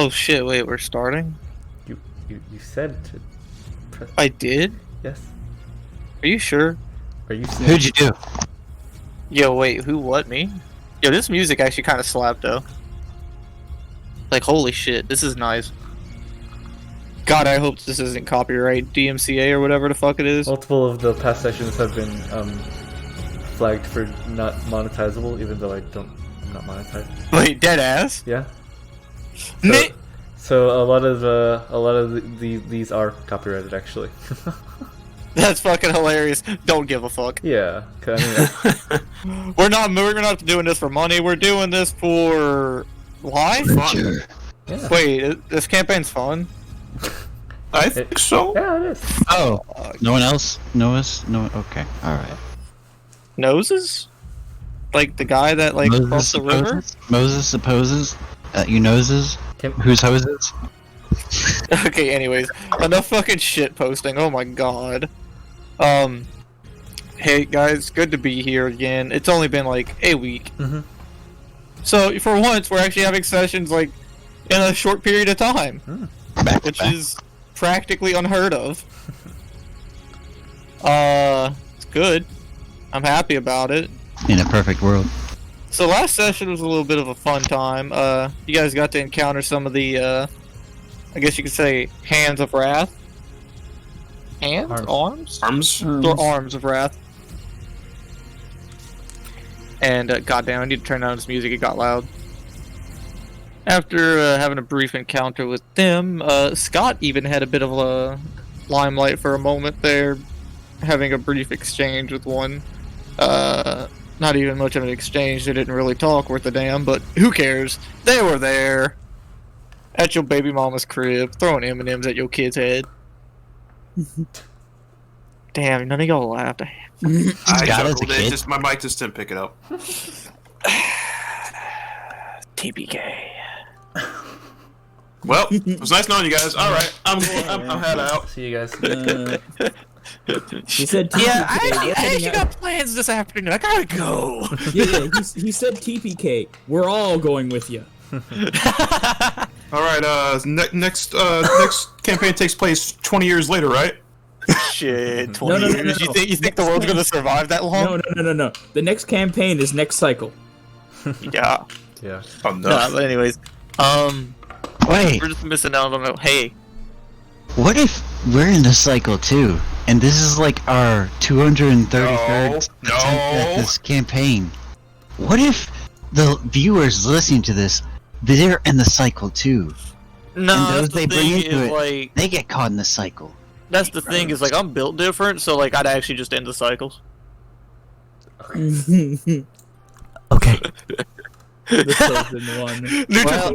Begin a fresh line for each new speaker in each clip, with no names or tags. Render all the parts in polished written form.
Oh shit! Wait, we're starting.
You said to press.
I did.
Yes.
Are you sure?
Are you?
Who'd you do?
Yo, wait, who? What? Me? Yo, this music actually kind of slapped though. Like, holy shit, this is nice. God, I hope this isn't copyright DMCA or whatever the fuck it is.
Multiple of the past sessions have been flagged for not monetizable, even though I'm not monetized.
Wait, dead ass?
Yeah.
Nick.
So a lot of these are copyrighted actually.
That's fucking hilarious. Don't give a fuck.
Yeah. I mean,
We're not doing this for money. We're doing this for life.
Sure.
yeah.
Wait, this campaign's fun.
I think so.
Yeah, it is.
Oh, no one else? No us? No. Okay. All right.
Noses? Like the guy that like crossed the river?
Moses supposes that you noses.
Tim-
Whose hoses?
Okay, anyways, enough fucking shit posting. Oh my god. Hey guys, good to be here again. It's only been like a week.
Mm-hmm.
So for once, we're actually having sessions like in a short period of time,
Back to
which
back.
is practically unheard of. It's good. I'm happy about it.
In a perfect world.
So last session was a little bit of a fun time. You guys got to encounter some of the, I guess you could say, hands of wrath. Hands? Arms?
Arms?
Or arms of wrath. And goddamn, I need to turn down this music. It got loud. After having a brief encounter with them, Scott even had a bit of a limelight for a moment there, having a brief exchange with one. Not even much of an exchange. They didn't really talk worth a damn, but who cares? They were there at your baby mama's crib, throwing M&Ms at your kid's head. Damn, none of y'all laughed.
I
Scott as a
chuckled.
kid?
Just my mic just didn't pick it up.
TPK.
Well, it was nice knowing you guys. All right, I'm head out.
See you guys.
He said TPK.
Yeah, I
We're heading
actually
out.
got plans this afternoon. I gotta go.
Yeah, he said TPK. We're all going with you.
All right. Next campaign takes place 20 years later, right?
Shit, 20
No,
years.
no.
You think the world's gonna survive that long?
No. The next campaign is next cycle.
Yeah.
Yeah.
Oh no.
No, but anyways,
Wait,
we're just missing out on it. Hey,
what if we're in the cycle too, and this is like our 233rd attempt at this campaign? What if the viewers listening to this, they're in the cycle too,
no,
and those
that's the
they bring
thing
into
is
it,
like
they get caught in the cycle?
that's the thing is like I'm built different, so like I'd actually just end the cycles.
Okay.
The chosen one.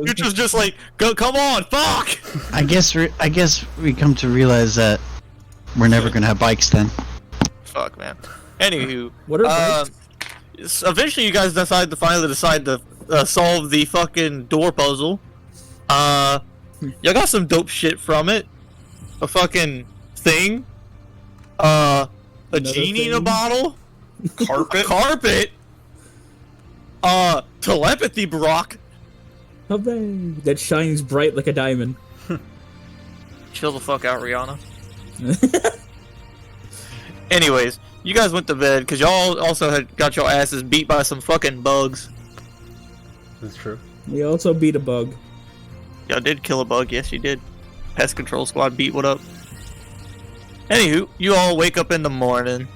Neutral's just like, go, come on, fuck!
I guess we come to realize that we're never gonna have bikes then.
Fuck, man. Anywho,
What are bikes?
eventually you guys finally decide to solve the fucking door puzzle. Y'all got some dope shit from it. A fucking thing. A
Another
genie in a
thing.
bottle.
Carpet.
Telepathy, Brock.
Hooray! That shines bright like a diamond.
Chill the fuck out, Rihanna. Anyways, you guys went to bed because y'all also had got your asses beat by some fucking bugs.
This is true.
We also beat a bug.
Y'all did kill a bug, yes you did. Pest control squad beat, what up? Anywho, you all wake up in the morning.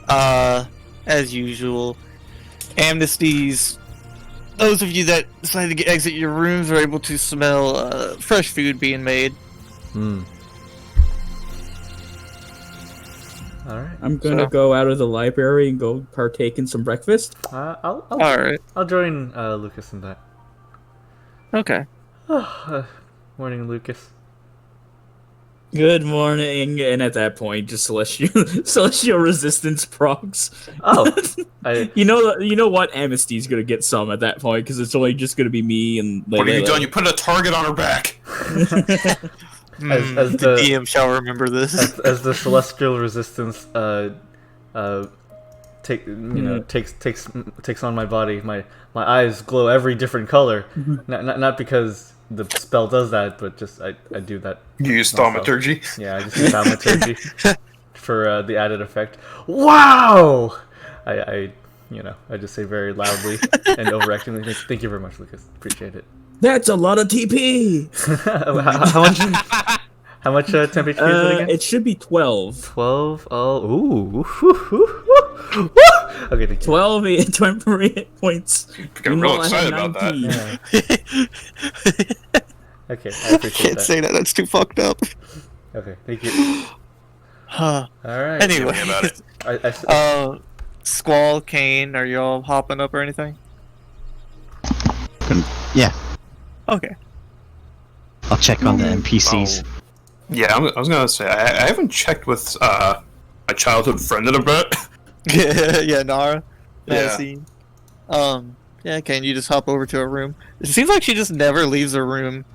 As usual. Amnesties. Those of you that decided to exit your rooms are able to smell fresh food being made.
Alright.
I'm gonna go out of the library and go partake in some breakfast.
Alright.
I'll join Lucas in that.
Okay.
Morning, Lucas.
Good morning, and at that point, just celestial resistance procs.
Oh,
You know what? Amnesty's gonna get some at that point because it's only just gonna be me and.
What have you done? You put a target on her back.
as
The
the
DM shall remember this.
as the celestial resistance takes on my body. My eyes glow every different color. Not because the spell does that, but just I do that.
You use thaumaturgy?
Yeah, I just use thaumaturgy for the added effect. Wow! I just say very loudly and overactingly. Thank you very much, Lucas. Appreciate it.
That's a lot of TP.
How much temperature is it again?
It should be 12.
12. Oh, ooh. Okay, thank you.
12 temporary hit points.
I'm real excited about that.
Yeah. Okay, I appreciate
Can't
that.
say that. That's too fucked up.
Okay, thank you.
Huh.
All right.
Anyway,
Tell me about it.
Squall, Kain, are y'all hopping up or anything?
Yeah,
Okay.
I'll check on the NPCs.
Yeah, I was gonna say I haven't checked with my childhood friend in a bit.
Yeah, Nara.
Yeah.
Scene. Yeah, Kain, you just hop over to her room. It seems like she just never leaves her room.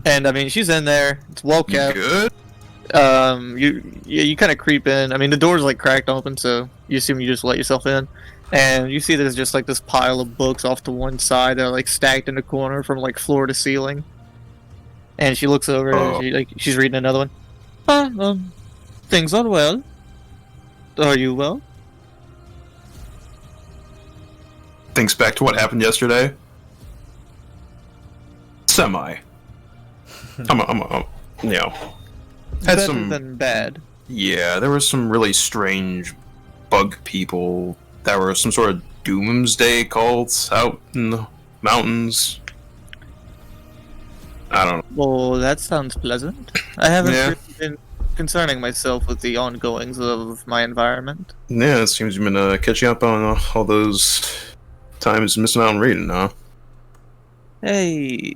And I mean, she's in there. It's well
You
kept.
good?
You kind of creep in. I mean, the door's like cracked open, so you assume you just let yourself in. And you see there's just like this pile of books off to one side that are like stacked in the corner from like floor to ceiling. And she looks over and she's reading another one. Things are well. Are you well?
Thinks back to what happened yesterday. Semi. I'm had
Better
some.
than bad.
Yeah, there were some really strange bug people that were some sort of doomsday cults out in the mountains. I don't know.
Well, that sounds pleasant. I haven't
Yeah.
really been concerning myself with the ongoings of my environment.
Yeah, it seems you've been catching up on all those times missing out on reading, huh?
Hey,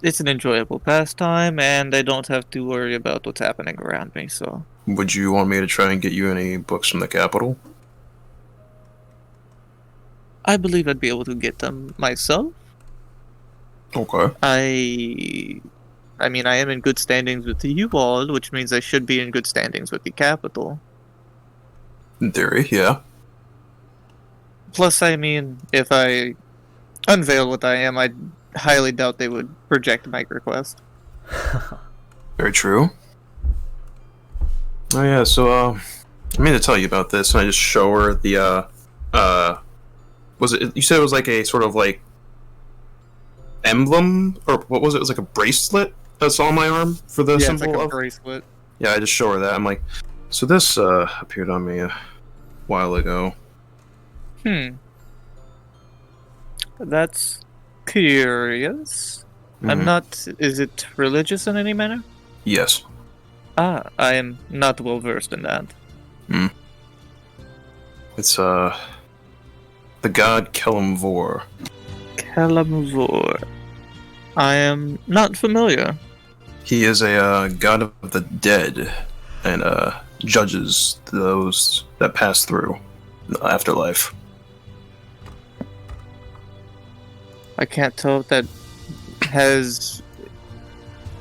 it's an enjoyable pastime, and I don't have to worry about what's happening around me, so...
Would you want me to try and get you any books from the capital?
I believe I'd be able to get them myself.
Okay.
I mean, I am in good standings with you all, which means I should be in good standings with the capital.
In theory, yeah.
Plus, I mean, if I unveil what I am, I highly doubt they would reject my request.
Very true. Oh yeah, so I mean to tell you about this, and I just show her the was it? You said it was like a sort of like emblem, or what was it? It was like a bracelet that's on my arm for the
Yeah, it's
symbol
like a
of.
bracelet.
Yeah, I just show her that. I'm like, so this appeared on me a while ago.
That's curious. I'm
Mhm.
not... Is it religious in any manner?
Yes.
I am not well versed in that.
It's the god Kelemvor.
Kalamvor. I am not familiar.
He is a god of the dead, and judges those that pass through the afterlife.
I can't tell if that has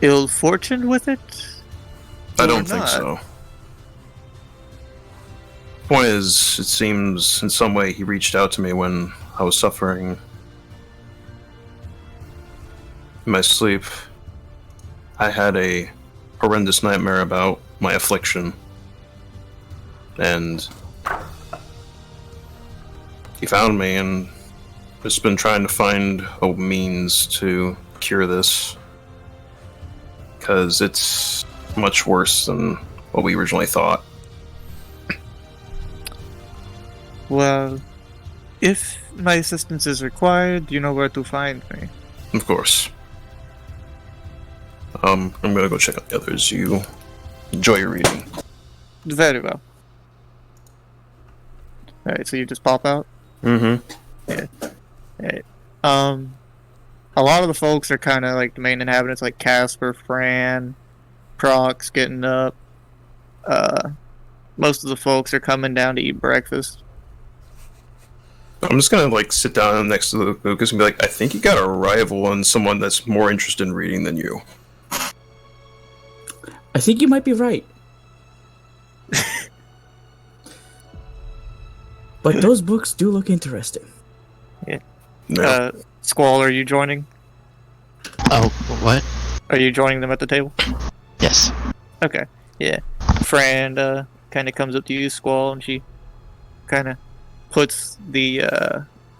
ill fortune with it.
I
Or
don't think
not.
so. Point is, it seems in some way he reached out to me when I was suffering in my sleep. I had a horrendous nightmare about my affliction, and he found me and has been trying to find a means to cure this, because it's much worse than what we originally thought.
Well, if my assistance is required, you know where to find me.
Of course. I'm gonna go check out the others. You enjoy your reading.
Very well. Alright, so you just pop out?
Mm-hmm.
Alright. A lot of the folks are kind of like the main inhabitants, like Casper, Fran, Prok's getting up. Most of the folks are coming down to eat breakfast.
I'm just gonna like sit down next to Lucas and be like, I think you got a rival and someone that's more interested in reading than you.
I think you might be right. But those books do look interesting.
No.
Squall, are you joining?
Oh, what?
Are you joining them at the table?
Yes.
Okay, yeah. Fran kind of comes up to you, Squall, and she kind of puts the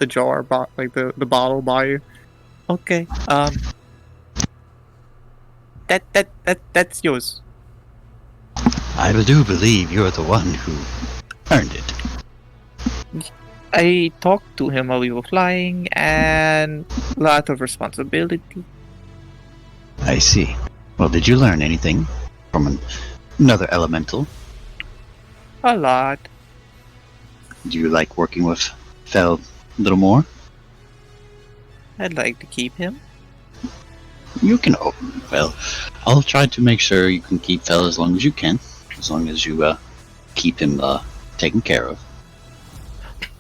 jar, like the bottle by you. Okay, that's yours.
I do believe you're the one who earned it.
I talked to him while we were flying, and a lot of responsibility.
I see. Well, did you learn anything from another elemental?
A lot.
Do you like working with Fel a little more?
I'd like to keep him.
You can. Oh, well, I'll try to make sure you can keep Fel as long as you can, as long as you keep him taken care of.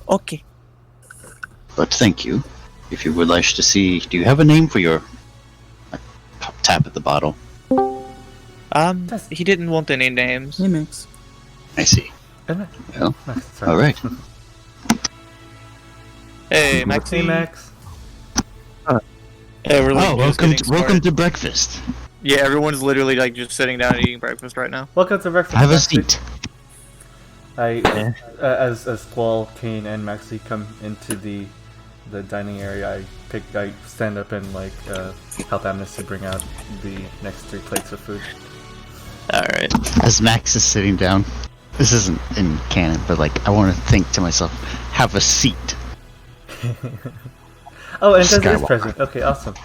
Okay.
But thank you. If you would like to see, do you have a name for your tap at the bottle?
He didn't want any names.
Hey, Max.
I see. Well, all right.
Hey, Maxi.
Hey, Max.
Hey, we're like
Oh,
just
welcome
getting
to
started.
breakfast.
Yeah, everyone's literally like just sitting down and eating breakfast right now.
Welcome to breakfast.
Have a
Maxi.
seat.
As Squall, Kain, and Maxi come into the dining area, I stand up and like help Amnesty bring out the next 3 plates of food.
Alright.
As Max is sitting down, this isn't in canon, but like I want to think to myself, have a seat.
Oh, and Desi is
Skywalker.
present. Okay, awesome.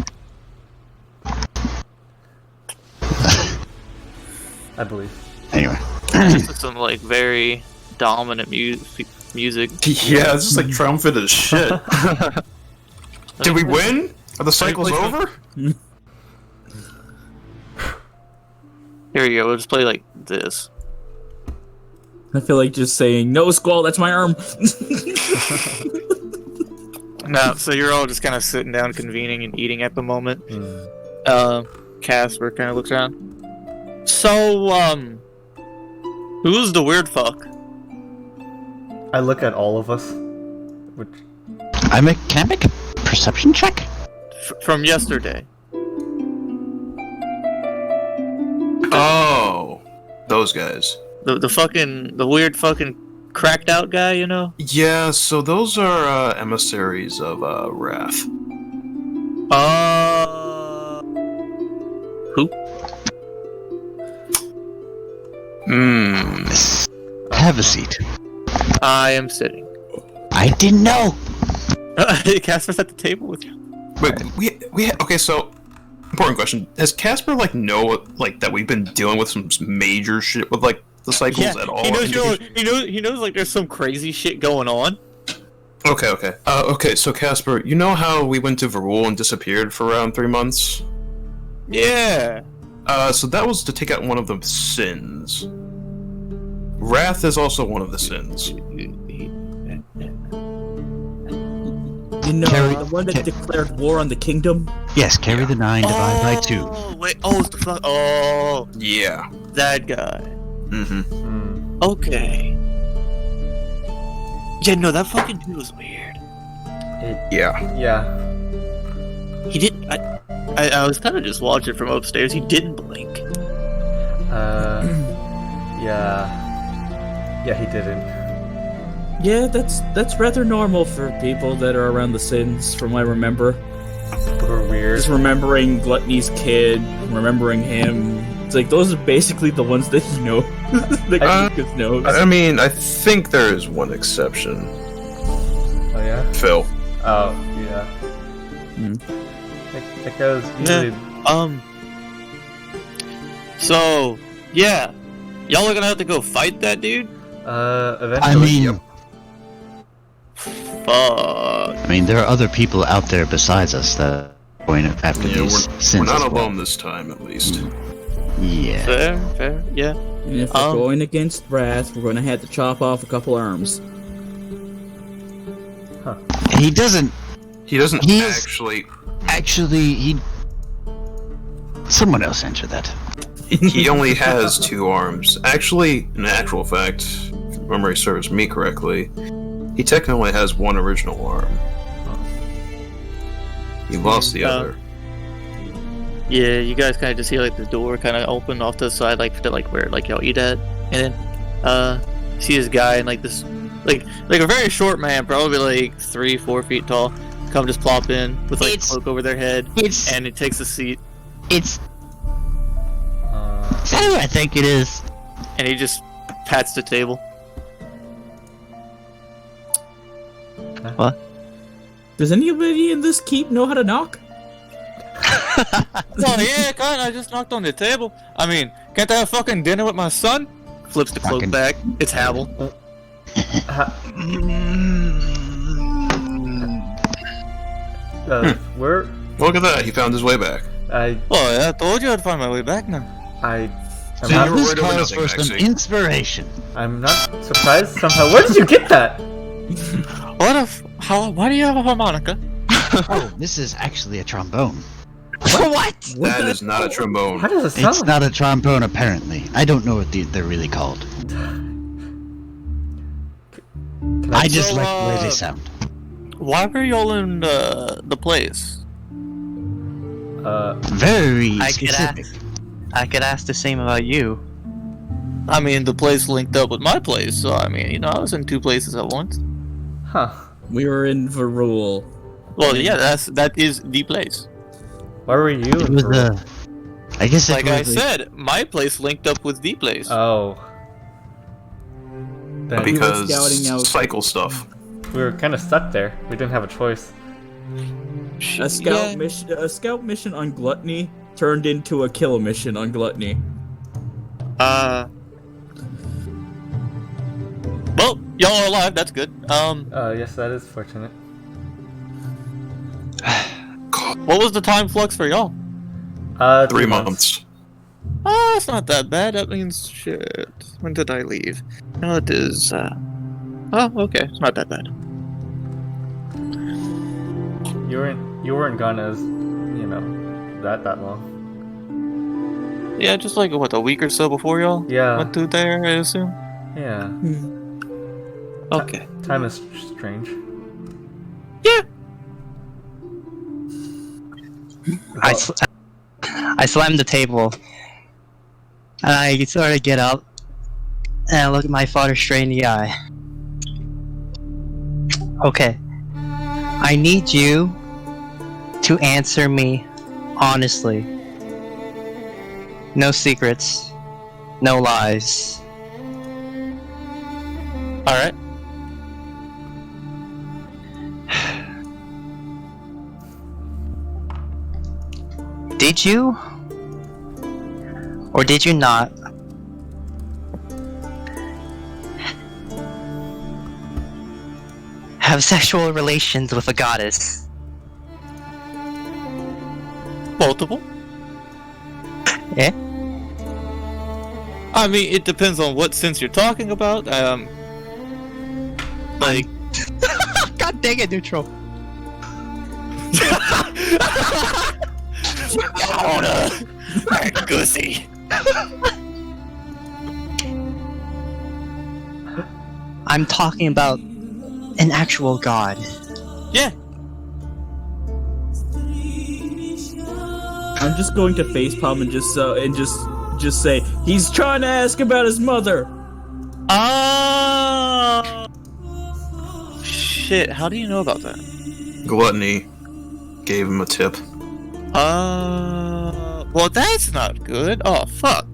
I believe.
Anyway,
This is some like very dominant music.
Yeah, this is like triumphant as shit. Did we win? Are the cycles over?
Here you go, we'll just play like this.
I feel like just saying, no, Squall, that's my arm.
No, so you're all just kind of sitting down, convening and eating at the moment. Casper kind of looks around. So, who's the weird fuck?
I look at all of us. Which
can I make a perception check?
From yesterday.
Oh, those guys.
The weird fucking cracked out guy, you know?
Yeah, so those are emissaries of Wrath.
Who?
Have a seat.
I am sitting.
I didn't know.
Casper's at the table with you.
Wait, okay, so important question. Does Casper know that we've been dealing with some major shit with like the cycles at all?
He knows like there's some crazy shit going on.
Okay. Okay, so Casper, you know how we went to Varul and disappeared for around 3 months?
Yeah.
So that was to take out one of the sins. Wrath is also one of the sins.
You know,
Carry-
the one that declared war on the kingdom?
Yes, carry the 9, divide by 2.
Wait, it's the fuck. Oh,
Yeah.
that guy.
Mm-hmm.
Okay. Yeah, no, that fucking dude was weird.
Yeah.
yeah.
He didn't. I was kind of just watching from upstairs. He didn't blink.
Yeah, he didn't.
Yeah, that's rather normal for people that are around the sins, from what I remember.
We're weird.
Just remembering Gluttony's kid, remembering him. It's like, those are basically the ones that you know. that Lucas knows.
I mean, I think there is one exception.
Oh yeah.
Phil.
Oh yeah. That goes usually.
So, yeah. Y'all are gonna have to go fight that dude?
Eventually.
I mean,
Fuck.
there are other people out there besides us that are going after
Yeah,
these
we're
sins
not
as well.
alone this time, at least.
Yeah.
Fair, yeah.
And if we're going against Wrath, we're gonna have to chop off a couple arms.
He doesn't
He
He's-
actually.
actually. Someone else answer that.
He only has 2 arms. Actually, in actual fact, if memory serves me correctly, He technically has one original arm. He lost the other.
Yeah, you guys kind of just see like the door kind of open off to the side, like to like where like y'all eat at, and then see this guy and like this like a very short man, probably like 3-4 feet tall, come just plop in with like a cloak over their head, and it takes a seat.
Is that who I think it is?
And he just pats the table.
What?
Does anybody in this keep know how to knock?
Oh yeah, Kain, I just knocked on the table. I mean, can't I have fucking dinner with my son? Flips the cloak back. It's Havel.
Where?
Look at that, he found his way back.
Well, I told you I'd find my way back now.
I'm
So
not,
you were
This
worried over
calls
nothing,
for some
Maxi.
inspiration.
I'm not surprised somehow. Where did you get that?
Why do you have a harmonica?
Oh, this is actually a trombone.
What?
That is not a trombone.
How does it sound?
It's not a trombone, apparently. I don't know what they're really called. I just
So,
like the way they sound.
Why were y'all in the place?
Very
I could
specific.
I could ask the same about you.
I mean, the place linked up with my place, so I mean, you know, I was in two places at once.
Huh.
We were in Varul.
Well, yeah, that is the place.
Why were you?
It was I guess it
Like I
was
said, my place linked up with the place.
Oh. Then
We were
Because
scouting out-
cycle stuff.
we were kind of stuck there. We didn't have a choice.
A scout mission on Gluttony turned into a kill mission on Gluttony.
Well, y'all are alive. That's good.
Yes, that is fortunate.
What was the time flux for y'all?
3 months.
Oh, it's not that bad. That means shit. When did I leave? No, it is. Oh, okay. It's not that bad.
You weren't gone as, that long.
Yeah, just like what, a week or so before y'all
Yeah.
went through there, I assume.
Yeah.
Okay.
Time is strange.
Yeah.
I slammed the table, and I sort of get up, and I look at my father straight in the eye. Okay, I need you to answer me honestly. No secrets, no lies.
All right.
Did you, or did you not, have sexual relations with a goddess?
Multiple?
Eh?
I mean, it depends on what sense you're talking about. Like,
God dang it, neutral.
Goosey.
I'm talking about an actual god.
Yeah.
I'm just going to facepalm and just say he's trying to ask about his mother.
Shit, how do you know about that?
Gluttony gave him a tip.
Well, that's not good. Oh, fuck.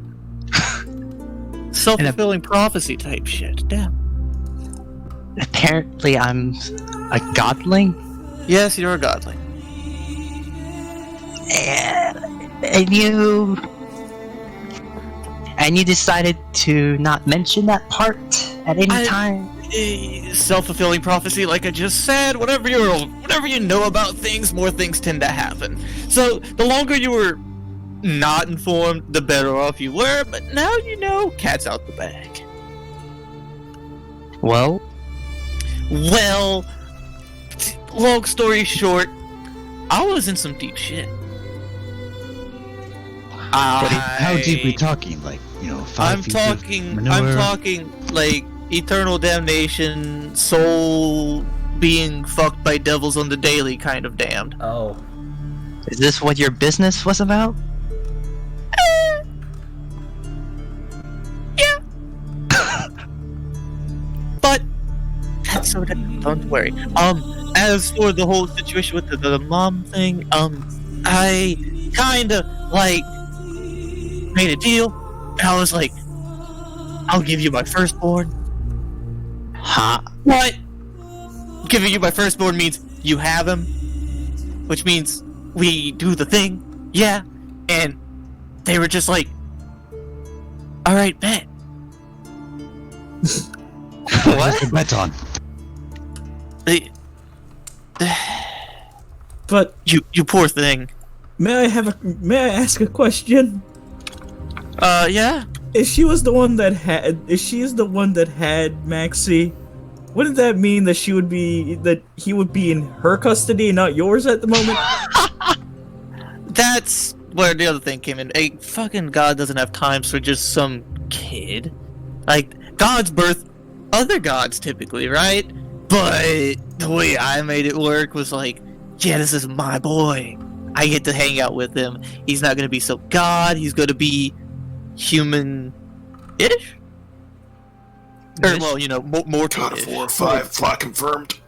Self-fulfilling prophecy type shit. Damn.
Apparently I'm a godling,
Yes, you're a godling.
and you decided to not mention that part at any time.
Self-fulfilling prophecy, like I just said. Whenever you know about things, more things tend to happen. So the longer you were not informed, the better off you were. But now you know, cat's out the bag.
Well,
long story short, I was in some deep shit.
How deep we talking? Like, 5
I'm
feet of
talking
manure?
like eternal damnation, soul being fucked by devils on the daily kind of damned.
Oh.
Is this what your business was about?
Yeah. But that's so don't worry. As for the whole situation with the mom thing, I kinda like made a deal, and I was like, I'll give you my firstborn.
Huh?
What? Giving you my firstborn means you have him, which means we do the thing. Yeah. And they were just like, alright, bet.
What's the bet on?
They,
But
you poor thing.
may I ask a question?
Yeah?
If she is the one that had Maxi, wouldn't that mean that he would be in her custody and not yours at the moment?
That's where the other thing came in. A fucking god doesn't have time for just some kid. Like, gods birth other gods typically, right? But the way I made it work was like, yeah, this is my boy. I get to hang out with him. He's not gonna be so god, he's gonna be human-ish? Or, well, you know, mortal-ish.
4 or 5, plot confirmed.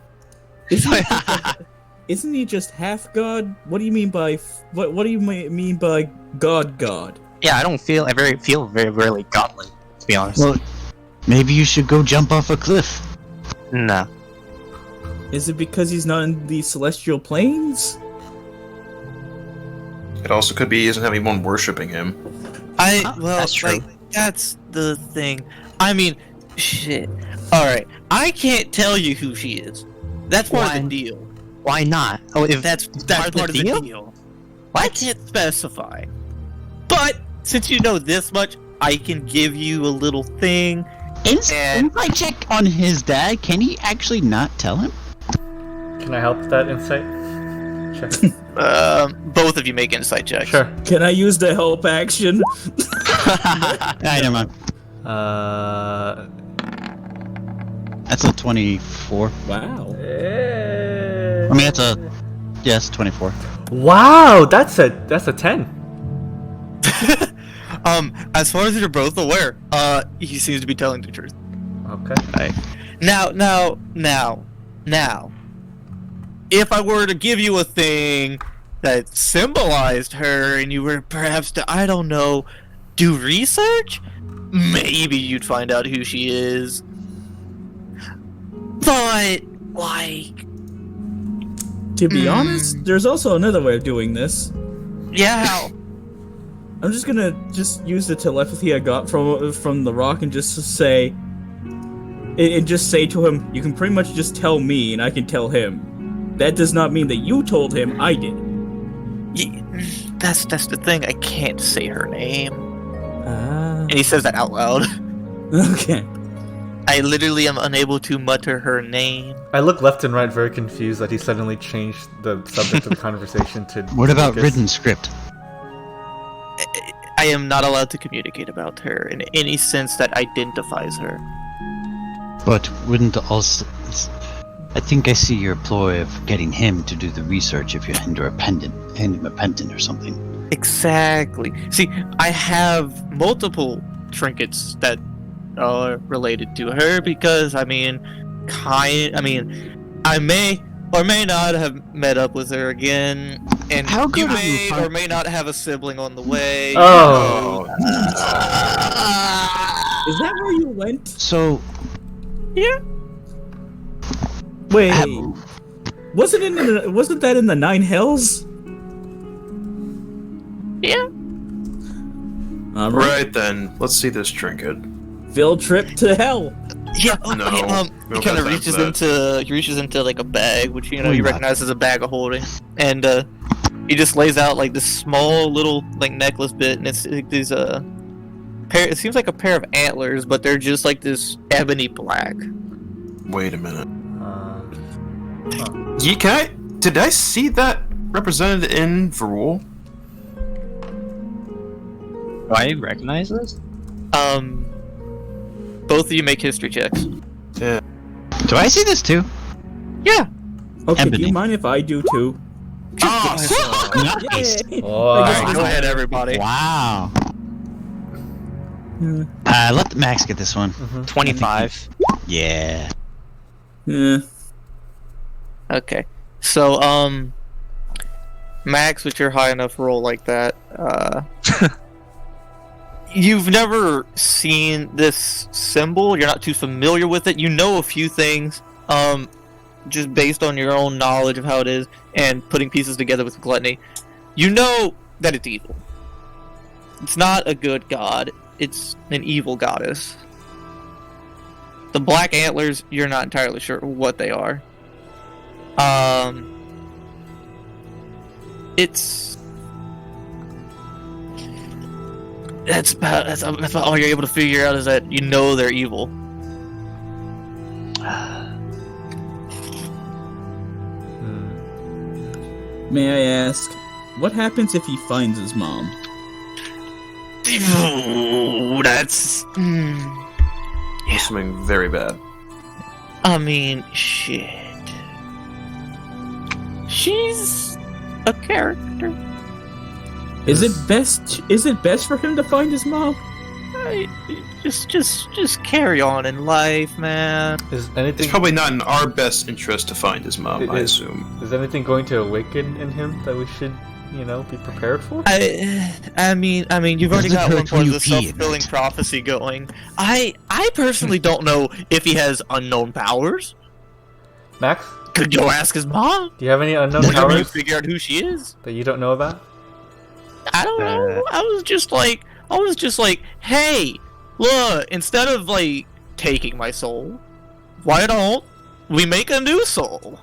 Isn't he just half god? What do you mean by what do you mean by god?
Yeah, I don't feel very rarely godly, to be honest.
Well, maybe you should go jump off a cliff.
No.
Is it because he's not in the celestial planes?
It also could be he doesn't have anyone worshipping him.
That's true.
like, that's the thing. I mean, shit. Alright, I can't tell you who she is. That's part of the deal.
Why not? Oh, if
That's part of the deal. I can't specify. But, since you know this much, I can give you a little thing.
Insight check on his dad. Can he actually not tell him?
Can I help with that insight? Check.
Both of you make insight checks.
Sure.
Can I use the help action?
Never mind. That's a 24.
Wow.
I mean, that's a... Yes, 24.
Wow, that's a 10.
As far as you're both aware, he seems to be telling the truth.
Okay.
Right. Now, if I were to give you a thing that symbolized her and you were perhaps to, I don't know, do research, maybe you'd find out who she is. But, like...
To be honest, there's also another way of doing this.
Yeah.
I'm just gonna use the telepathy I got from the rock and just say to him, you can pretty much just tell me and I can tell him. That does not mean that you told him, I did.
Yeah, that's the thing, I can't say her name.
Ah.
And he says that out loud.
Okay.
I literally am unable to mutter her name.
I look left and right very confused that he suddenly changed the subject of the conversation to...
What about
Lucas.
written script?
I am not allowed to communicate about her in any sense that identifies her.
But wouldn't also... I think I see your ploy of getting him to do the research if you hand him a pendant or something.
Exactly. See, I have multiple trinkets that are related to her because, I mean, I may or may not have met up with her again, and
How
you
good of
may
you,
or may not have a sibling on the way.
Oh.
Is that where you went?
So,
Yeah.
Wait. Wasn't that in the Nine Hells?
Yeah.
Right then, let's see this trinket.
Field trip to hell.
Yeah.
No,
Okay,
we
he
don't
kind of
got time for
reaches into like a bag, which you
Why not?
recognize as a bag of holding, and he just lays out like this small little like necklace bit, and it's like these pair. It seems like a pair of antlers, but they're just like this ebony black.
Wait a minute. Did I see that represented in Varul?
Do I recognize this?
both of you make history checks.
Yeah.
Do I see this too?
Yeah.
Okay, do
Empathy.
you mind if I do too?
Nice.
Alright, go ahead, everybody.
Wow. Let Max get this one.
25.
Yeah.
Yeah.
Okay. So, Max, with your high enough roll like that, you've never seen this symbol, you're not too familiar with it, you know a few things, just based on your own knowledge of how it is, and putting pieces together with gluttony. You know that it's evil. It's not a good god, it's an evil goddess. The black antlers, you're not entirely sure what they are. It's... That's about all you're able to figure out, is that you know they're evil.
May I ask, what happens if he finds his mom?
Ooh, that's...
Something very bad.
I mean, shit. She's a character.
Is it best for him to find his mom?
Just carry on in life, man.
Is anything?
It's probably not in our best interest to find his mom, I
Is-
assume.
Is anything going to awaken in him that we should, be prepared for?
I mean, you've already
Doesn't
got one
hurt when
part of
you
the
pee in
self-fulfilling
it.
prophecy going. I personally don't know if he has unknown powers.
Max,
Could go ask his mom.
do you have any unknown
Whenever you
powers
figure out who she is.
that you don't know about?
I don't know. I was just like, hey, look, instead of like taking my soul, why don't we make a new soul?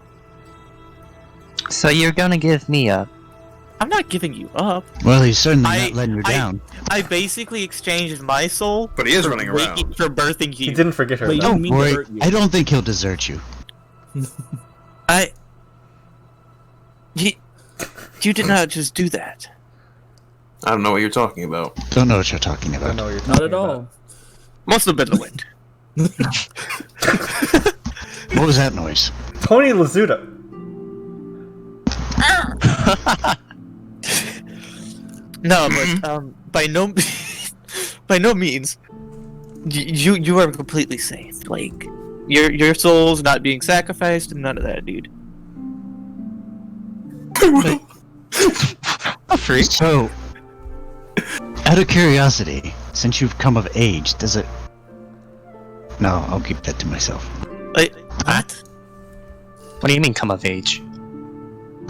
So you're gonna give me up?
I'm not giving you up.
Well, he's certainly
I-
not letting you
I-
down.
I basically exchanged my soul
But he is
for
running
waking-
around.
for birthing
He
you.
didn't forget her.
Wait,
though.
you mean to
Worry,
hurt you?
I don't think he'll desert you.
You did not just do that.
I don't know what you're talking about.
Don't know what you're talking
I don't
about.
know what you're
Not
talking
at all.
Must have been the wind.
What was that noise?
about. Tony Lazuda.
No, but by no by no means, you are completely safe. Like your soul's not being sacrificed, and none of that, dude.
So, out of curiosity, since you've come of age, does it... No, I'll keep that to myself.
Wait, what?
What do you mean come of age?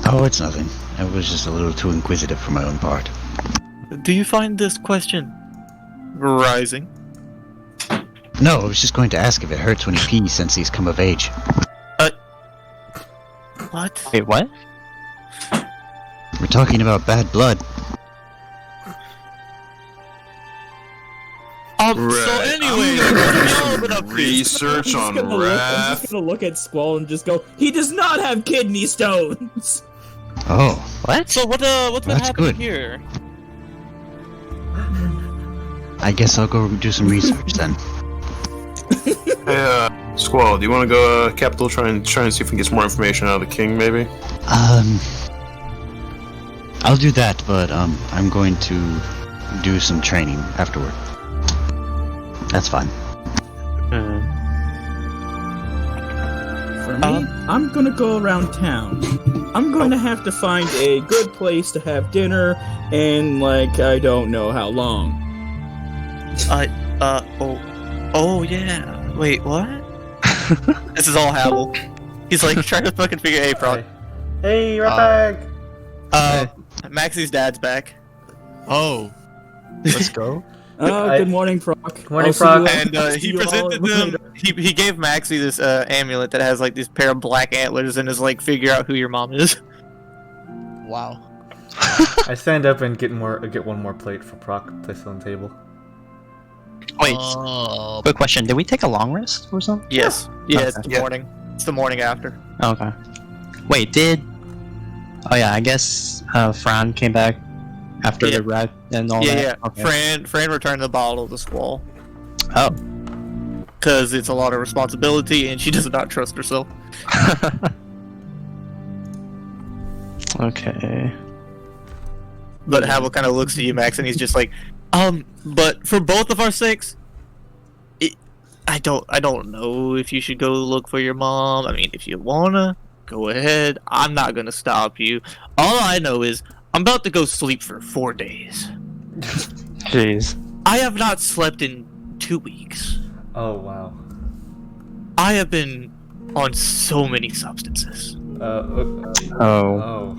Oh, it's nothing. I was just a little too inquisitive for my own part.
Do you find this question rising?
No, I was just going to ask if it hurts when he pees since he's come of age.
What?
Wait, what?
We're talking about bad blood.
So
Right.
anyway,
I'm gonna do
y'all
some
been up to?
research on
I'm
Wrath.
just gonna look at Squall and just go, he does not have kidney stones!
Oh,
What?
So what's been
That's
happening
good.
here?
I guess I'll go do some research then.
Hey, Squall, do you want to go Capital, try and see if we can get some more information out of the king, maybe?
I'll do that, but I'm going to do some training afterward. That's fine.
For me, I'm gonna go around town. I'm going to have to find a good place to have dinner, and I don't know how long.
Oh yeah. Wait, what? This is all Havel. He's like trying to fucking figure. Hey, Prok.
Hey, Ratbag!
Maxi's dad's back.
Oh. Let's go.
Oh,
I-
good morning, Prok.
Good morning,
I'll see you
Prok.
all-
And
I'll see
he
you all
presented
later.
them. He gave Maxi this amulet that has like this pair of black antlers and is like, figure out who your mom is.
Wow.
I stand up and get one more plate for Prok, place it on the table.
Wait, quick question. Did we take a long rest or something?
Yes. Yeah, it's
Okay.
the morning. It's the morning after.
Okay. Wait, Oh yeah, I guess Fran came back after
Yeah.
the rat and all
Yeah,
that.
yeah.
Okay.
Fran returned the bottle to Squall.
Oh.
because it's a lot of responsibility, and she does not trust herself.
Okay.
But Havel kind of looks at you, Max, and he's just like, but for both of our sakes, I don't know if you should go look for your mom. I mean, if you wanna, go ahead. I'm not gonna stop you. All I know is I'm about to go sleep for 4 days.
Jeez.
I have not slept in 2 weeks.
Oh wow.
I have been on so many substances.
Oh.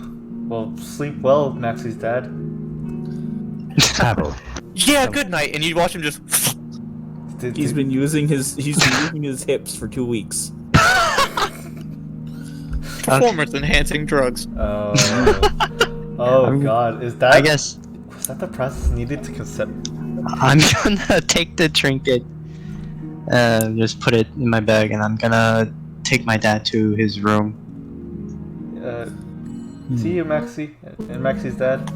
Well, sleep well, Maxi's dad.
Havel.
Yeah, good night. And you watch him just.
He's been using his hips for 2 weeks.
Performance enhancing drugs.
Oh god, is that?
I guess
Was that the process needed to consent?
I'm gonna take the trinket, just put it in my bag, and I'm gonna take my dad to his room.
See you, Maxi, and Maxi's dad.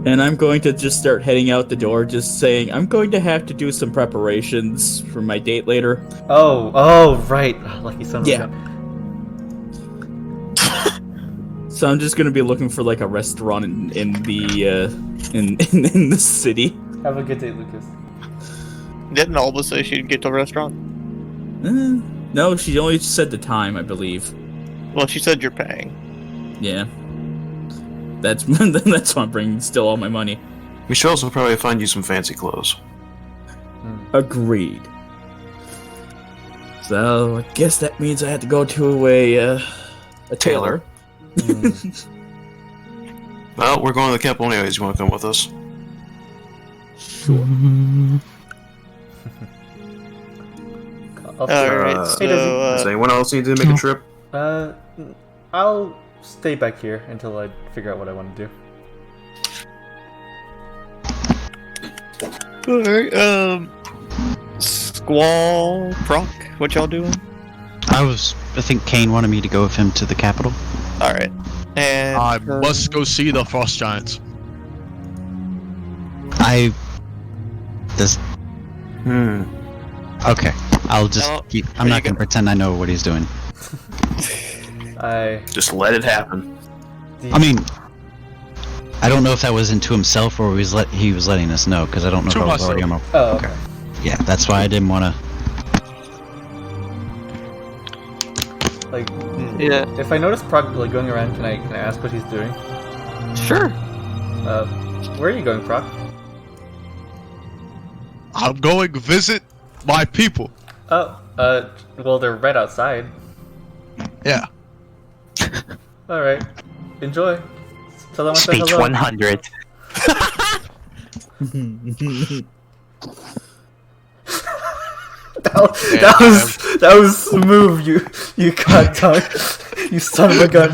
And I'm going to just start heading out the door, just saying, I'm going to have to do some preparations for my date later.
Oh, right. Lucky son of a
Yeah.
gun.
So I'm just gonna be looking for like a restaurant in the city.
Have a good day, Lucas.
Didn't Alba say she'd get to a restaurant?
No, she only said the time, I believe.
Well, she said you're paying.
Yeah. That's that's why I'm bringing still all my money.
We should also probably find you some fancy clothes.
Agreed. So I guess that means I have to go to a tailor.
Well, we're going to the camp anyways. You want to come with us?
Sure.
Alright, so,
Does anyone else need to make a trip?
I'll stay back here until I figure out what I want to do.
Alright, Squall, Prok, what y'all doing?
I think Kain wanted me to go with him to the capital.
Alright. And
I must go see the frost giants.
Okay. I'll just
No,
keep.
where
I'm
you
not gonna
go?
pretend I know what he's doing.
Just let it happen.
I mean, I don't know if that was into himself or he was letting us know, because I don't know
To
if I was already on my...
Oh, okay.
Yeah, that's why I didn't want to...
Like,
yeah,
if I notice Prok like going around, can I ask what he's doing?
sure.
Where are you going, Prok?
I'm going to visit my people.
Oh, well, they're right outside.
Yeah.
All right, enjoy. Tell them I said
Speech
hello.
100.
That was smooth. You got done. You son of a gun.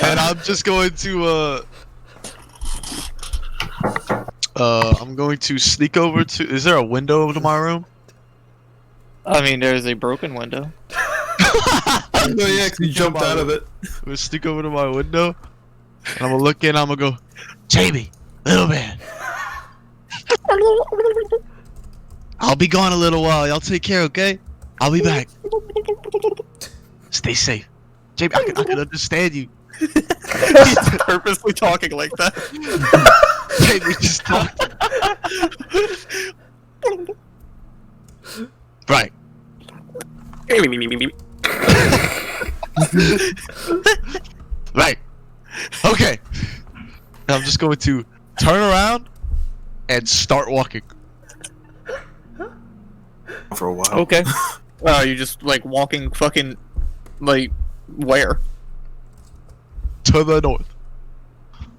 And I'm just going to I'm going to sneak over to. Is there a window over to my room?
I mean, there's a broken window.
No, yeah, you jumped out of it. I'm gonna sneak over to my window, and I'm gonna look in. I'm gonna go, Jamie, little man. I'll be gone a little while. Y'all take care, okay? I'll be back. Stay safe, Jamie. I can understand you.
He's purposely talking like that.
Jamie, just talk. Right. Right. Okay. Now I'm just going to turn around and start walking.
For a while.
Okay. You just like walking fucking like where?
To the north.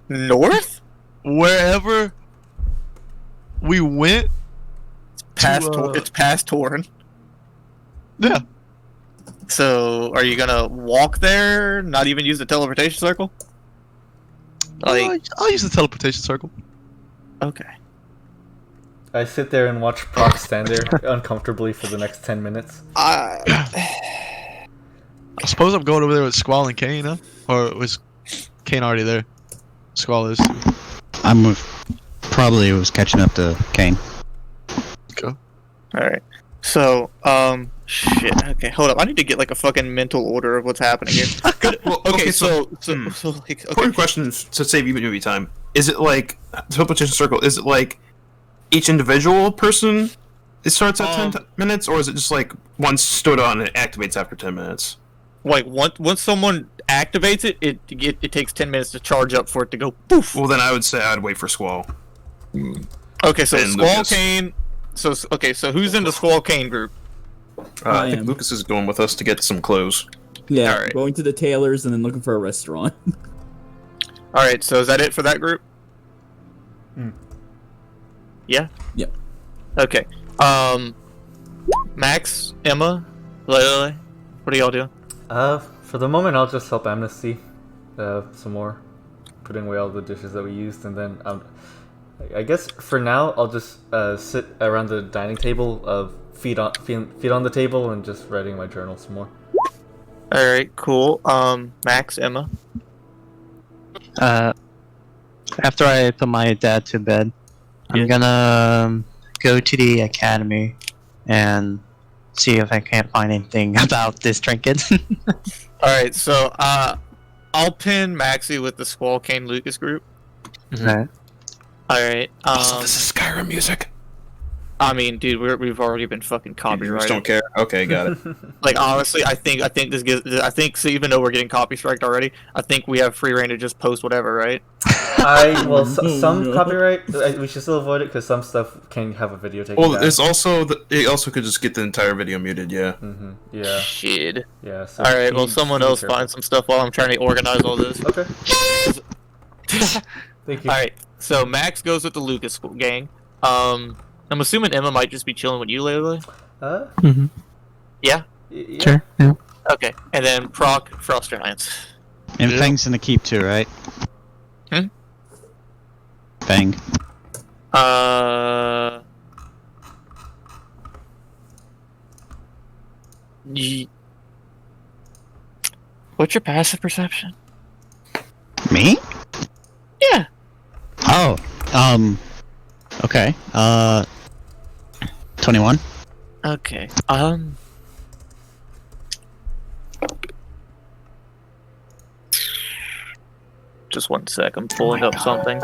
North?
Wherever we went.
Past it's past Torn.
Yeah.
So are you gonna walk there? Not even use the teleportation circle? Like
I'll use the teleportation circle.
okay.
I sit there and watch Prok stand there uncomfortably for the next 10 minutes.
I suppose I'm going over there with Squall and Kain, huh? Or was Kain already there? Squall is too.
Probably was catching up to Kain.
Okay.
Alright. So, shit. Okay, hold up. I need to get like a fucking mental order of what's happening here.
Well,
Okay, so like, okay.
Important question to save you movie time. Is it like to petition circle? Is it like each individual person? It starts at 10 minutes, or is it just like once stood on and it activates after 10 minutes?
Like once someone activates it, it takes 10 minutes to charge up for it to go poof.
Well, then I would say I'd wait for Squall.
Okay, so
And
Squall
Lucas.
Kain. So who's in the Squall Kain group?
I
I
think
am.
Lucas is going with us to get some clothes.
Yeah,
Alright.
going to the tailor's and then looking for a restaurant.
All right, so is that it for that group? Yeah.
Yep.
Okay. Max, Emma, Lelelele, what are y'all doing?
For the moment, I'll just help Amnesty some more, putting away all the dishes that we used, and then I guess for now I'll just sit around the dining table, feet on the table, and just writing my journal some more.
All right, cool. Max, Emma.
After I put my dad to bed, I'm gonna go to the academy and see if I can't find anything about this trinket.
All right, so I'll pin Maxi with the Squall Kain Lucas group.
Right.
All right.
This is Skyrim music.
I mean, dude, we've already been fucking
You just
copyrighted.
don't care. Okay, got it.
Like honestly, I think this gives. I think so. Even though we're getting copy striked already, I think we have free reign to just post whatever, right?
Some copyright we should still avoid it because some stuff can have a video taken.
Well,
down.
there's also it also could just get the entire video muted. Yeah.
Yeah.
Shit.
Yeah. So
All right. Well,
be
someone else
careful.
find some stuff while I'm trying to organize all this.
Okay. Thank you.
All right. So Max goes with the Lucas gang. I'm assuming Emma might just be chilling with you, Lelelele.
Mm-hmm.
Yeah.
Yeah.
Sure. Yeah.
Okay. And then Prok, Frost Giants.
And Fang's in the keep too, right?
Hmm?
Fang.
What's your passive perception?
Me?
Yeah.
Oh. Okay. 21.
Okay. Just one sec. I'm pulling up something.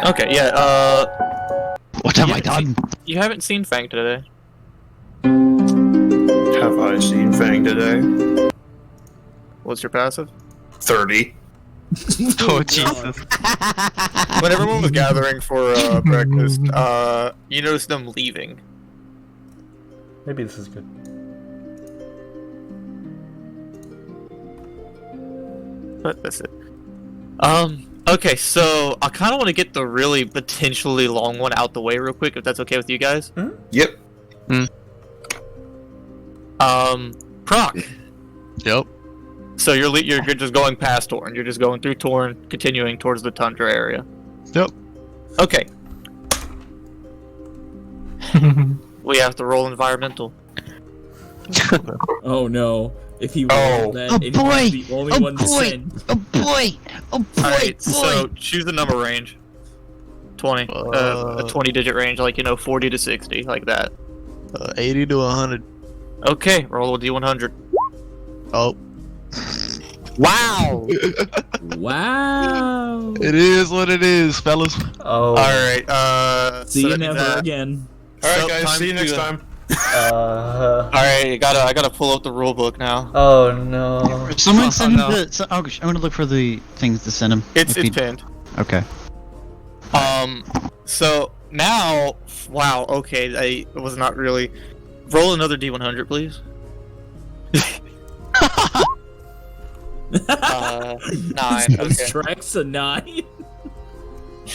Okay. Yeah.
What have I done?
You haven't seen Fang today.
Have I seen Fang today?
What's your passive?
30.
Oh Jesus!
When everyone was gathering for breakfast, you noticed them leaving.
Maybe this is good.
But that's it. Okay, so I kind of want to get the really potentially long one out the way real quick, if that's okay with you guys.
Yep.
Prok.
Yep.
So you're just going past Torn. You're just going through Torn, continuing towards the tundra area.
Yep.
Okay. We have to roll environmental.
Oh no. If he
Oh.
rolled that,
Oh,
and he was
boy.
the only
Oh,
one to
boy.
send.
Oh boy! Oh boy!
Alright,
boy!
so choose the number range. 20. A 20-digit range, like, 40 to 60, like that.
80 to 100.
Okay, roll a d100.
Oh.
Wow!
Wow.
It is what it is, fellas.
Oh.
Alright,
See
so
you
that means
never
that-
again.
All
So,
right, guys.
time
See you
to,
next time.
Alright, I gotta pull up the rule book now.
Oh no.
Someone send him
no.
I'm gonna look for the things to send him.
It's
If he-
pinned.
Okay.
So now, wow, okay, I was not really. Roll another d100, please. 9.
Those
Okay.
tracks a 9.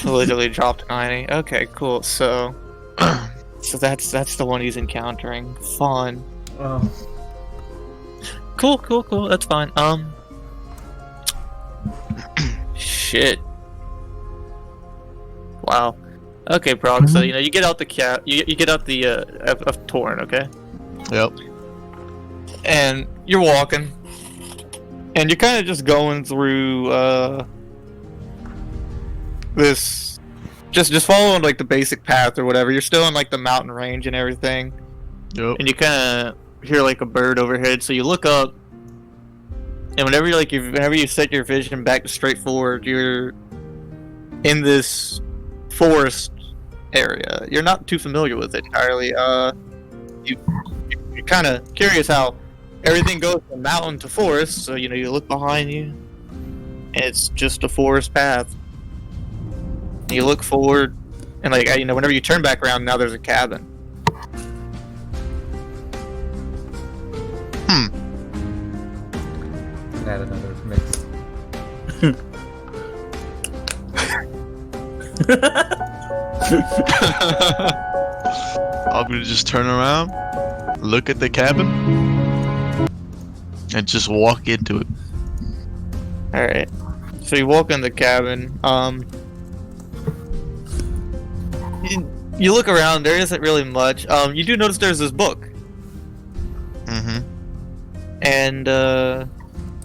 Literally dropped 90. Okay, cool. So, that's the one he's encountering. Fun.
Oh.
Cool. That's fine. Shit. Wow. Okay, Prok. So you get out the cat. You get out the of Torn. Okay.
Yep.
And you're walking, and you're kind of just going through this, just following like the basic path or whatever. You're still in like the mountain range and everything,
Yep.
and you kind of hear like a bird overhead. So you look up, and whenever you set your vision back straight forward, you're in this forest area. You're not too familiar with it entirely. You're kind of curious how everything goes from mountain to forest. So you look behind you, and it's just a forest path. And you look forward, and whenever you turn back around, now there's a cabin.
Add another mix.
I'm gonna just turn around, look at the cabin, and just walk into it.
Alright. So you walk in the cabin. You look around, there isn't really much. You do notice there's this book.
Mm-hmm.
And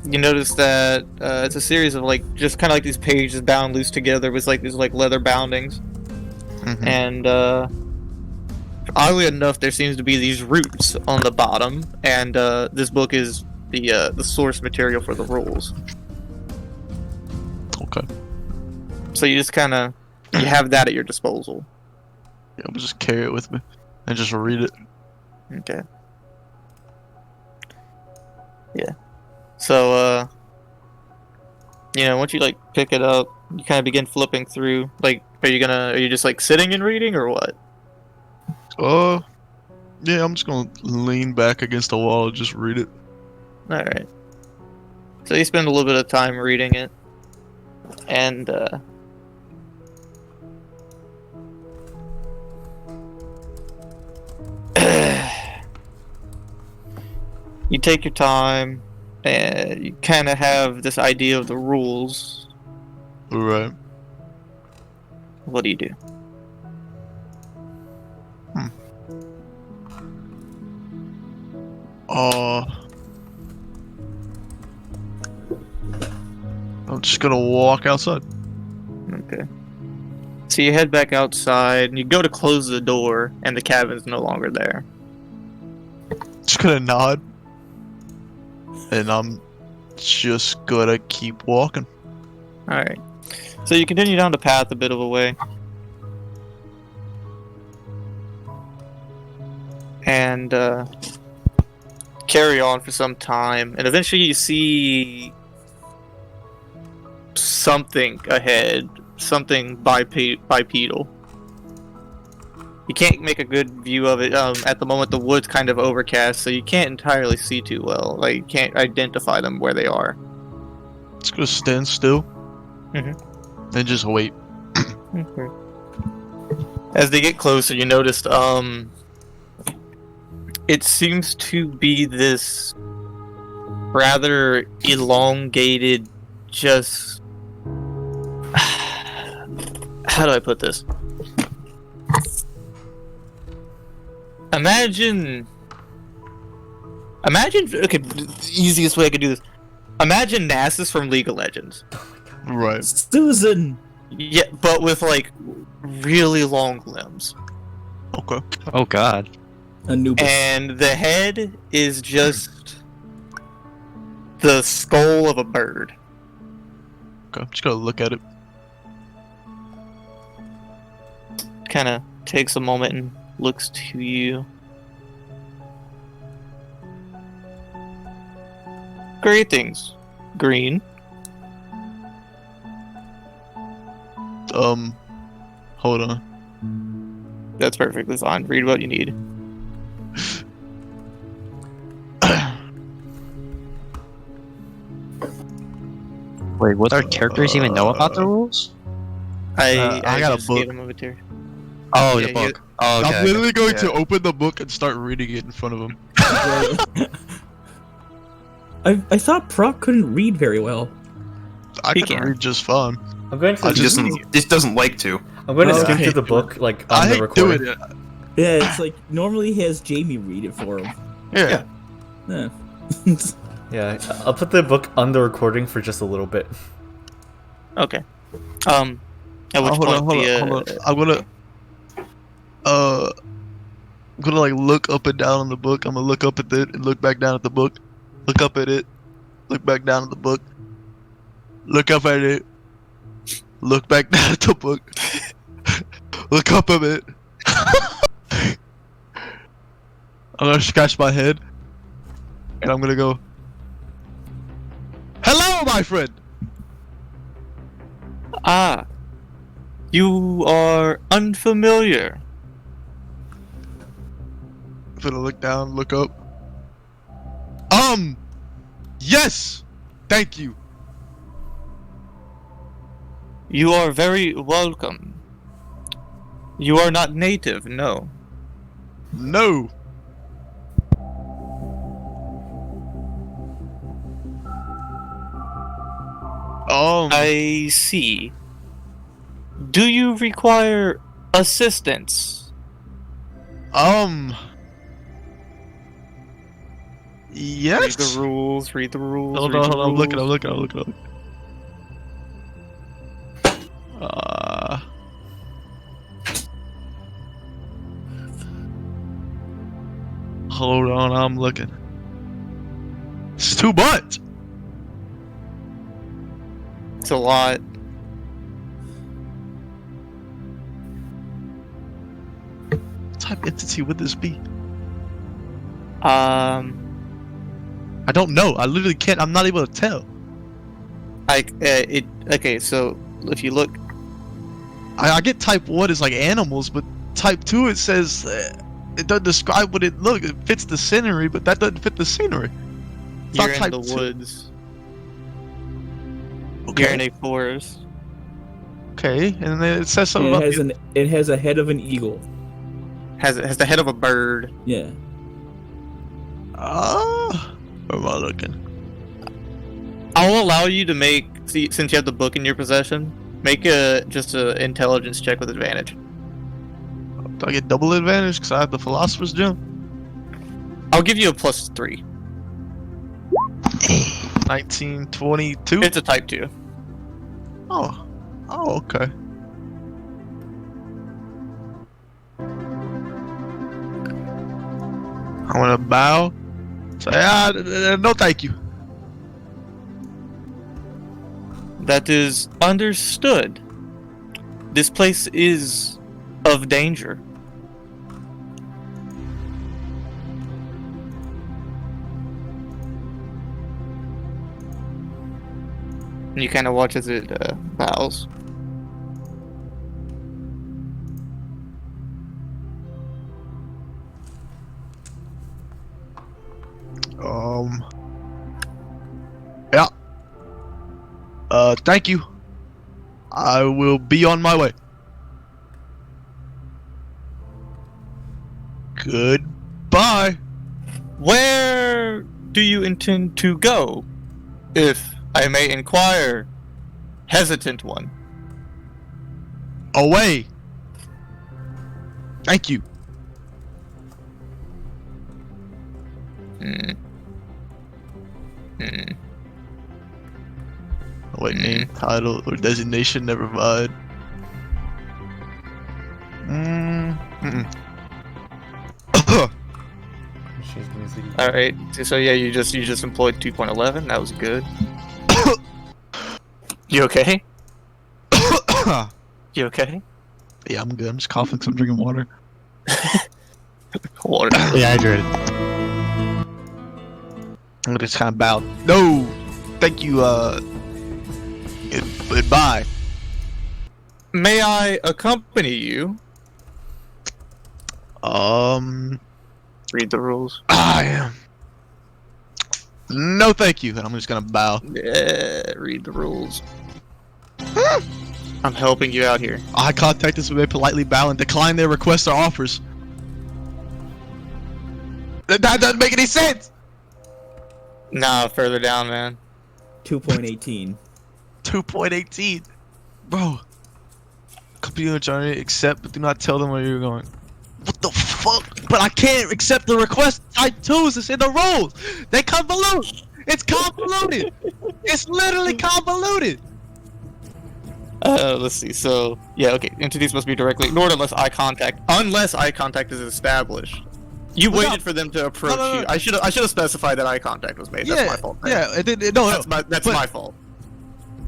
you notice that it's a series of just kind of like these pages bound loose together with these leather boundings.
Mm-hmm.
And oddly enough, there seems to be these roots on the bottom, and this book is the source material for the rules.
Okay.
So you just kind of have that at your disposal.
Yeah, I'm just carry it with me and just read it.
Okay. Yeah. So once you pick it up, you kind of begin flipping through. Are you just sitting and reading or what?
Yeah, I'm just gonna lean back against the wall and just read it.
All right. So you spend a little bit of time reading it, and you take your time, and you kind of have this idea of the rules.
Right.
What do you do?
I'm just gonna walk outside.
Okay. So you head back outside, and you go to close the door, and the cabin's no longer there.
Just gonna nod. And I'm just gonna keep walking.
Alright. So you continue down the path a bit of a way. And carry on for some time, and eventually you see something ahead, something bipedal. You can't make a good view of it. At the moment, the wood's kind of overcast, so you can't entirely see too well. You can't identify them where they are.
Just gonna stand still.
Mm-hmm.
And just wait.
Okay. As they get closer, you noticed, it seems to be this rather elongated, just... How do I put this? Imagine, okay, the easiest way I could do this. Imagine Nasus from League of Legends.
Right.
Susan!
Yeah, but with, really long limbs.
Okay.
Oh god.
Anubis.
And the head is just the skull of a bird.
Okay, I'm just gonna look at it.
Kind of takes a moment and looks to you. Greetings, Green.
Hold on.
That's perfectly fine. Read what you need.
Wait, would our characters even know about the rules?
I
got a
just
book.
gave him a material.
Oh,
Yeah,
the book. Oh, okay.
I'm literally going
Yeah.
to open the book and start reading it in front of him.
I thought Prok couldn't read very well.
I
He
can
can.
read just fine.
I'm going to.
I
He just doesn't like to.
I'm going to
Oh,
skim
I
through
hate
the book on
I
the
hate
recording.
doing it.
Yeah, it's normally he has Jamie read it for him.
Yeah.
Yeah.
Yeah, I'll put the book on the recording for just a little bit.
Okay. At which
Hold
point
on. I'm gonna. I'm gonna like look up and down on the book. I'm gonna look up at it and look back down at the book. Look up at it. Look back down at the book. Look up at it. Look back down at the book. Look up a bit. I'm gonna scratch my head. And I'm gonna go, hello, my friend!
Ah, you are unfamiliar.
I'm gonna look down, look up. Yes! Thank you.
You are very welcome. You are not native, no.
No.
I see. Do you require assistance?
Yes.
Read the rules, read the rules.
Hold on, I'm looking. Hold on, I'm looking. It's too much.
It's a lot.
What type entity would this be?
I
I don't know. I literally can't. I'm not able to tell.
okay, so if you look,
I get type 1 is like animals, but type 2 it says it doesn't describe what it looks. It fits the scenery, but that doesn't fit the scenery. It's
you're
not
in
type
the
2.
woods.
Okay.
You're in a forest.
Okay, and then it says something
And
about
it has a head of an eagle.
Has the head of a bird.
Yeah.
Where am I looking?
I'll allow you to make, since you have the book in your possession, make just an intelligence check with advantage.
Do I get double advantage because I have the Philosopher's Gem?
I'll give you a +3.
19, 22?
It's a type 2.
Oh, okay. I'm gonna bow. Say, no thank you.
That is understood. This place is of danger. And you kind of watch as it bows.
Yeah. Thank you. I will be on my way. Goodbye.
Where do you intend to go, if I may inquire, hesitant one?
Away. Thank you. Wait, name, title, or designation never provide.
She's music.
All right. So yeah, you just employed 2.11. That was good. You okay? You okay?
Yeah, I'm good. I'm just coughing because I'm drinking water.
Water.
Yeah, I drew it.
I'm just kind of bowed. No, thank you. Goodbye.
May I accompany you?
Read
the rules.
I am. No, thank you. And I'm just gonna bow.
Yeah, read the rules. I'm helping you out here.
Eye contact is when they politely bow and decline their requests or offers. That doesn't make any sense.
Nah, further down, man.
2.18.
2.18, bro. Company on journey, accept, but do not tell them where you're going. What the fuck? But I can't accept the request. Type 2s. It's in the rules. They convolute. It's convoluted. It's literally convoluted.
Let's see. So, yeah, okay. Entities must be directly ignored unless eye contact is established. You
What's
waited
up?
for them to approach
No.
you. I should have specified that eye contact was made. That's my fault.
Yeah,
That's
But
my fault.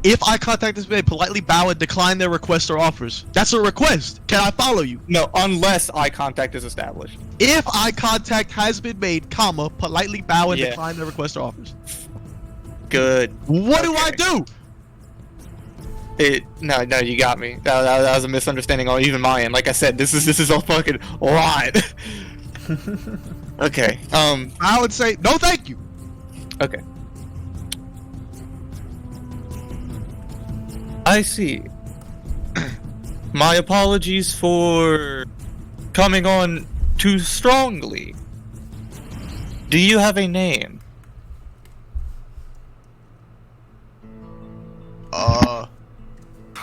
if eye contact is made, politely bow and decline their request or offers. That's a request. Can I follow you?
No, unless eye contact is established.
If eye contact has been made, comma, politely bow and
Yeah.
decline their request or offers.
Good.
What do I
Okay.
do?
No, you got me. That was a misunderstanding on even my end. Like I said, this is a fucking lot. Okay.
I would say no, thank you.
Okay. I see. My apologies for coming on too strongly. Do you have a name?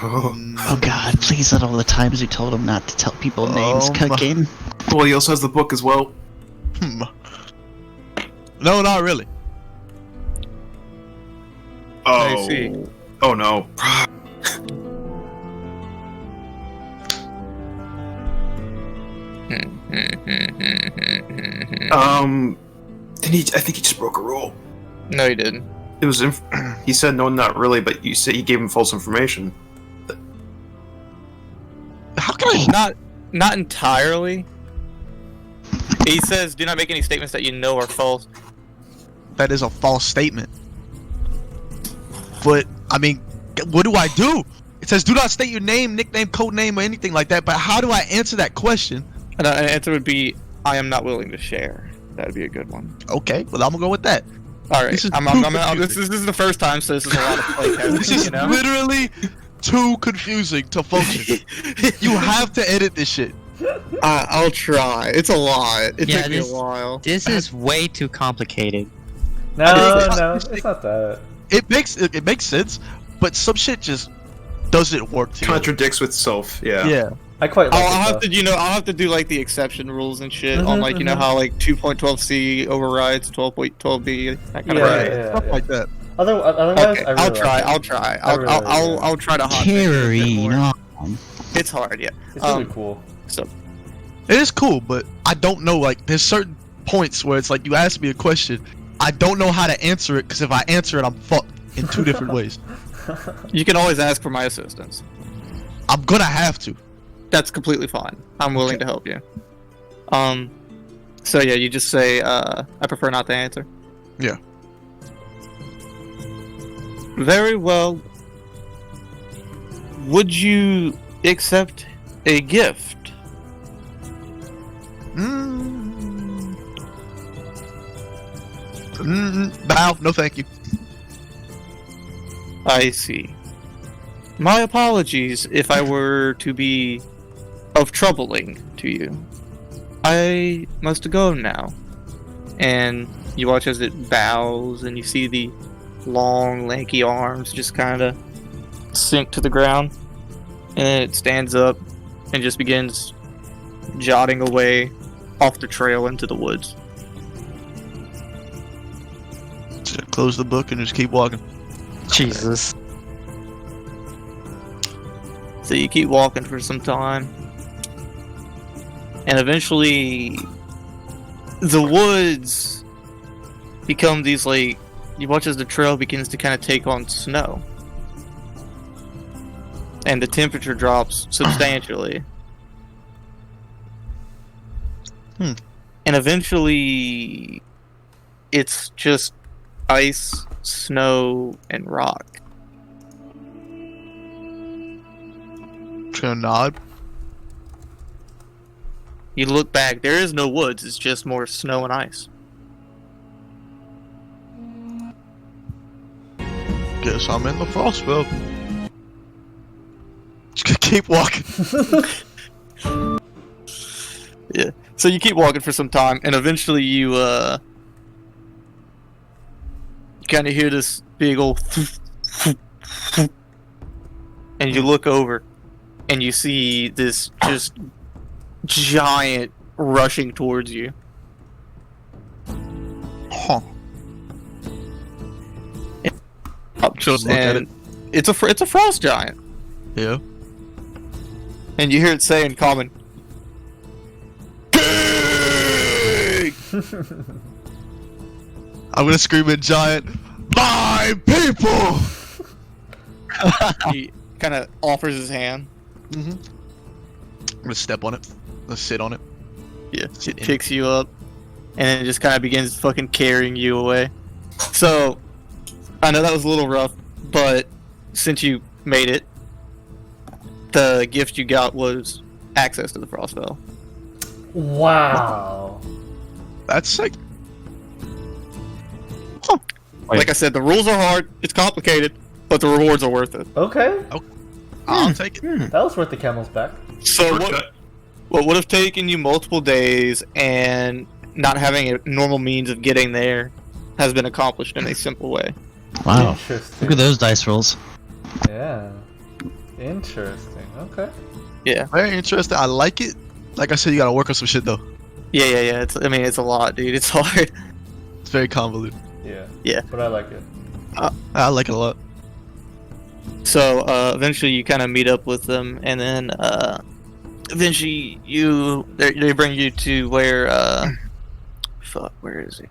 Oh god, please let all the times we told him not to tell people names cooking.
Well, he also has the book as well.
No, not really.
Oh.
I see.
Oh no. I think he just broke a rule.
No, you didn't.
It was he said no, not really, but you said you gave him false information.
How can I?
Not entirely. He says, "Do not make any statements that you know are false."
That is a false statement. But I mean, what do I do? It says, "Do not state your name, nickname, code name, or anything like that." But how do I answer that question?
And an answer would be, "I am not willing to share." That would be a good one.
Okay, well I'm gonna go with that.
All right.
This is
This is the first time, so this is a lot of play testing.
This is
you know?
literally too confusing to function. You have to edit this shit.
I'll try. It's a lot. It
Yeah,
took me a
this-
while.
This is way too complicated.
No, it's not that.
It makes sense, but some shit just doesn't work together.
Contradicts with self. Yeah.
Yeah.
I quite like
I'll
it,
have
though.
to, I'll have to do like the exception rules and shit on like, how like 2.12c overrides 12.12b, that kind
Yeah,
of
yeah,
Stuff
yeah.
like that.
Otherwise,
Okay,
I really
I'll
like
try.
it.
I'll try.
I really like it.
I'll try to hot fix it a bit
Carrying
more.
on.
It's hard, yeah.
It's really cool.
So
It is cool, but I don't know. Like, there's certain points where it's like you ask me a question, I don't know how to answer it because if I answer it, I'm fucked in two different ways.
you can always ask for my assistance.
I'm gonna have to.
That's completely fine. I'm willing to help you. So yeah, you just say, I prefer not to answer.
Yeah.
Very well. Would you accept a gift?
Bow. No, thank you.
I see. My apologies if I were to be of troubling to you. I must go now. And you watch as it bows, and you see the long, lanky arms just kind of sink to the ground. And then it stands up and just begins jotting away off the trail into the woods.
Just close the book and just keep walking.
Jesus.
So you keep walking for some time. And eventually, the woods become these, like, you watch as the trail begins to kind of take on snow. And the temperature drops substantially. And eventually, it's just ice, snow, and rock.
Just gonna nod.
You look back, there is no woods, it's just more snow and ice.
Guess I'm in the frost belt. Just gonna keep walking.
Yeah. So you keep walking for some time, and eventually you kind of hear this big old and you look over, and you see this just giant rushing towards you.
Huh.
Up
Just look at
and it's a frost giant.
Yeah.
And you hear it say in common,
I'm gonna scream in giant, my people!
he kind of offers his hand.
I'm gonna step on it. Let's sit on it.
Yeah, he
Sit in
picks you up, and then just kind of begins fucking carrying you away. So, I know that was a little rough, but since you made it, the gift you got was access to the Frostfell.
Wow.
That's sick.
Like I said, the rules are hard, it's complicated, but the rewards are worth it.
Okay.
I'll take it.
That was worth the camel's back.
So what would have taken you multiple days and not having a normal means of getting there has been accomplished in a simple way.
Wow.
Interesting.
Look at those dice rolls.
Yeah. Interesting. Okay.
Yeah.
Very interesting. I like it. Like I said, you gotta work on some shit though.
Yeah. It's a lot, dude. It's hard.
It's very convoluted.
Yeah.
Yeah.
But I like it.
I like it a lot.
So eventually you kind of meet up with them, and then eventually they bring you to where fuck, where is he?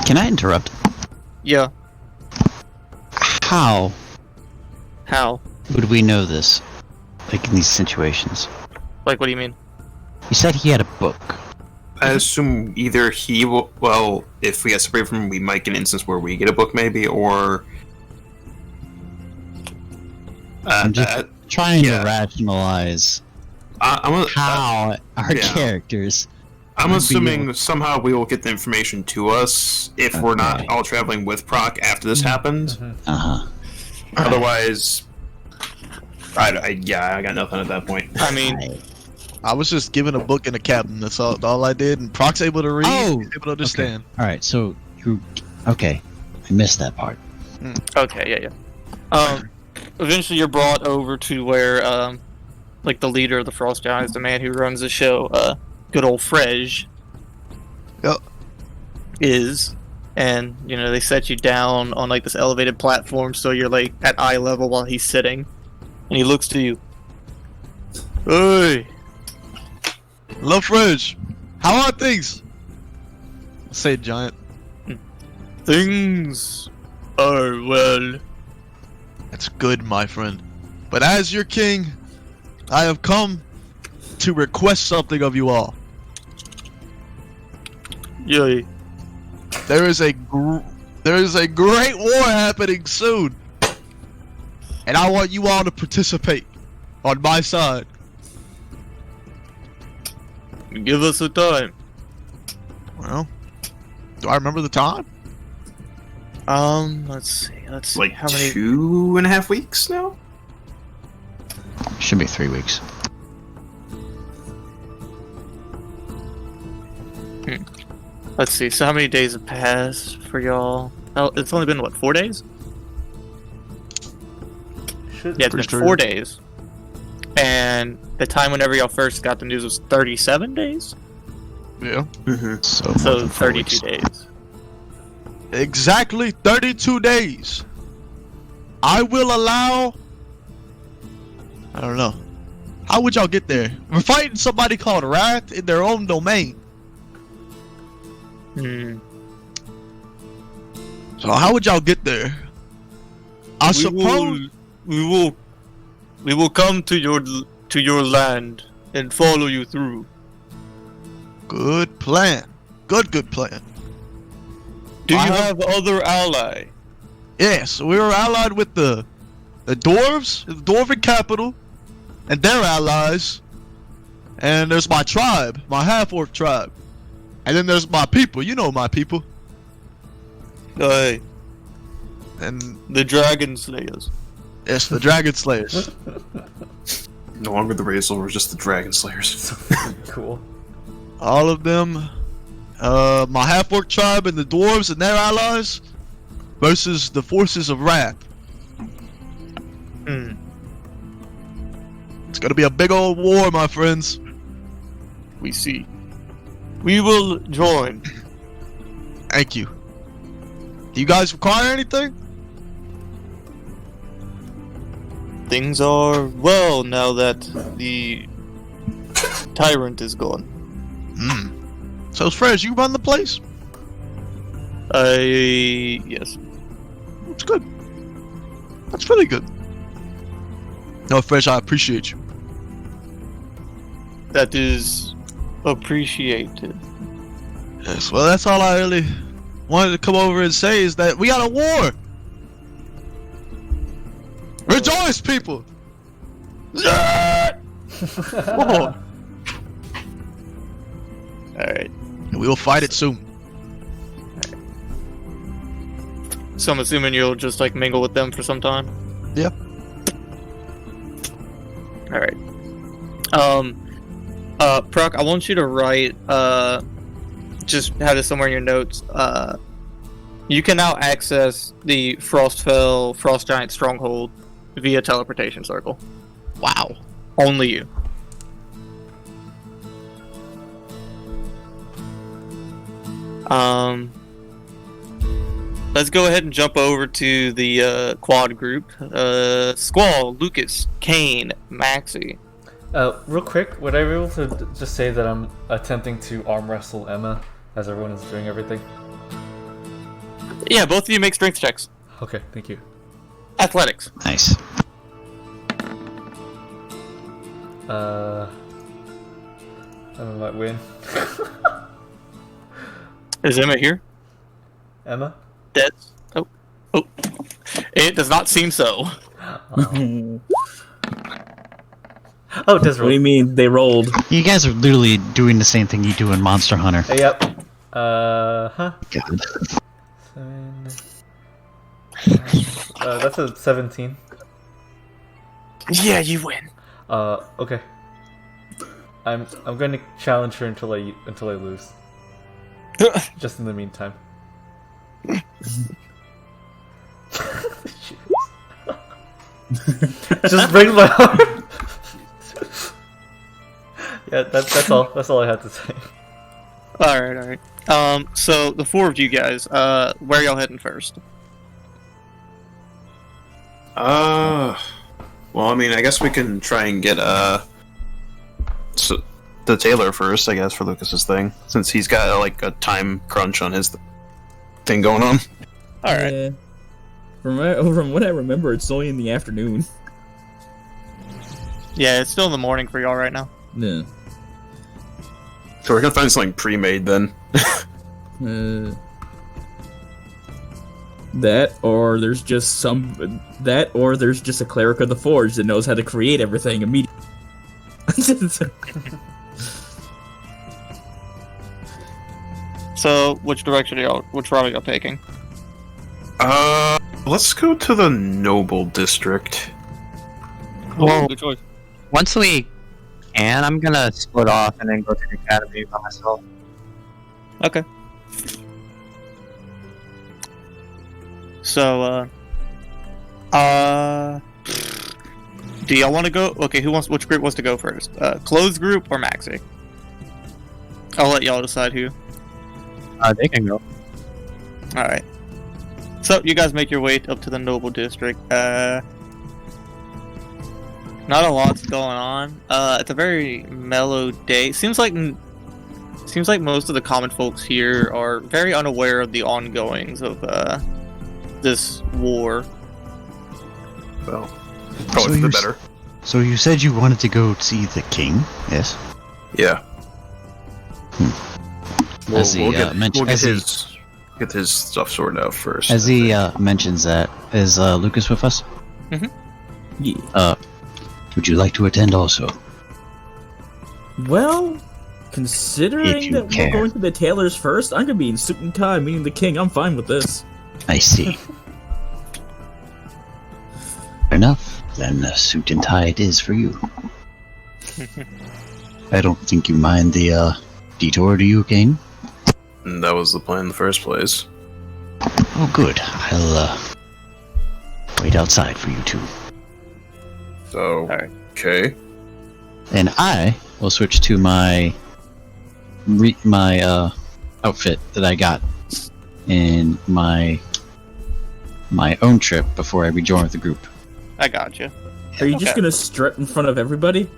Can I interrupt?
Yeah.
How
How?
would we know this? Like in these situations?
Like, what do you mean?
You said he had a book.
I assume either he will. Well, if we get separated from him, we might get an instance where we get a book, maybe, or.
I'm just trying to rationalize
how
our characters.
I'm
would be
assuming
able-
somehow we will get the information to us if we're not all traveling with Prok after this happened.
Uh-huh.
Otherwise, I got nothing at that point.
I mean,
I was just given a book in a cabin. That's all I did. And Proc's able to read.
Oh,
He's able to understand.
Alright, so you... Okay. I missed that part.
okay, yeah. Eventually you're brought over to where, like, the leader of the Frost Giants, the man who runs the show, good old Frej,
Yep.
is, and, you know, they set you down on, like, this elevated platform, so you're, like, at eye level while he's sitting, and he looks to you. Hey!
Hello, Fridge. How are things? Say giant.
Things are well.
That's good, my friend. But as your king, I have come to request something of you all.
Yay.
There is a great war happening soon, and I want you all to participate on my side.
Give us a time.
Well, do I remember the time?
Let's see.
Like
How many?
2.5 weeks now?
Should be 3 weeks.
Let's see. So how many days have passed for y'all? Oh, it's only been, what, 4 days?
Should
Yeah, it's been 4 days. And the time whenever y'all first got the news was 37 days?
Yeah.
So, more
So
than 4
32
weeks.
days.
Exactly 32 days. I will allow... I don't know. How would y'all get there? We're fighting somebody called Wrath in their own domain. So how would y'all get there? I suppose...
We will come to your land and follow you through.
Good plan. Good plan.
Do you
I
have other ally?
Yes, we were allied with the dwarves, the dwarven capital, and their allies. And there's my tribe, my Half-Orc tribe. And then there's my people, you know my people.
Aye,
And
the Dragon Slayers.
it's the Dragon Slayers.
No longer the Razor, we're just the Dragon Slayers.
Cool.
All of them. My Half-Orc tribe and the dwarves and their allies versus the forces of Wrath. It's gonna be a big old war, my friends.
We see. We will join.
Thank you. Do you guys require anything?
Things are well now that the tyrant is gone.
So, Fresh, you run the place?
Yes.
That's good. That's really good. No, Fresh, I appreciate you.
That is appreciated.
Yes, well, that's all I really wanted to come over and say is that we got a war. Rejoice, people!
Whoa. Alright.
And we will fight it soon.
So I'm assuming you'll just like mingle with them for some time?
Yeah.
Alright. Prok, I want you to write, just have this somewhere in your notes. You can now access the Frostfell Frost Giant Stronghold via teleportation circle.
Wow.
Only you. Let's go ahead and jump over to the quad group. Squall, Lucas, Kain, Maxi.
Real quick, would I be able to just say that I'm attempting to arm wrestle Emma as everyone is doing everything?
Yeah, both of you make strength checks.
Okay, thank you.
Athletics.
Nice.
Emma might win.
Is Emma here?
Emma?
Dead. Oh. It does not seem so.
Oh, it does
What do you
roll.
mean they rolled?
You guys are literally doing the same thing you do in Monster Hunter.
Yep.
God.
7. That's a 17.
Yeah, you win.
Okay. I'm going to challenge her until I lose. Just in the meantime. Just bring my arm. Yeah, that's all. That's all I have to say.
All right. So the four of you guys, where y'all heading first?
Well, I mean, I guess we can try and get so the tailor first, I guess, for Lucas's thing, since he's got like a time crunch on his thing going on.
All right.
From what I remember, it's only in the afternoon.
Yeah, it's still in the morning for y'all right now.
Yeah.
So we're gonna find something pre-made then.
That or there's just a cleric of the forge that knows how to create everything immediately.
So which route are y'all taking?
Let's go to the noble district.
Oh, good choice.
Once we can, I'm gonna split off and then go to the academy by myself.
Okay. So, do y'all want to go? Okay, which group wants to go first? Clothes group or Maxi? I'll let y'all decide who.
They can go.
Alright. So, you guys make your way up to the noble district. Not a lot's going on. It's a very mellow day. Seems like most of the common folks here are very unaware of the ongoings of, this war.
Well, probably for the better.
So you said you wanted to go see the king, yes?
Yeah.
As he,
get his stuff sorted out first.
As he mentions that, is Lucas with us?
Yeah.
Would you like to attend also?
Well, considering
If you
that
care.
we're going to the tailors first, I'm gonna be in suit and tie meeting the king. I'm fine with this.
I see. Fair enough. Then suit and tie it is for you. I don't think you mind the detour, do you, Kain?
And that was the plan in the first place.
Oh, good. I'll wait outside for you two.
So,
Alright.
okay.
And I will switch to my outfit that I got in my own trip before I rejoin with the group.
I got you.
Are you just
Okay.
gonna strut in front of everybody?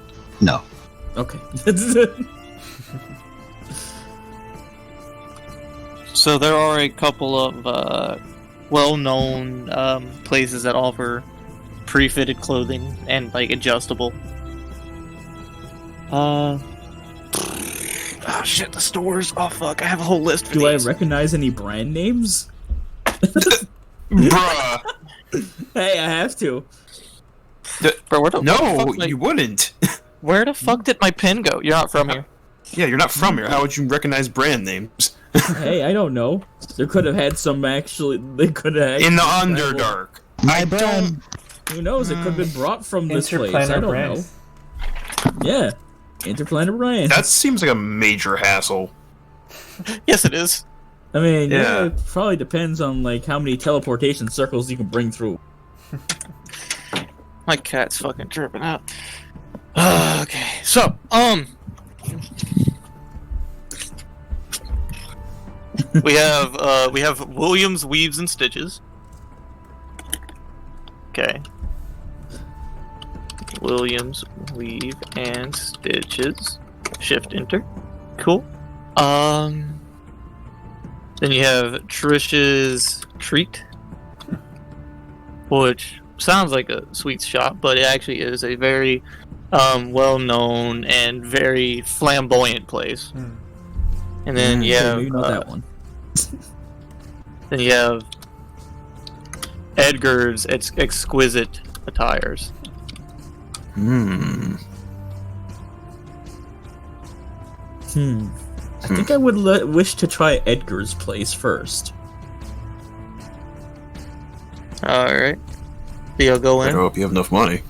No.
Okay.
So there are a couple of well-known places that offer pre-fitted clothing and like adjustable. Oh shit, the stores. Oh fuck, I have a whole list for
Do I
these.
recognize any brand names?
Bruh.
Hey, I have to.
Bro, where the
No,
fuck, like,
you wouldn't.
where the fuck did my pen go? You're not from here.
Yeah, you're not from here. How would you recognize brand names?
Hey, I don't know. There could have had some actually. They could have
In the Underdark.
My brand.
Who knows? It could have been brought from this place. I
Interplanar
don't
brands.
know. Yeah, interplanar brand.
That seems like a major hassle.
Yes, it is.
I mean, yeah.
Yeah.
It probably depends on like how many teleportation circles you can bring through.
My cat's fucking tripping out. Okay, so we have Williams, Weaves, and Stitches. Okay. Williams, Weave, and Stitches. Shift Enter. Cool. Then you have Trish's Treat, which sounds like a sweet shop, but it actually is a very well-known and very flamboyant place. And then you
Okay,
have
maybe not that one.
then you have Edgar's exquisite attires.
Hmm.
I think I would wish to try Edgar's place first.
Alright. So you'll go
I
in.
hope you have enough money.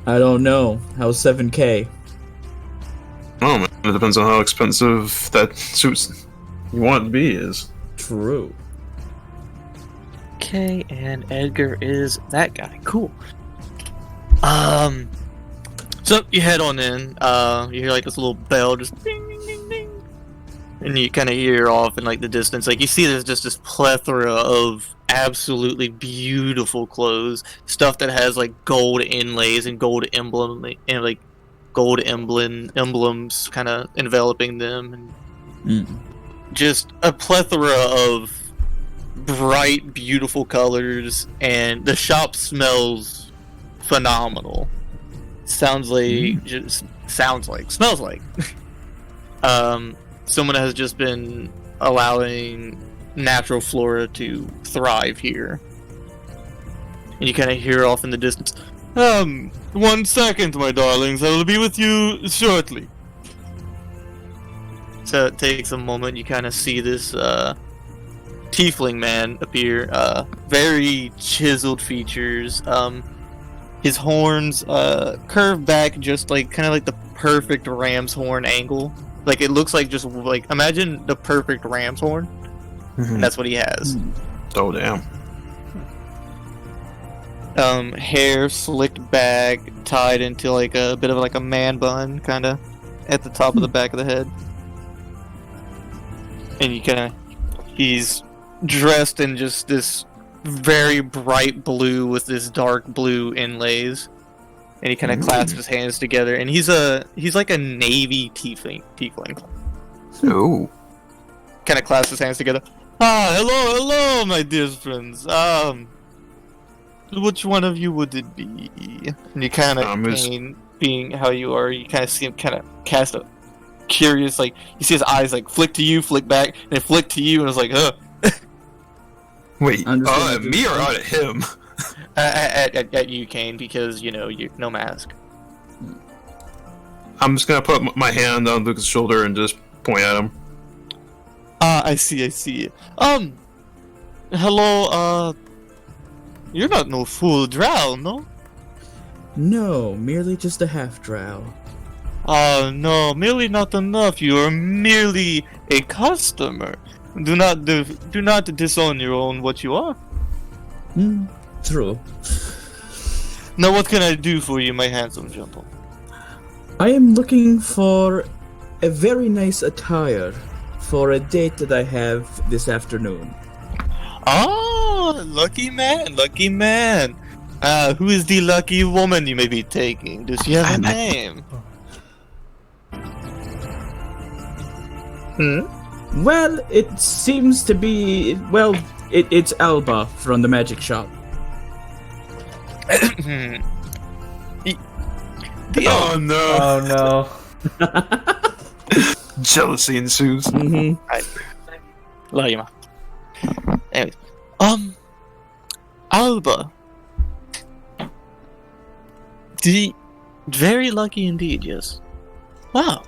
I don't know. How's 7K?
Oh man, it depends on how expensive that suit you want it to be is.
True.
Okay, and Edgar is that guy. Cool. So you head on in. You hear like this little bell just ding ding ding ding, and you kind of hear off in like the distance. Like you see, there's just this plethora of absolutely beautiful clothes, stuff that has like gold inlays and gold emblems kind of enveloping them, and just a plethora of bright, beautiful colors, and the shop smells phenomenal. Smells like. Someone has just been allowing natural flora to thrive here. And you kind of hear off in the distance, 1 second, my darlings, I will be with you shortly. So it takes a moment, you kind of see this, Tiefling man appear, very chiseled features, his horns curve back just like kind of like the perfect ram's horn angle. Like it looks like just like imagine the perfect ram's horn. And that's what he has.
Oh damn.
Hair slicked back, tied into like a bit of like a man bun, kind of at the top of the back of the head. And he's dressed in just this very bright blue with this dark blue inlays, and he kind of clasps his hands together, and he's like a navy tiefling.
Oh.
Kind of clasps his hands together. Hello, my dear friends. Which one of you would it be? And you kind of, being how you are, you kind of see him kind of cast a curious, like you see his eyes like flick to you, flick back, and then flick to you, and it's like,
Wait, at me or at him?
At you, Kain, because you no mask.
I'm just gonna put my hand on Lucas' shoulder and just point at him.
I see. Hello, you're not no full drow, no?
No, merely just a half drow.
No, merely not enough. You are merely a customer. Do not disown your own what you are.
True.
Now, what can I do for you, my handsome gentleman?
I am looking for a very nice attire for a date that I have this afternoon.
Oh, lucky man. Who is the lucky woman you may be taking? Does she have a name?
Well, it seems to be... Well, it's Alba from the magic shop.
Oh no!
Oh no!
Jealousy ensues.
Mm-hmm.
Lioanna. Anyways, Alba. Very lucky indeed, yes. Wow.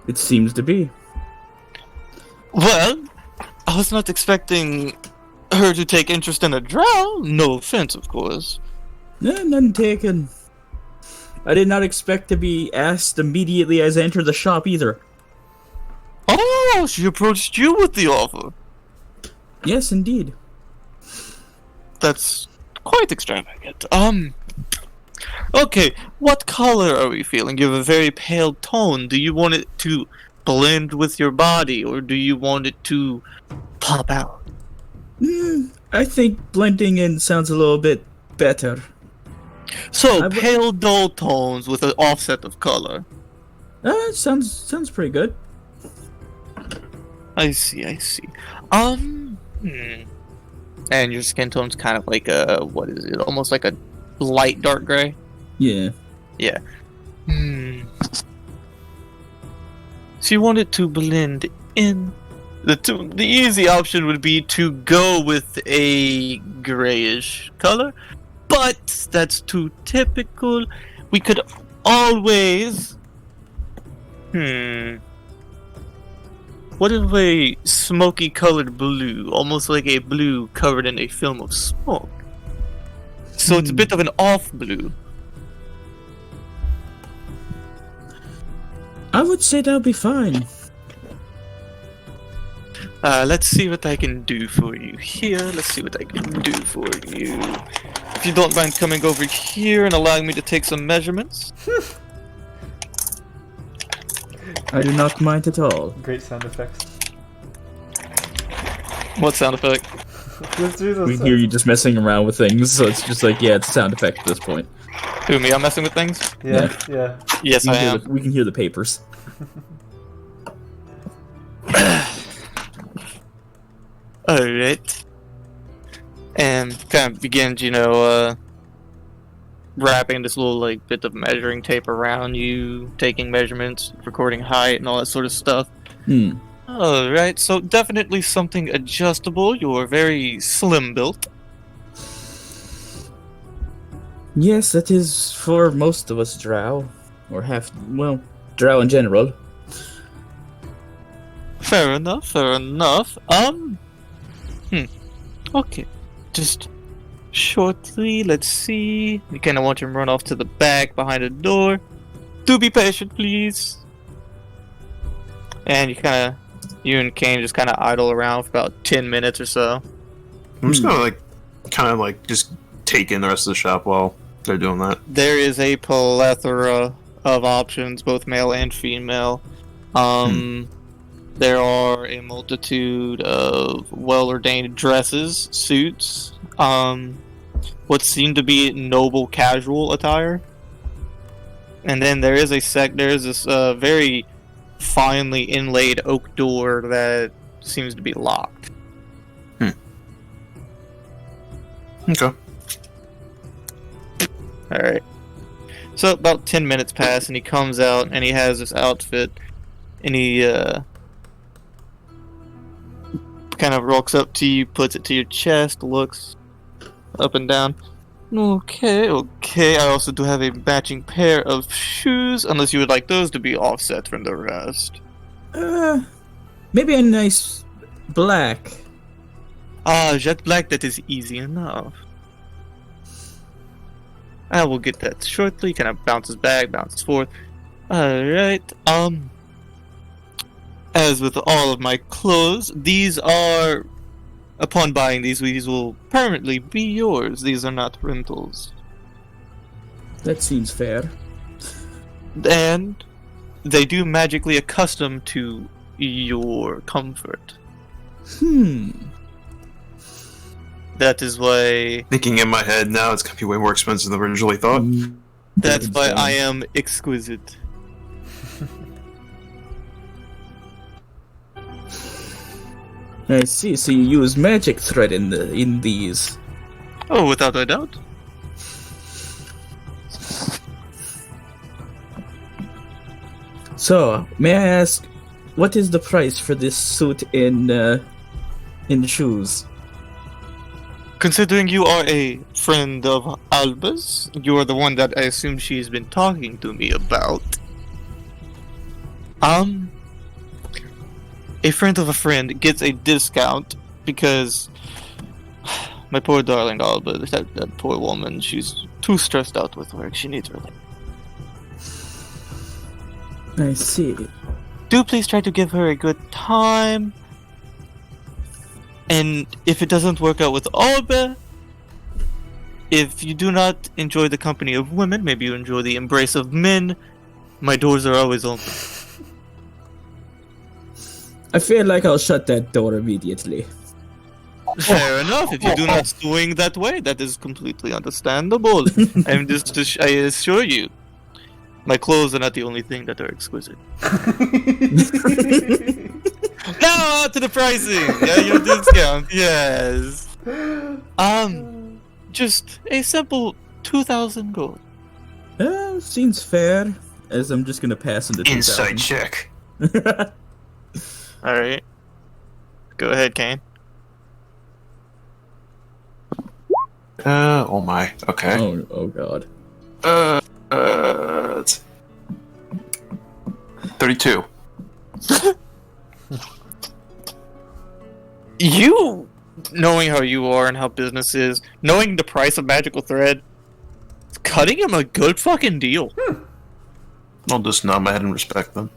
It seems to be.
Well, I was not expecting her to take interest in a drow. No offense, of course.
None taken. I did not expect to be asked immediately as I entered the shop either.
Oh, she approached you with the offer.
Yes, indeed.
That's quite extravagant. Okay, what color are we feeling? You have a very pale tone. Do you want it to blend with your body, or do you want it to pop out?
I think blending in sounds a little bit better.
So, pale dull tones with an offset of color.
Sounds pretty good.
I see. And your skin tone's kind of like a, what is it? Almost like a light dark gray?
Yeah.
Yeah. So you want it to blend in. The easy option would be to go with a grayish color, but that's too typical. We could always... What if a smoky colored blue, almost like a blue covered in a film of smoke? So it's a bit of an off blue.
I would say that would be fine.
Let's see what I can do for you here. If you don't mind coming over here and allowing me to take some measurements.
I do not mind at all.
Great sound effects.
What sound effect?
Let's do those.
We hear you just messing around with things, so it's just like, yeah, it's a sound effect at this point.
Who, me? I'm messing with things?
Yeah.
Yes, I am.
We can hear the papers.
Alright. And kind of begins, wrapping this little, like, bit of measuring tape around you, taking measurements, recording height, and all that sort of stuff. Alright, so definitely something adjustable. You're very slim built.
Yes, that is for most of us drow. Or drow in general.
Fair enough. Okay. Just shortly, let's see. We kind of want him to run off to the back behind the door. Do be patient, please. And you and Kain just kind of idle around for about 10 minutes or so.
I'm just gonna just take in the rest of the shop while they're doing that.
There is a plethora of options, both male and female. There are a multitude of well-ordained dresses, suits, what seem to be noble casual attire. And then there is this very finely inlaid oak door that seems to be locked.
Okay.
Alright. So about 10 minutes pass and he comes out and he has this outfit and he kind of walks up to you, puts it to your chest, looks up and down. Okay. I also do have a matching pair of shoes, unless you would like those to be offset from the rest.
Maybe a nice black.
Jet black, that is easy enough. I will get that shortly. Kind of bounces back, bounces forth. Alright, as with all of my clothes, these are, upon buying these will permanently be yours. These are not rentals.
That seems fair.
And they do magically accustom to your comfort. That is why.
Thinking in my head now, it's gonna be way more expensive than originally thought.
That's why I am exquisite.
I see. So you use magic thread in these.
Oh, without a doubt.
So, may I ask, what is the price for this suit in shoes?
Considering you are a friend of Alba's, you are the one that I assume she's been talking to me about. A friend of a friend gets a discount because my poor darling Alba, that poor woman, she's too stressed out with work. She needs relief.
I see.
Do please try to give her a good time. And if it doesn't work out with Alba, if you do not enjoy the company of women, maybe you enjoy the embrace of men, my doors are always open.
I feel like I'll shut that door immediately.
Fair enough. If you do not swing that way, that is completely understandable. I assure you, my clothes are not the only thing that are exquisite. Now to the pricing. Yeah, your discount. Yes. Just a simple 2,000 gold.
Seems fair. As I'm just gonna pass into 2,000.
Inside check.
All right. Go ahead, Kain.
Oh my. Okay.
Oh god.
32.
You, knowing how you are and how business is, knowing the price of magical thread, cutting him a good fucking deal.
I'll just nod my head and respect them.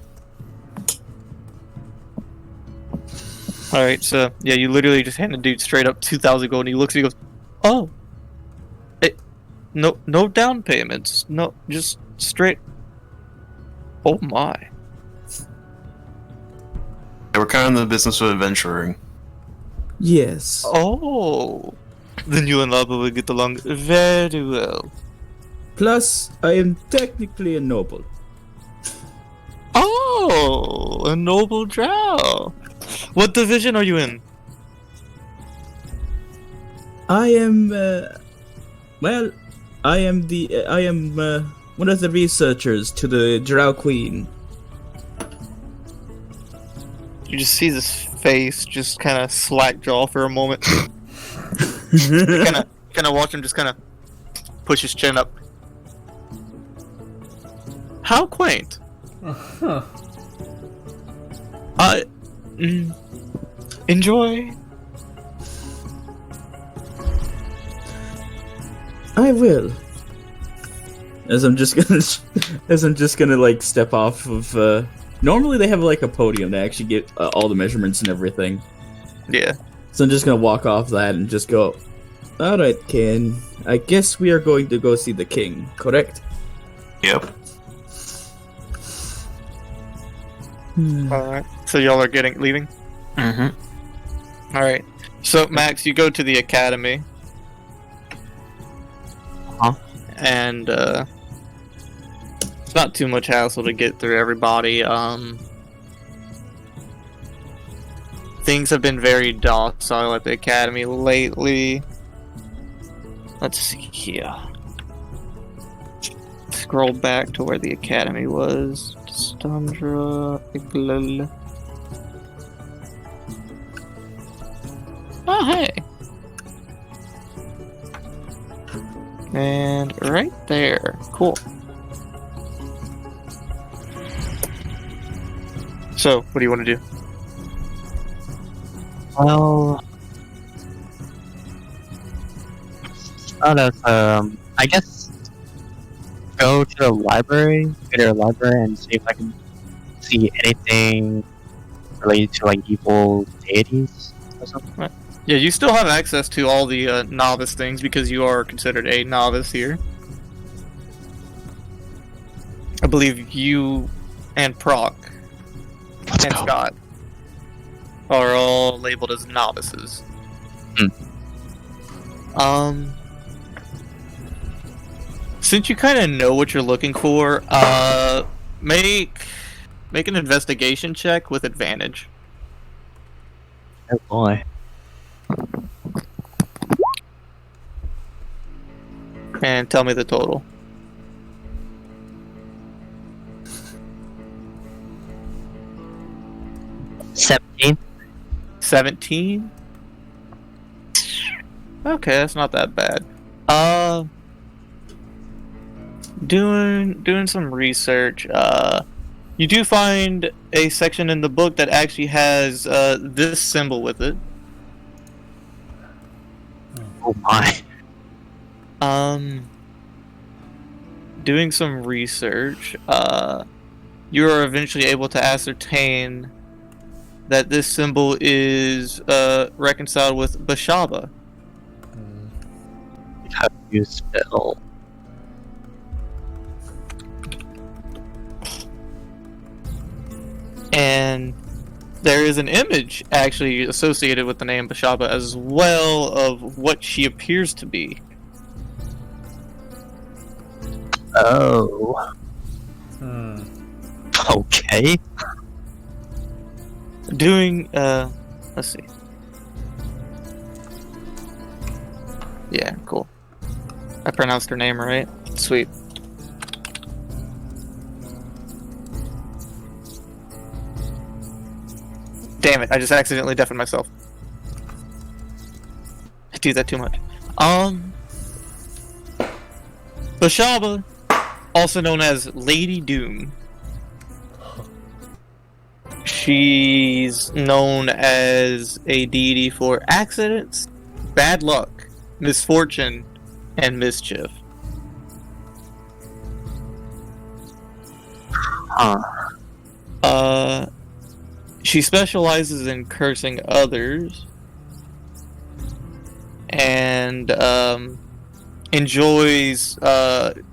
Alright, so, yeah, you literally just hand a dude straight up 2,000 gold and he looks and he goes, oh. No down payments. No, just straight. Oh my.
Yeah, we're kind of in the business of adventuring.
Yes.
Oh. Then you and Lava will get along very well.
Plus, I am technically a noble.
Oh, a noble drow. What division are you in?
I am, I am one of the researchers to the Drow Queen.
You just see this face just kind of slack jaw for a moment. kind of watch him just kind of push his chin up. How quaint. Enjoy.
I will. As I'm just gonna like step off of. Normally they have like a podium to actually get all the measurements and everything.
Yeah.
So I'm just gonna walk off that and just go. All right, Kain. I guess we are going to go see the king. Correct?
Yep.
Alright. So y'all are leaving?
Mm-hmm.
Alright. So Max, you go to the academy. And it's not too much hassle to get through everybody. Things have been very docile at the academy lately. Let's see here. Scroll back to where the academy was. Stundra. Oh, hey. And right there. Cool. So, what do you want to do?
Well, I guess go to the library, and see if I can see anything related to like evil deities or something.
Right. Yeah, you still have access to all the novice things because you are considered a novice here. I believe you and Prok and Scott are all labeled as novices. Since you kind of know what you're looking for, make an investigation check with advantage.
Oh boy.
And tell me the total.
17.
17? Okay, that's not that bad. Doing some research, you do find a section in the book that actually has this symbol with it.
Oh my.
Doing some research, you are eventually able to ascertain that this symbol is reconciled with Bashaba.
How do you spell?
And there is an image actually associated with the name Bashaba as well of what she appears to be.
Oh. Okay.
Doing, let's see. Yeah, cool. I pronounced her name right. Sweet. Damn it, I just accidentally deafened myself. I do that too much. Bashaba, also known as Lady Doom. She's known as a deity for accidents, bad luck, misfortune, and mischief. She specializes in cursing others and enjoys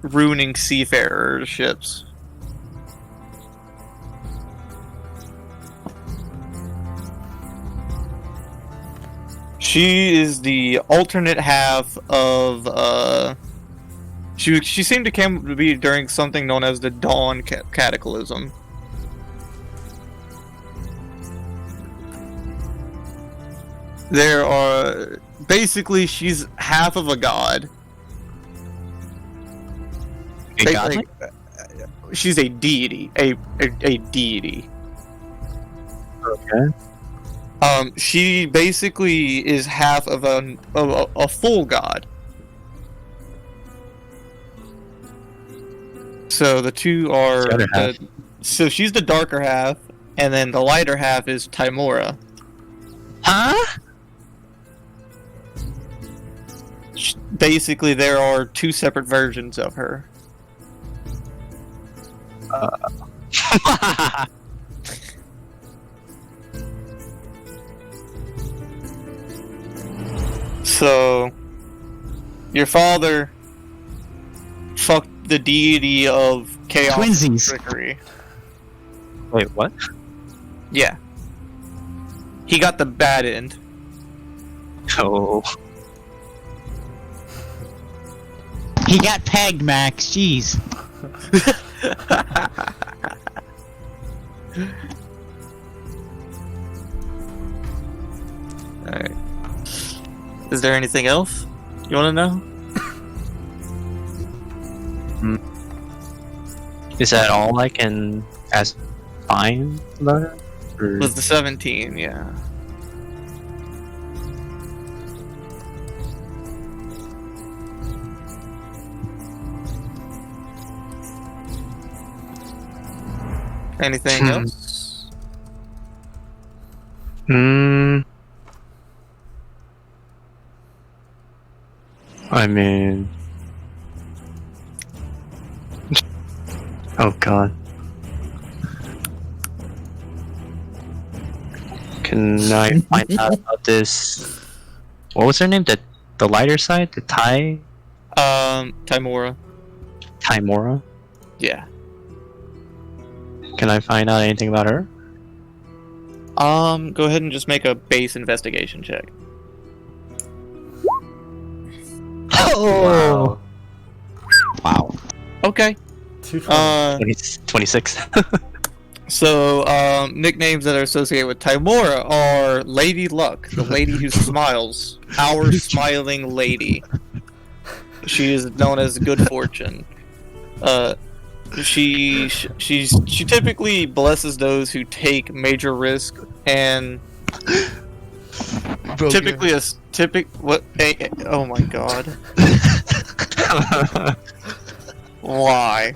ruining seafarers' ships. She is the alternate half of she seemed to come to be during something known as the Dawn Cataclysm. There are basically she's half of a god. She's a deity, a deity.
Okay.
She basically is half of a full god. So the two are. So she's the darker half, and then the lighter half is Tymora.
Huh?
Basically, there are two separate versions of her. So, your father fucked the deity of chaos and
Twinsies.
trickery.
Wait, what?
Yeah. He got the bad end.
Oh.
He got pegged, Max. Jeez.
Alright. Is there anything else you want to know?
Is that all I can ask fine about it? Or...
Was the 17, yeah. Anything else?
I mean... Oh god. Can I find out about this? What was her name? The lighter side? The
Tymora.
Tymora?
Yeah.
Can I find out anything about her?
Go ahead and just make a base investigation check.
Oh!
Wow.
Okay.
220.
26.
So, nicknames that are associated with Tymora are Lady Luck, the lady who smiles, our smiling lady. She is known as Good Fortune. She typically blesses those who take major risk, and
Bro,
typically oh my god. Why?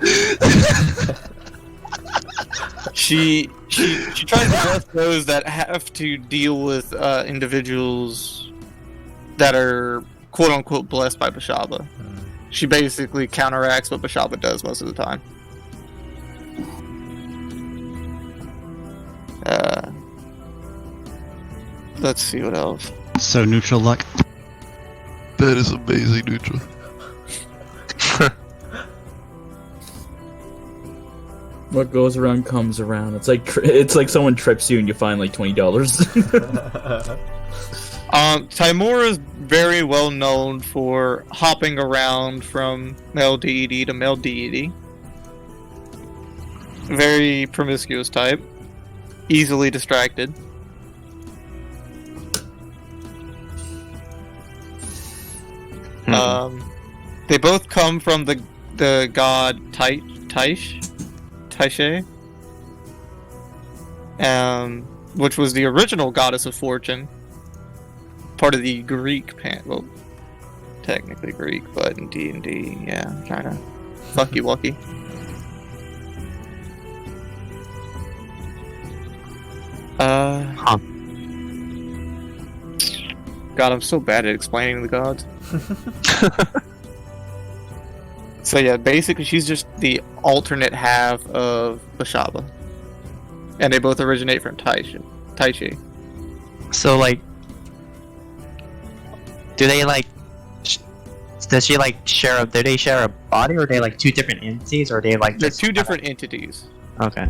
She tries to bless those that have to deal with individuals that are quote unquote blessed by Bashaba. She basically counteracts what Bashaba does most of the time. Let's see what else.
So neutral luck.
that is amazing, neutral.
What goes around comes around. It's like someone trips you and you find like $20.
Tymora is very well known for hopping around from male deity to male deity. Very promiscuous type. Easily distracted. They both come from the god Taishe, which was the original goddess of fortune. Part of the Greek well, technically Greek, but in D&D, yeah, kinda fucky wucky. God, I'm so bad at explaining the gods. So yeah, basically she's just the alternate half of Bashaba. And they both originate from Taishe.
So, like, do they, like, does she, like, do they share a body, or are they, like, two different entities, or are they, like,
They're
just
two different entities.
Okay.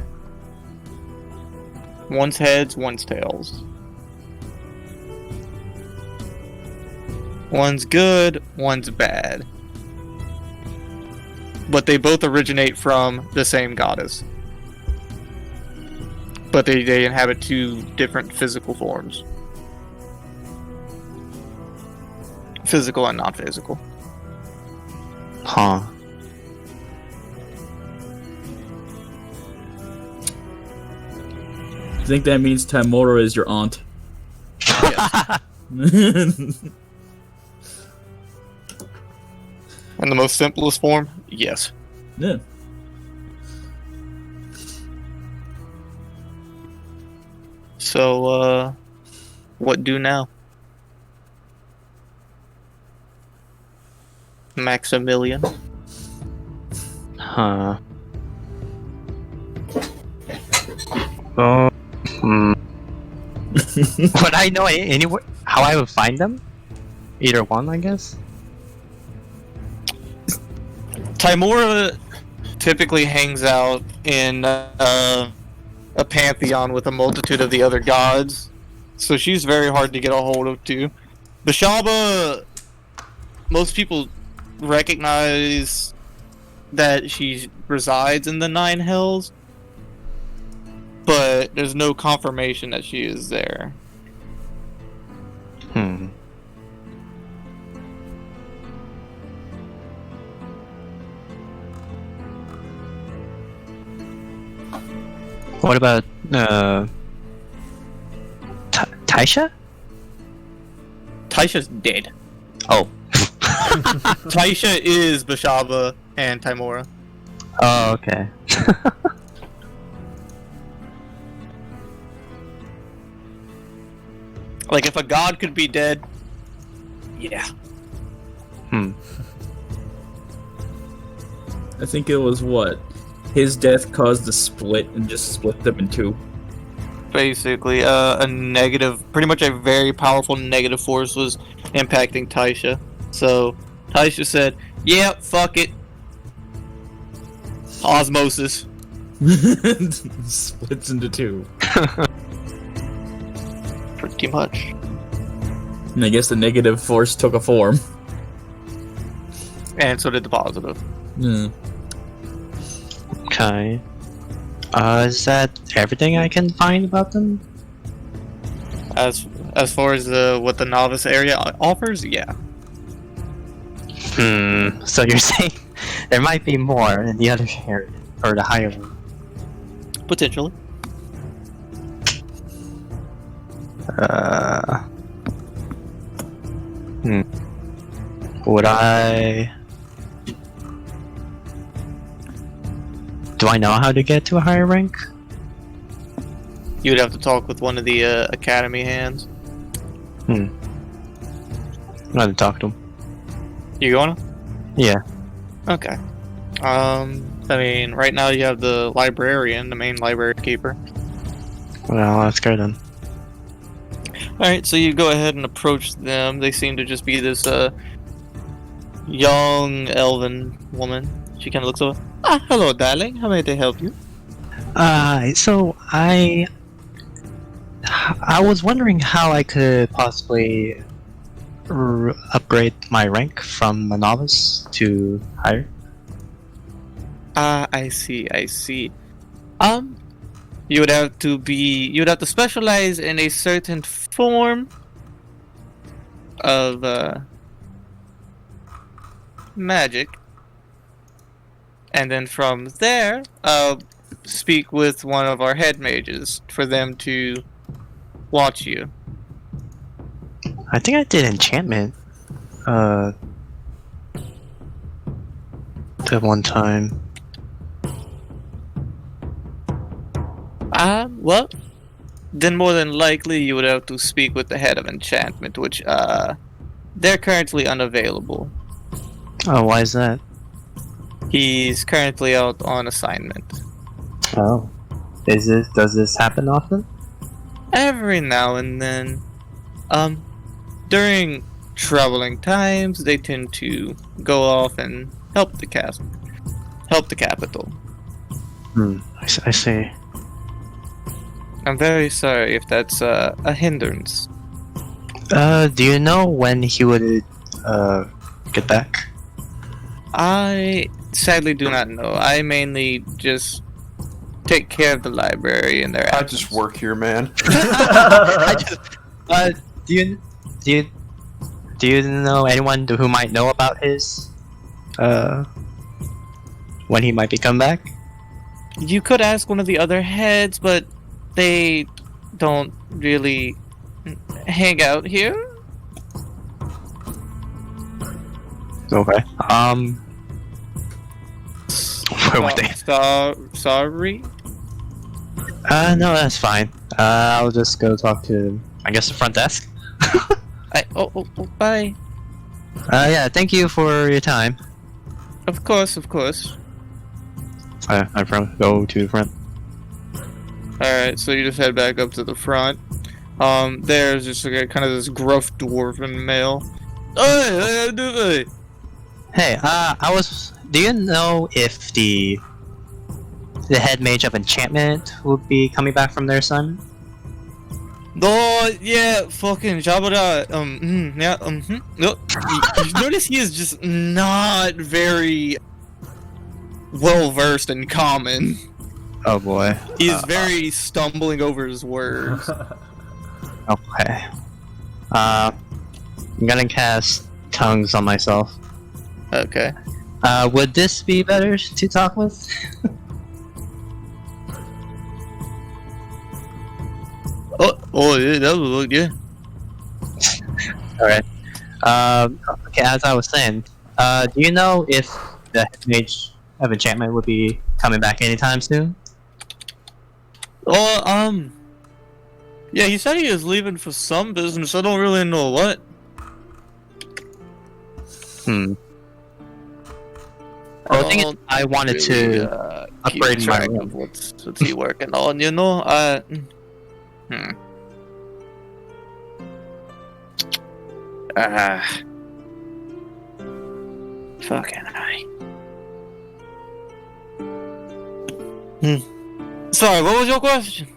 One's heads, one's tails. One's good, one's bad. But they both originate from the same goddess. But they inhabit two different physical forms. Physical and non-physical.
Huh.
I think that means Tymora is your aunt.
In the most simplest form, yes.
Yeah.
So, what do now? Maximilian.
Huh. Oh. Would I know anywhere how I would find them? Either one, I guess.
Tymora typically hangs out in a pantheon with a multitude of the other gods, so she's very hard to get a hold of too. Bashaba, most people recognize that she resides in the Nine Hells, but there's no confirmation that she is there.
What about Taisha?
Taisha's dead.
Oh.
Taisha is Bashaba and Tymora.
Oh, okay.
Like, if a god could be dead, yeah.
I think it was what? His death caused a split and just split them in two.
Basically, a negative, pretty much a very powerful negative force was impacting Taisha. So, Taisha said, yeah, fuck it. Osmosis.
Splits into two.
Pretty much.
And I guess the negative force took a form.
And so did the positive.
Yeah.
Okay. Is that everything I can find about them?
As far as what the novice area offers, yeah.
So you're saying there might be more in the other area, or the higher one?
Potentially.
Would I... Do I know how to get to a higher rank?
You would have to talk with one of the academy hands.
I'm gonna talk to him.
You going?
Yeah.
Okay. I mean, right now you have the librarian, the main library keeper.
Well, that's good then.
Alright, so you go ahead and approach them. They seem to just be this young elven woman. She kind of looks over. Ah, hello, darling. How may I help you?
So I was wondering how I could possibly upgrade my rank from a novice to higher.
I see. You would have to specialize in a certain form of magic. And then from there, speak with one of our head mages for them to watch you.
I think I did enchantment. The one time.
Well, then more than likely you would have to speak with the head of enchantment, which, they're currently unavailable.
Oh, why is that?
He's currently out on assignment.
Oh. Does this happen often?
Every now and then. During troubling times, they tend to go off and help the capital.
I see.
I'm very sorry if that's a hindrance.
Do you know when he would get back?
I sadly do not know. I mainly just take care of the library and their
I
absence.
just work here, man.
Do you know anyone who might know about his when he might be coming back?
You could ask one of the other heads, but they don't really hang out here.
Okay. Where would they?
Sorry.
No, that's fine. I'll just go talk to, I guess, the front desk.
Bye.
Yeah, thank you for your time.
Of course.
I go to the front.
Alright, so you just head back up to the front. There's just kind of this gruff dwarven male.
Hey, do you know if the head mage of enchantment will be coming back from their assignment?
Oh, yeah, fucking Jabba. Look, you notice he is just not very well versed in common.
Oh boy.
He's very stumbling over his words.
Okay. I'm gonna cast tongues on myself.
Okay.
Would this be better to talk with?
Yeah, that would look good.
Alright. Okay, as I was saying, do you know if the head mage of enchantment would be coming back anytime soon?
Yeah, he said he is leaving for some business. I don't really know what.
Well, the thing is, I wanted to upgrade my room.
What's he working on, you know? Fucking high. Sorry, what was your question?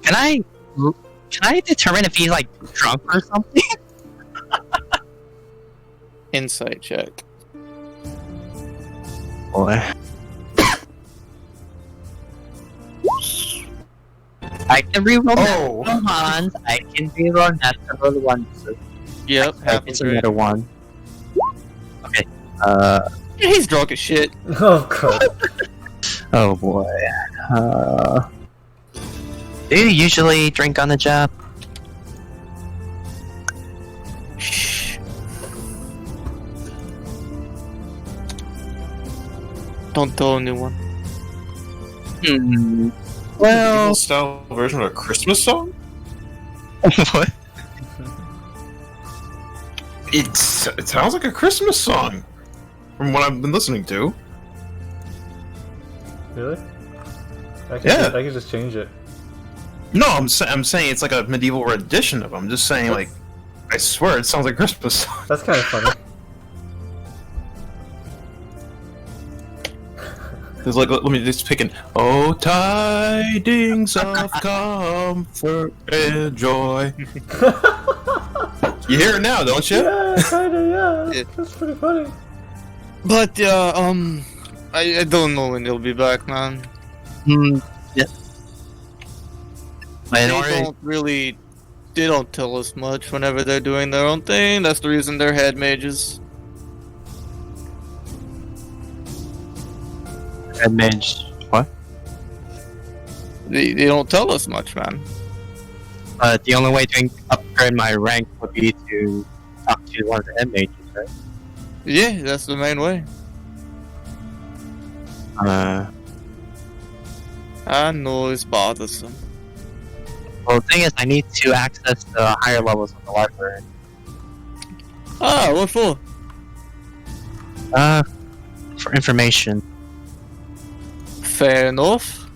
Can I determine if he's like drunk or something?
Insight check.
Boy. I can reroll natural ones. I can reroll natural ones.
Yep,
It's another one. Okay.
He's drunk as shit.
Oh god.
Oh boy. Do you usually drink on the job?
Shh. Don't tell anyone.
Well,
Evil style version of a Christmas song?
what?
It sounds like a Christmas song from what I've been listening to.
Really? I can just change it.
No, I'm saying it's like a medieval rendition of them. I'm just saying, like, I swear it sounds like a Christmas song.
That's kind of funny.
It's like, let me just pick an "Oh, tidings of comfort and joy." You hear it now, don't you?
Yeah, kinda, yeah.
Yeah.
That's pretty funny.
But I don't know when they'll be back, man.
Yeah.
They don't tell us much whenever they're doing their own thing. That's the reason they're head mages.
Red mage. What?
They don't tell us much, man.
The only way to upgrade my rank would be to talk to one of the head mages, right?
Yeah, that's the main way. I know it's bothersome.
Well, the thing is, I need to access the higher levels of the library.
Ah, what for?
For information.
Fair enough.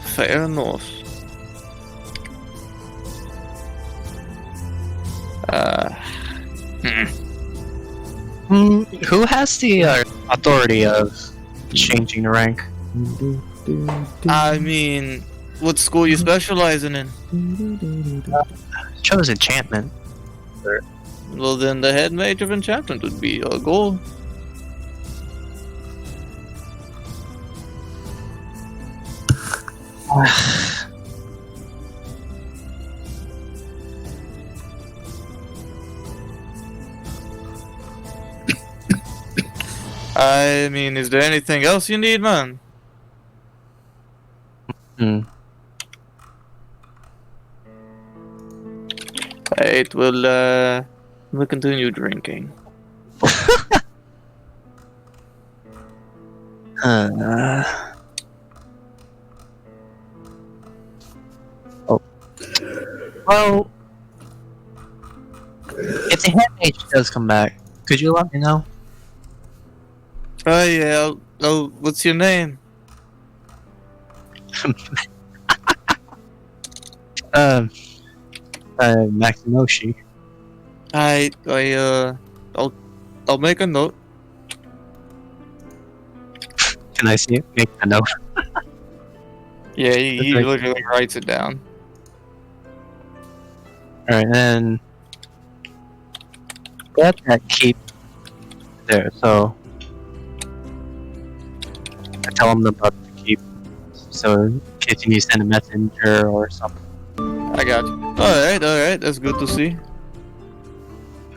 Fair enough.
Who has the authority of changing the rank?
I mean, what school you specializing in?
Chose enchantment.
Well, then the head mage of enchantment would be your goal. I mean, is there anything else you need, man? Right, we'll continue drinking.
Well, if the head mage does come back, could you let me know?
Oh yeah, what's your name?
Maximoshi.
I'll make a note.
Can I see it? Make a note.
Yeah, he literally writes it down.
Alright, and got that keep there, so I tell him about the keep. So in case you need to send a messenger or something.
I got you. Alright, that's good to see.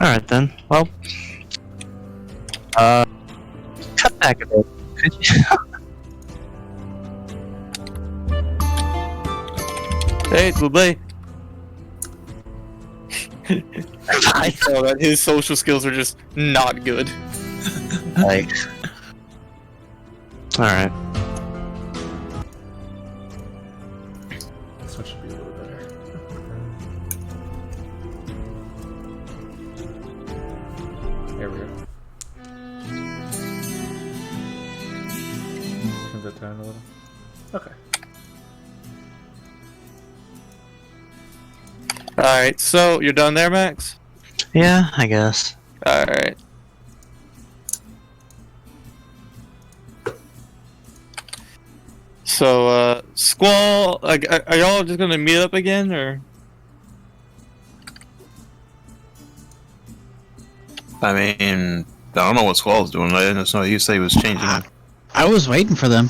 Alright then. Well, cut back a bit, could you?
Hey, goodbye. I saw that his social skills are just not good.
Like, alright.
This one should be a little better. Here we go. Turn that down a little. Okay.
Alright, so you're done there, Max?
Yeah, I guess.
Alright. So, Squall, are y'all just gonna meet up again, or?
I mean, I don't know what Squall's doing. I didn't know you say he was changing.
I was waiting for them.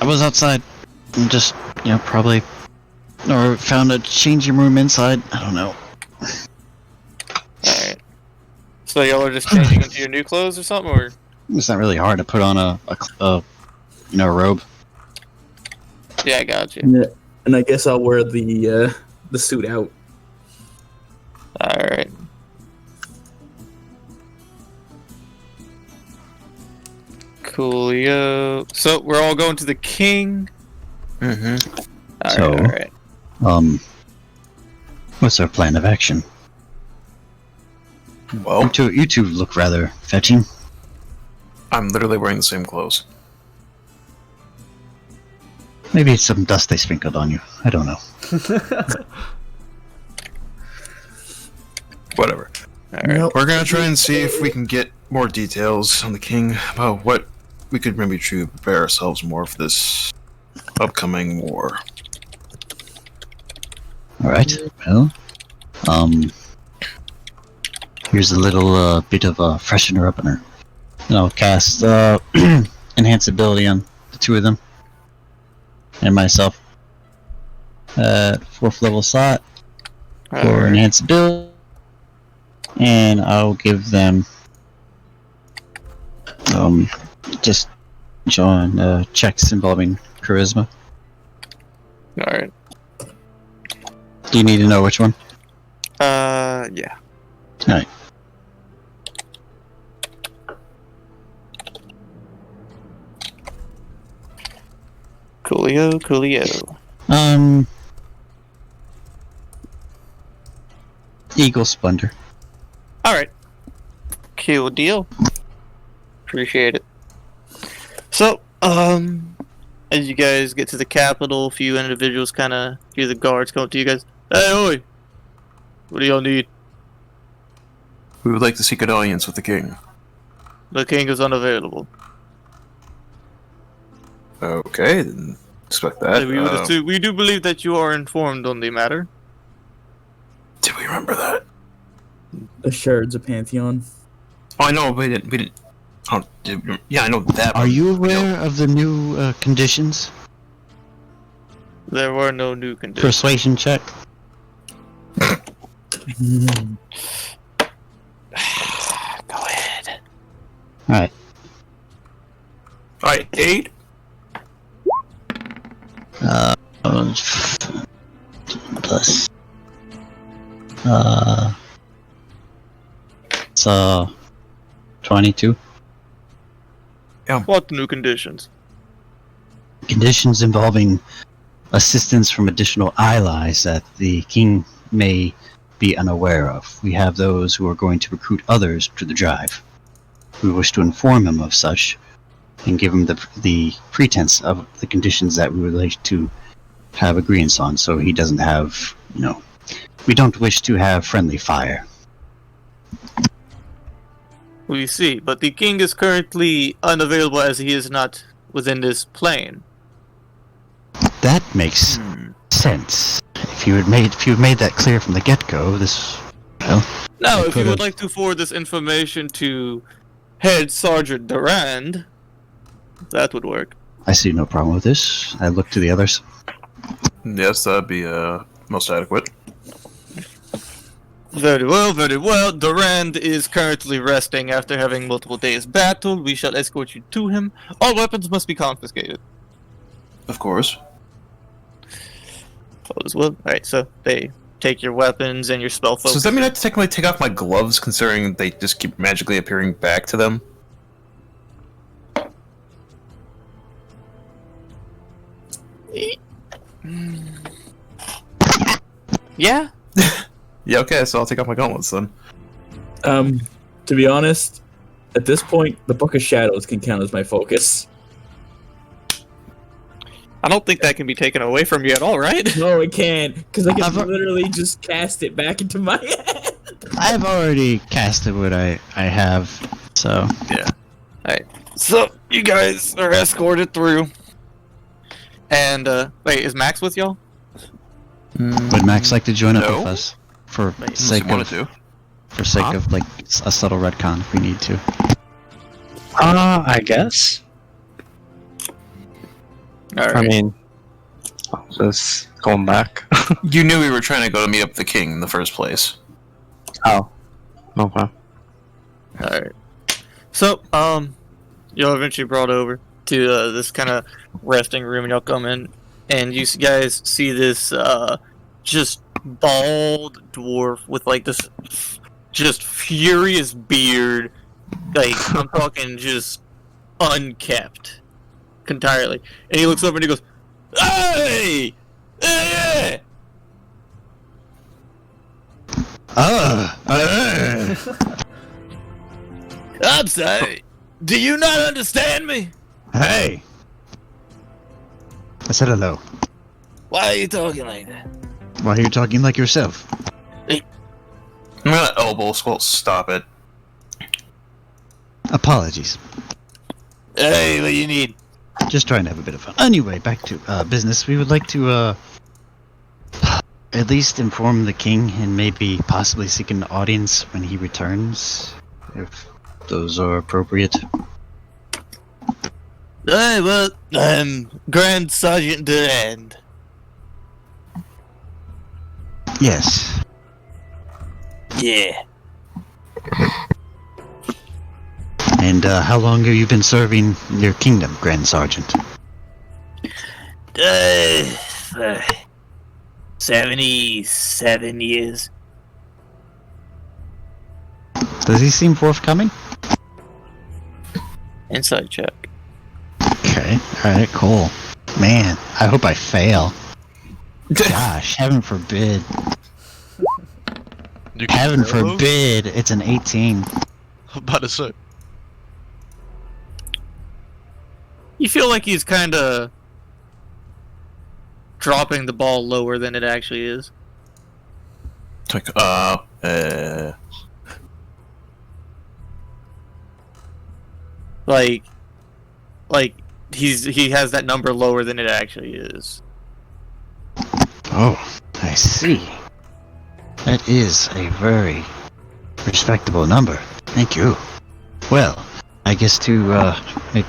I was outside. And just, probably... Or found a changing room inside. I don't know.
Alright. So y'all are just changing into your new clothes or something, or?
It's not really hard to put on a robe.
Yeah, I got you.
Yeah. And I guess I'll wear the suit out.
Alright. Coolio. So we're all going to the king.
Mm-hmm.
Alright.
What's our plan of action?
Well,
You two look rather fetching.
I'm literally wearing the same clothes.
Maybe it's some dust they sprinkled on you. I don't know.
Whatever.
Alright.
Nope.
We're gonna try and see if we can get more details on the king about what we could maybe prepare ourselves more for this upcoming war.
Alright, well, here's a little bit of a freshener up in her. And I'll cast enhance ability on the two of them. And myself. 4th level slot for
Alright.
enhance ability. And I'll give them just showing checks involving charisma.
Alright.
Do you need to know which one?
Yeah.
Alright.
Coolio.
Eagle Splendor.
Alright. Cool deal. Appreciate it. So, as you guys get to the capital, a few individuals kinda hear the guards come up to you guys. Hey, oi! What do y'all need?
We would like to seek an audience with the king.
The king is unavailable.
Okay, didn't expect that.
We do believe that you are informed on the matter.
Did we remember that?
The shards of Pantheon.
Oh, I know, we didn't. Yeah, I know that.
Are you
but we don't-
aware of the new conditions?
There were no new conditions.
Persuasion check.
Go ahead.
Alright.
Alright, 8.
Plus. It's 22.
What new conditions?
Conditions involving assistance from additional allies that the king may be unaware of. We have those who are going to recruit others to the drive. We wish to inform him of such and give him the pretense of the conditions that we would like to have agreements on, so he doesn't have, we don't wish to have friendly fire.
We see, but the king is currently unavailable as he is not within this plane.
That makes sense. If you had made that clear from the get-go, this,
Now,
I
if you
could've-
would like to forward this information to Head Sergeant Durand, that would work.
I see no problem with this. I look to the others.
Yes, that'd be most adequate.
Very well, very well. Durand is currently resting after having multiple days battle. We shall escort you to him. All weapons must be confiscated.
Of course.
As well. Alright, so they take your weapons and your spell focus.
So does that mean I have to technically take off my gloves, considering they just keep magically appearing back to them?
Yeah?
Yeah, okay, so I'll take off my gauntlets then.
To be honest, at this point, the Book of Shadows can count as my focus.
I don't think that can be taken away from you at all, right?
No, it can't, because I can
I've-
literally just cast it back into my head.
I've already casted what I have, so
Yeah.
Alright, so you guys are escorted through. And, wait, is Max with y'all?
would Max like to join up
No.
with us? For
Wait,
sake
wanted
of
to.
for sake of like a subtle retcon if we need to.
I guess.
Alright.
I mean, just going back.
You knew we were trying to go to meet up the king in the first place.
Oh. Okay.
Alright. So, you'll eventually brought over to this kind of resting room, and y'all come in, and you guys see this just bald dwarf with like this just furious beard. Like, I'm talking just unkept entirely. And he looks over and he goes, "Hey! Hey!" I'm sorry. Do you not understand me?
Hey! I said hello.
Why are you talking like that?
Why are you talking like yourself?
I'm gonna elbow Squall. Stop it.
Apologies.
Hey, what do you need?
Just trying to have a bit of fun. Anyway, back to business. We would like to at least inform the king and maybe possibly seek an audience when he returns, if those are appropriate.
Hey, well, I'm Grand Sergeant Durand.
Yes.
Yeah.
And how long have you been serving your kingdom, Grand Sergeant?
77 years.
Does he seem forthcoming?
Inside check.
Okay, alright, cool. Man, I hope I fail. Gosh, heaven forbid.
You can
Heaven
fail, though?
forbid, it's an 18.
I'm about to say.
You feel like he's kind of dropping the ball lower than it actually is.
Like,
Like he has that number lower than it actually is.
Oh, I see. That is a very respectable number. Thank you. Well, I guess to make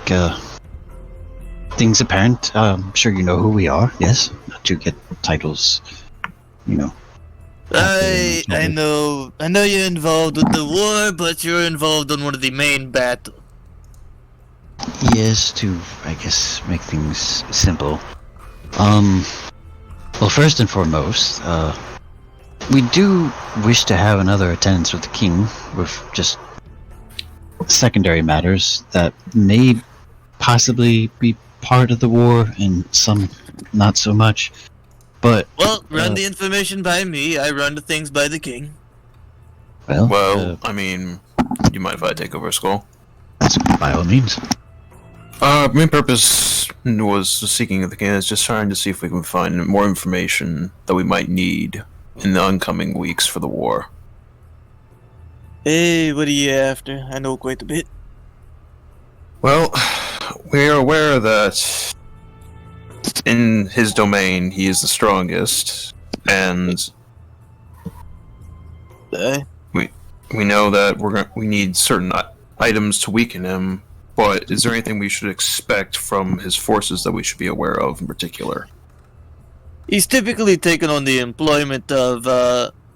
things apparent, I'm sure you know who we are, yes? Not to get titles, you know.
I know you're involved with the war, but you're involved in one of the main battles.
Yes, to, I guess, make things simple. Well, first and foremost, we do wish to have another attendance with the king with just secondary matters that may possibly be part of the war and some not so much. But
Well, run the information by me. I run the things by the king.
well,
I mean, you mind if I take over Squall?
that's by all means.
Main purpose was seeking the king is just trying to see if we can find more information that we might need in the oncoming weeks for the war.
Hey, what are you after? I know quite a bit.
Well, we are aware that in his domain he is the strongest, and we know that we need certain items to weaken him. But is there anything we should expect from his forces that we should be aware of in particular?
He's typically taken on the employment of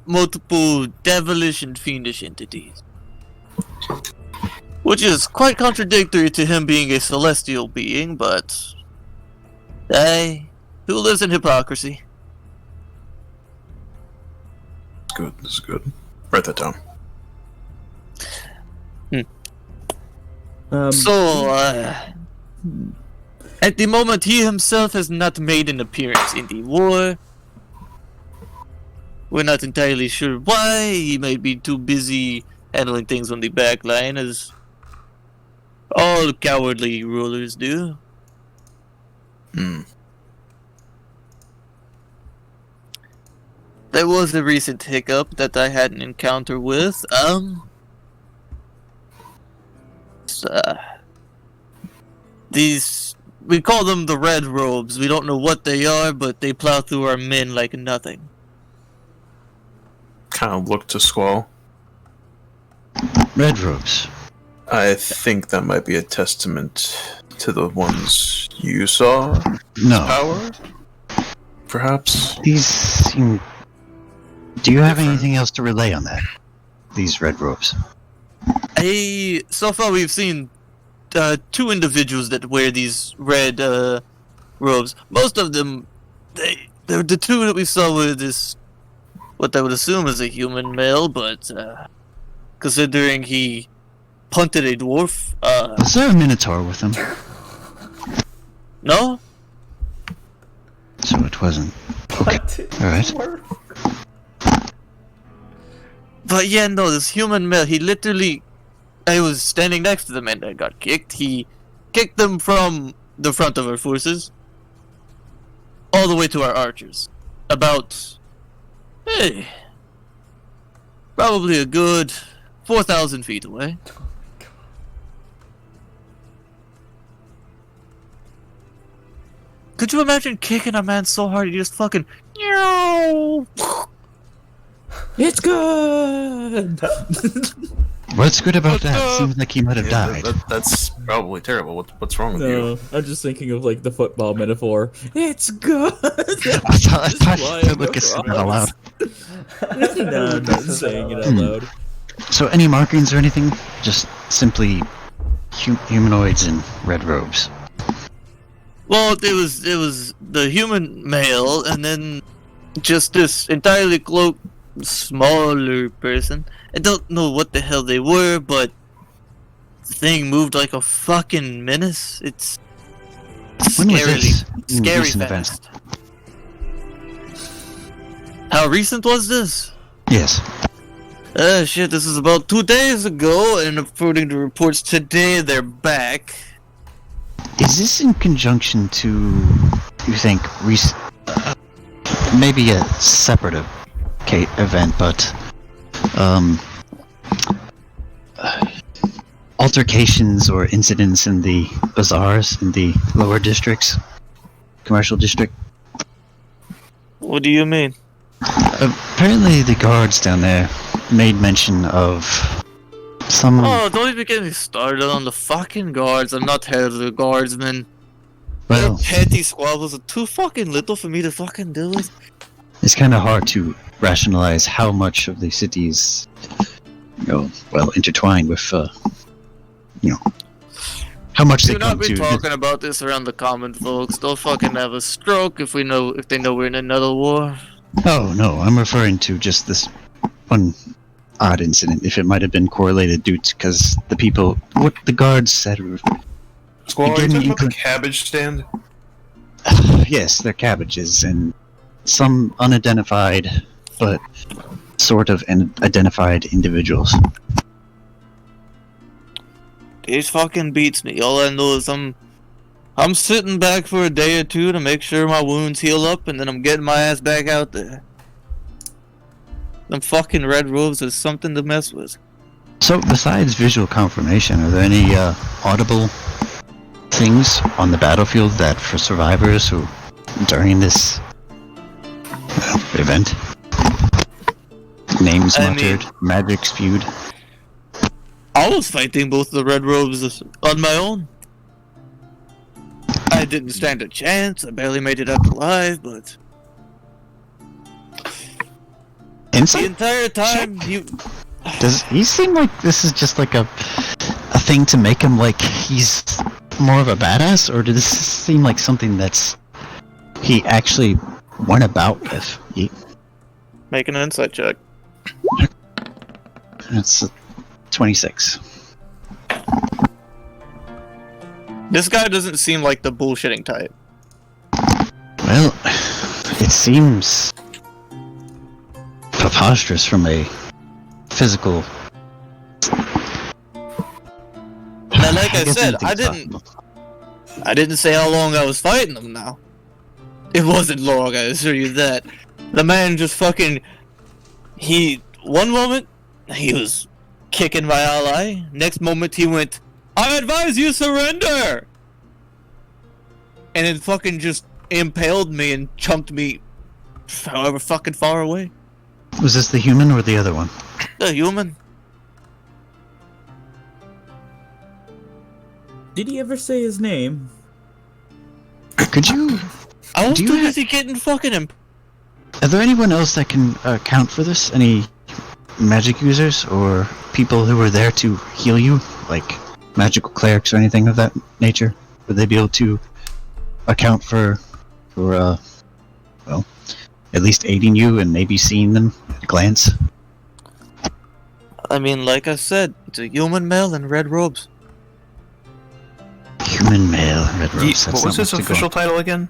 multiple devilish and fiendish entities. Which is quite contradictory to him being a celestial being, but... Hey, who lives in hypocrisy?
Good, this is good. Write that down.
At the moment, he himself has not made an appearance in the war. We're not entirely sure why. He might be too busy handling things on the back line, as all cowardly rulers do. There was a recent hiccup that I had an encounter with. These, we call them the Red Robes. We don't know what they are, but they plow through our men like nothing.
kind of look to Squall.
Red robes.
Oh.
I think that might be a testament to the ones you saw.
No.
Power? Perhaps?
These seem... Do you have anything else to relay on that? These red robes.
So far we've seen 2 individuals that wear these red robes. Most of them, they're the 2 that we saw with this, what I would assume is a human male, but considering he punted a dwarf,
Was there a minotaur with him?
no?
So it wasn't. Okay. Alright.
But yeah, no, this human male, he literally, I was standing next to them and I got kicked. He kicked them from the front of our forces all the way to our archers. About, probably a good 4,000 feet away. Could you imagine kicking a man so hard he just fucking...
It's good.
What's good about that? Seems like he might have died.
That's probably terrible. What's wrong with
No,
you?
I'm just thinking of like the football metaphor. It's good.
I thought you look at that out loud.
No, I'm not saying it out loud.
So any markings or anything? Just simply humanoids in red robes.
Well, it was the human male, and then just this entirely cloaked, smaller person. I don't know what the hell they were, but the thing moved like a fucking menace. It's
When was this?
scary
Recent
fast. How recent was this?
Yes.
Shit, this is about 2 days ago, and according to reports today, they're back.
Is this in conjunction to, you think, maybe a separate event, but altercations or incidents in the bazaars in the lower districts, commercial district?
What do you mean?
Apparently the guards down there made mention of some...
Oh, don't even get me started on the fucking guards. I'm not head of the guardsmen. Their
Well,
petty squabbles are too fucking little for me to fucking deal with.
it's kind of hard to rationalize how much of the city's, intertwined with, how much they
Do not
come
be
to.
talking about this around the common folks. They'll fucking have a stroke if they know we're in another war.
Oh, no, I'm referring to just this one odd incident, if it might have been correlated due to, because what the guards said.
Squall, are
Again,
you talking
you
about the
could-
cabbage stand?
Yes, they're cabbages, and some unidentified, but sort of identified individuals.
This fucking beats me. All I know is I'm sitting back for a day or two to make sure my wounds heal up, and then I'm getting my ass back out there. Them fucking red robes is something to mess with.
So, besides visual confirmation, are there any audible things on the battlefield that for survivors who, during this event, names
I
muttered, magic spewed?
I was fighting both the red robes on my own. I didn't stand a chance. I barely made it out alive, but the
Insight?
entire time you...
Does he seem like this is just like a thing to make him like he's more of a badass, or does this seem like something that's he actually went about with?
Make an insight check.
That's 26.
This guy doesn't seem like the bullshitting type.
Well, it seems preposterous from a physical.
Now, like I
guess
said,
anything's possible.
I didn't say how long I was fighting him now. It wasn't long, I assure you that. The man just fucking... One moment, he was kicking my ally. Next moment, he went, I advise you surrender! And then fucking just impaled me and chunked me however fucking far away.
Was this the human or the other one?
The human.
Did he ever say his name?
Could you...
I was
Do
too
you
busy getting fucking him.
Are there anyone else that can account for this? Any magic users or people who were there to heal you? Like magical clerics or anything of that nature? Would they be able to account for well, at least aiding you and maybe seeing them at a glance?
I mean, like I said, it's a human male in red robes.
Human male, red robes.
Yeet,
That's
what was
not
his
much to go
official
on.
title again?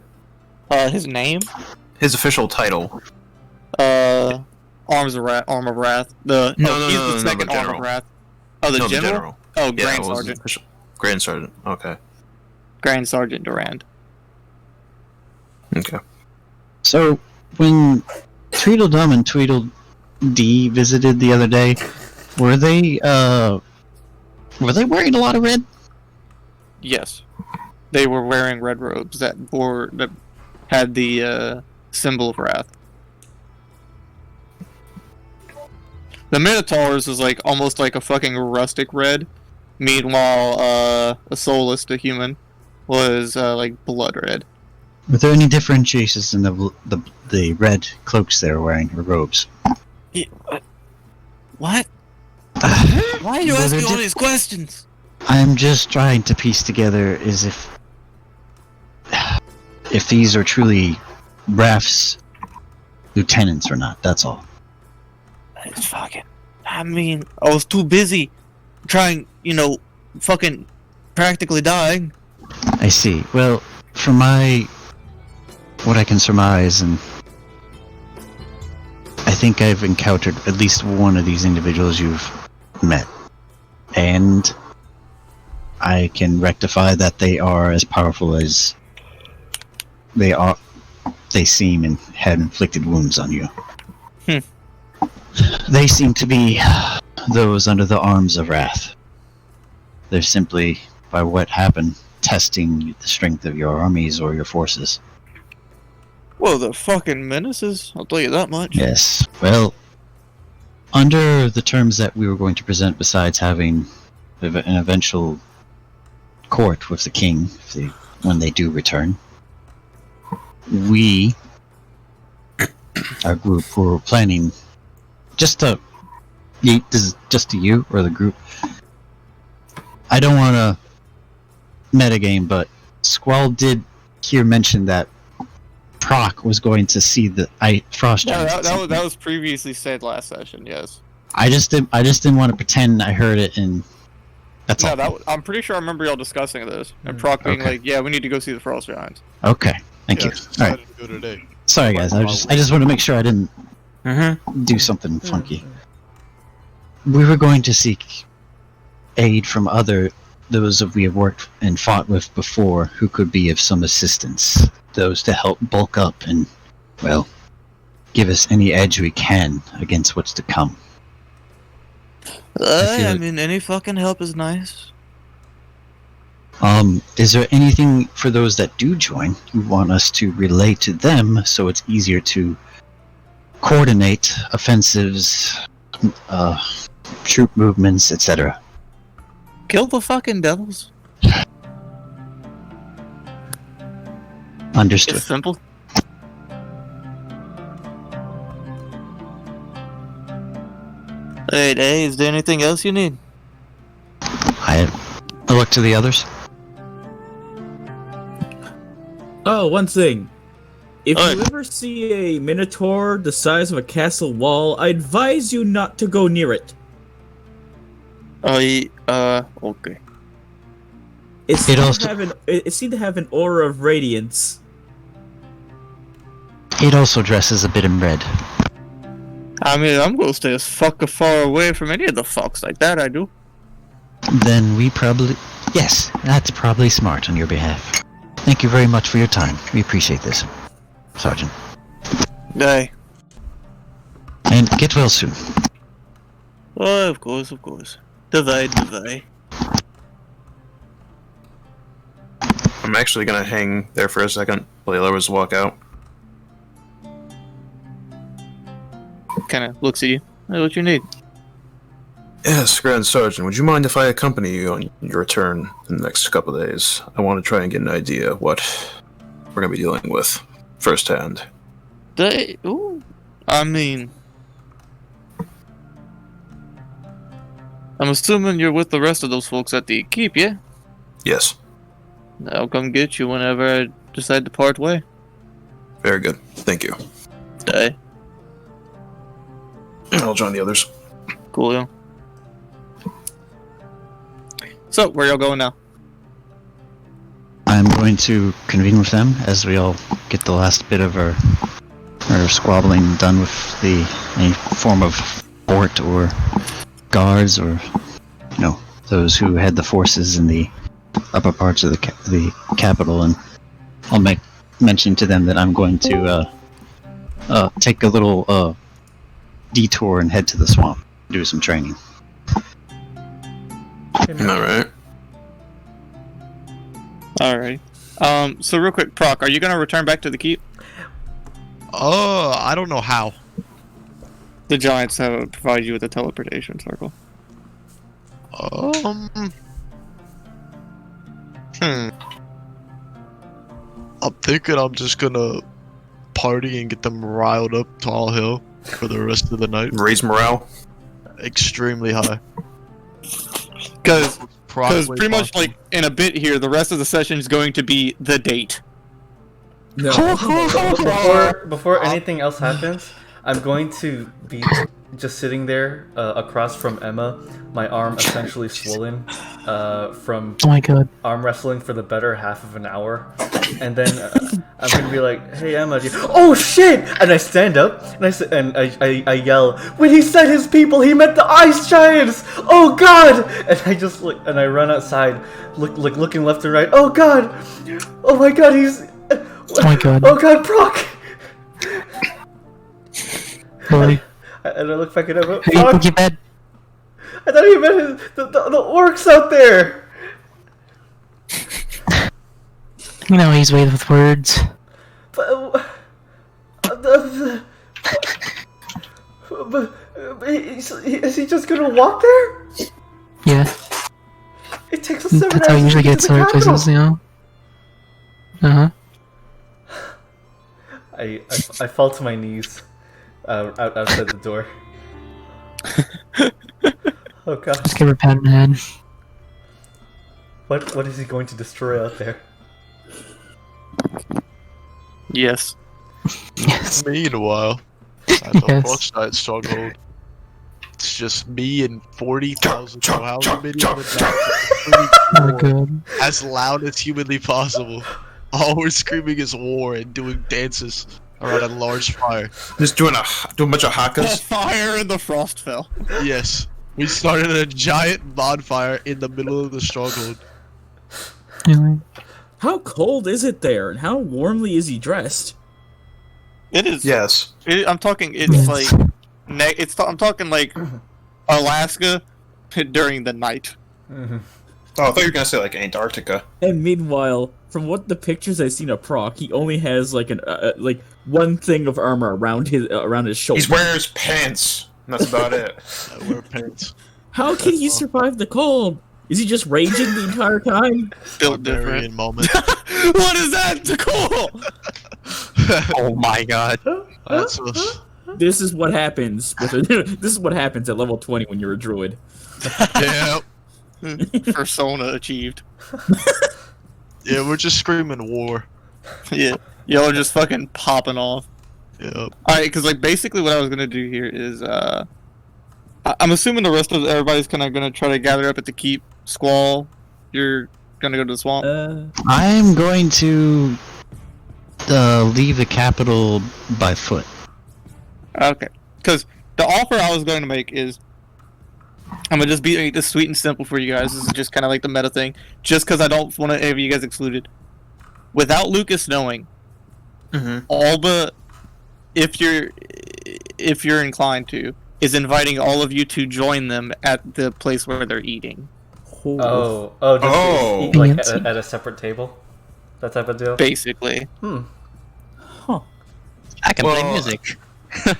His name?
His official title.
Arm of Wrath. The
No,
he's
no,
the
no,
second
the
Arm of
general.
Wrath. Oh, the
No,
general?
the general.
Oh,
Yeah,
Grand
it wasn't
Sergeant.
official. Grand Sergeant. Okay.
Grand Sergeant Durand.
Okay.
So, when Tweedledum and Tweedledee visited the other day, were they wearing a lot of red?
Yes. They were wearing red robes that had the symbol of wrath. The Minotaurs is like almost like a fucking rustic red. Meanwhile, a soulless, the human, was like blood red.
Were there any differentiations in the red cloaks they were wearing, or robes?
Yeah, what? Why are you
Were
asking
there
all
di-
these questions?
I'm just trying to piece together as if these are truly Raph's lieutenants or not, that's all.
It's fucking... I mean, I was too busy trying, fucking practically dying.
I see. Well, from what I can surmise, and I think I've encountered at least one of these individuals you've met. And I can rectify that they are as powerful as they seem and had inflicted wounds on you. They seem to be those under the arms of Wrath. They're simply, by what happened, testing the strength of your armies or your forces.
Well, they're fucking menaces, I'll tell you that much.
Yes. Well, under the terms that we were going to present, besides having an eventual court with the king, when they do return, we, our group, were planning just to Yeet, this is just to you or the group. I don't want to metagame, but Squall did hear mention that Prok was going to see the frost giants.
Yeah, that was previously said last session. Yes.
I just didn't want to pretend I heard it, and that's all.
I'm pretty sure I remember y'all discussing this, and Prok being
Okay.
like, "Yeah, we need to go see the frost giants."
Okay, thank you.
I
All right,
didn't go today.
sorry guys. I just want to make sure I didn't
Mm-hmm.
do something funky. We were going to seek aid from those that we have worked and fought with before who could be of some assistance. Those to help bulk up and, well, give us any edge we can against what's to come.
I mean, any fucking help is nice.
Is there anything for those that do join you want us to relay to them so it's easier to coordinate offensives, troop movements, etc.?
Kill the fucking devils.
Understood.
It's simple. Hey, is there anything else you need?
I look to the others.
Oh, one thing. If
Alright.
you ever see a minotaur the size of a castle wall, I advise you not to go near it.
Okay.
It seems
also-
to have an aura of radiance.
It also dresses a bit in red.
I mean, I'm gonna stay as fuck far away from any of the fucks like that, I do.
Then we probably... Yes, that's probably smart on your behalf. Thank you very much for your time. We appreciate this, Sergeant.
Hey.
And get well soon.
Oh, of course. Divide.
I'm actually gonna hang there for a second while the others walk out.
kind of looks at you. Hey, what you need?
Yes, Grand Sergeant, would you mind if I accompany you on your return in the next couple of days? I want to try and get an idea of what we're going to be dealing with firsthand.
Ooh. I mean... I'm assuming you're with the rest of those folks at the keep, yeah?
Yes.
I'll come get you whenever I decide to part way.
Very good. Thank you.
Hey.
I'll join the others.
Cool, yeah. So, where y'all going now?
I'm going to convene with them as we all get the last bit of our squabbling done with any form of fort or guards or, those who had the forces in the upper parts of the capital, and I'll make mention to them that I'm going to take a little detour and head to the swamp, do some training.
Alright.
Alright. So real quick, Prok, are you gonna return back to the keep?
I don't know how.
The giants have provided you with a teleportation circle.
I'm thinking I'm just gonna party and get them riled up to all hell for the rest of the night.
Raise morale.
Extremely high.
Because
Probably
pretty much like in a bit here, the rest of the session is going to be the date.
No.
Before anything else happens, I'm going to be just sitting there across from Emma, my arm essentially swollen from
Oh my god.
arm wrestling for the better half of an hour. And then I'm gonna be like, "Hey Emma, oh shit!" And I stand up and I yell, "When he said his people, he meant the ice giants! Oh god!" And I just and I run outside, looking left and right. Oh god! Oh my god!
Oh my god.
Oh god, Prok!
Boy.
And I look back at Emma.
Hey,
Prok!
Pookie Bed.
I thought he meant the orcs out there.
You know he's weird with words.
But is he just gonna walk there?
Yeah.
It takes us 7
That's how he
hours
usually
to get
gets
to the
other places,
capital.
you know? Uh-huh.
I fall to my knees outside the door. Oh god.
Just give her a pat on the head.
What is he going to destroy out there?
Yes.
Yes.
Meanwhile, at the
Yes.
Frostite stronghold, it's just me and 40,000 or however many of the
Oh my god.
as loud as humanly possible. All we're screaming is war and doing dances around a large fire.
Just doing a bunch of hakas.
Fire in the frost fell.
Yes, we started a giant bonfire in the middle of the stronghold.
Really?
How cold is it there, and how warmly is he dressed?
It is.
Yes.
I'm talking. It's
Yes.
like. I'm talking like Alaska during the night.
Oh, I thought you were gonna say like Antarctica.
And meanwhile, from what the pictures I've seen of Prok, he only has like one thing of armor around his shoulder.
He's wearing his pants. And that's about it.
I wear pants.
How can he survive the cold? Is he just raging the entire time?
Built
Barbarian
different.
moment.
What is that? Cool.
Oh my god.
That's us.
This is what happens. This is what happens at level 20 when you're a druid.
Yeah.
Persona achieved.
Yeah, we're just screaming war.
Yeah. Y'all are just fucking popping off.
Yep.
Alright, because like basically what I was gonna do here is I'm assuming the rest of everybody's kind of gonna try to gather up at the keep. Squall, you're gonna go to the swamp.
I'm going to leave the capital by foot.
Okay, because the offer I was going to make is I'm gonna just be this sweet and simple for you guys. This is just kind of like the meta thing, just because I don't want to have you guys excluded. Without Lucas knowing, all but if you're inclined to, is inviting all of you to join them at the place where they're eating.
Just eat like at a separate table? That type of deal?
Basically.
I can play music.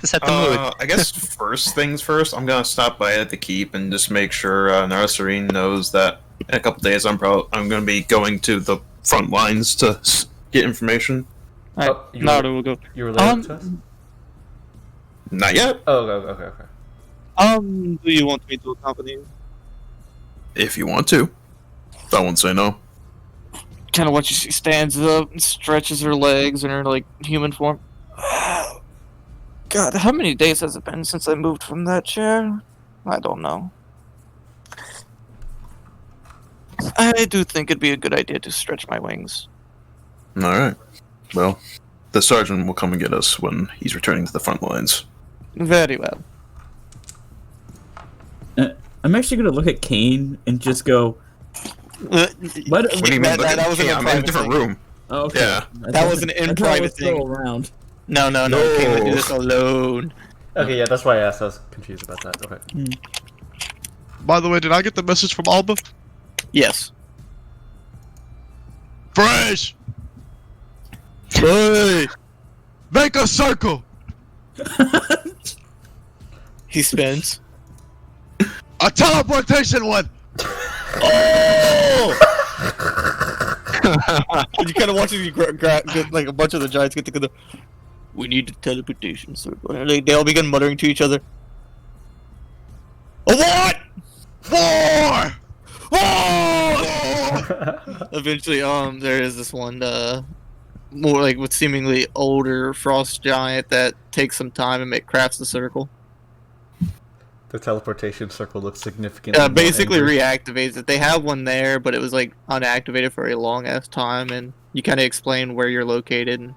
Set the mood.
I guess first things first, I'm gonna stop by at the keep and just make sure Narasarine knows that in a couple days I'm gonna be going to the front lines to get information.
Alright,
you
Naruto will go.
You related to us?
Not yet.
Oh, okay.
Do you want me to accompany you?
If you want to, I won't say no.
Kind of watches. She stands up and stretches her legs in her like human form. God, how many days has it been since I moved from that chair? I don't know. I do think it'd be a good idea to stretch my wings.
All right. Well, the sergeant will come and get us when he's returning to the front lines.
Very well.
I'm actually gonna look at Kain and just go. What
What do you mean?
That was
I'm in a different room.
Oh, okay.
Yeah.
That was an in private thing.
Around.
No. Kain would do this alone.
Okay, yeah, that's why I asked. I was confused about that. Okay.
By the way, did I get the message from Alba?
Yes.
Fresh!
Hey!
Make a circle!
He spins.
A teleportation one!
Oh! You kind of watch as you get like a bunch of the giants get together. We need a teleportation circle. And they all begin muttering to each other. A what?
War!
Eventually, there is this one, more like with seemingly older frost giant that takes some time and crafts the circle.
The teleportation circle looks significantly more
Basically
angry.
reactivates it. They have one there, but it was like unactivated for a long ass time, and you kind of explain where you're located. And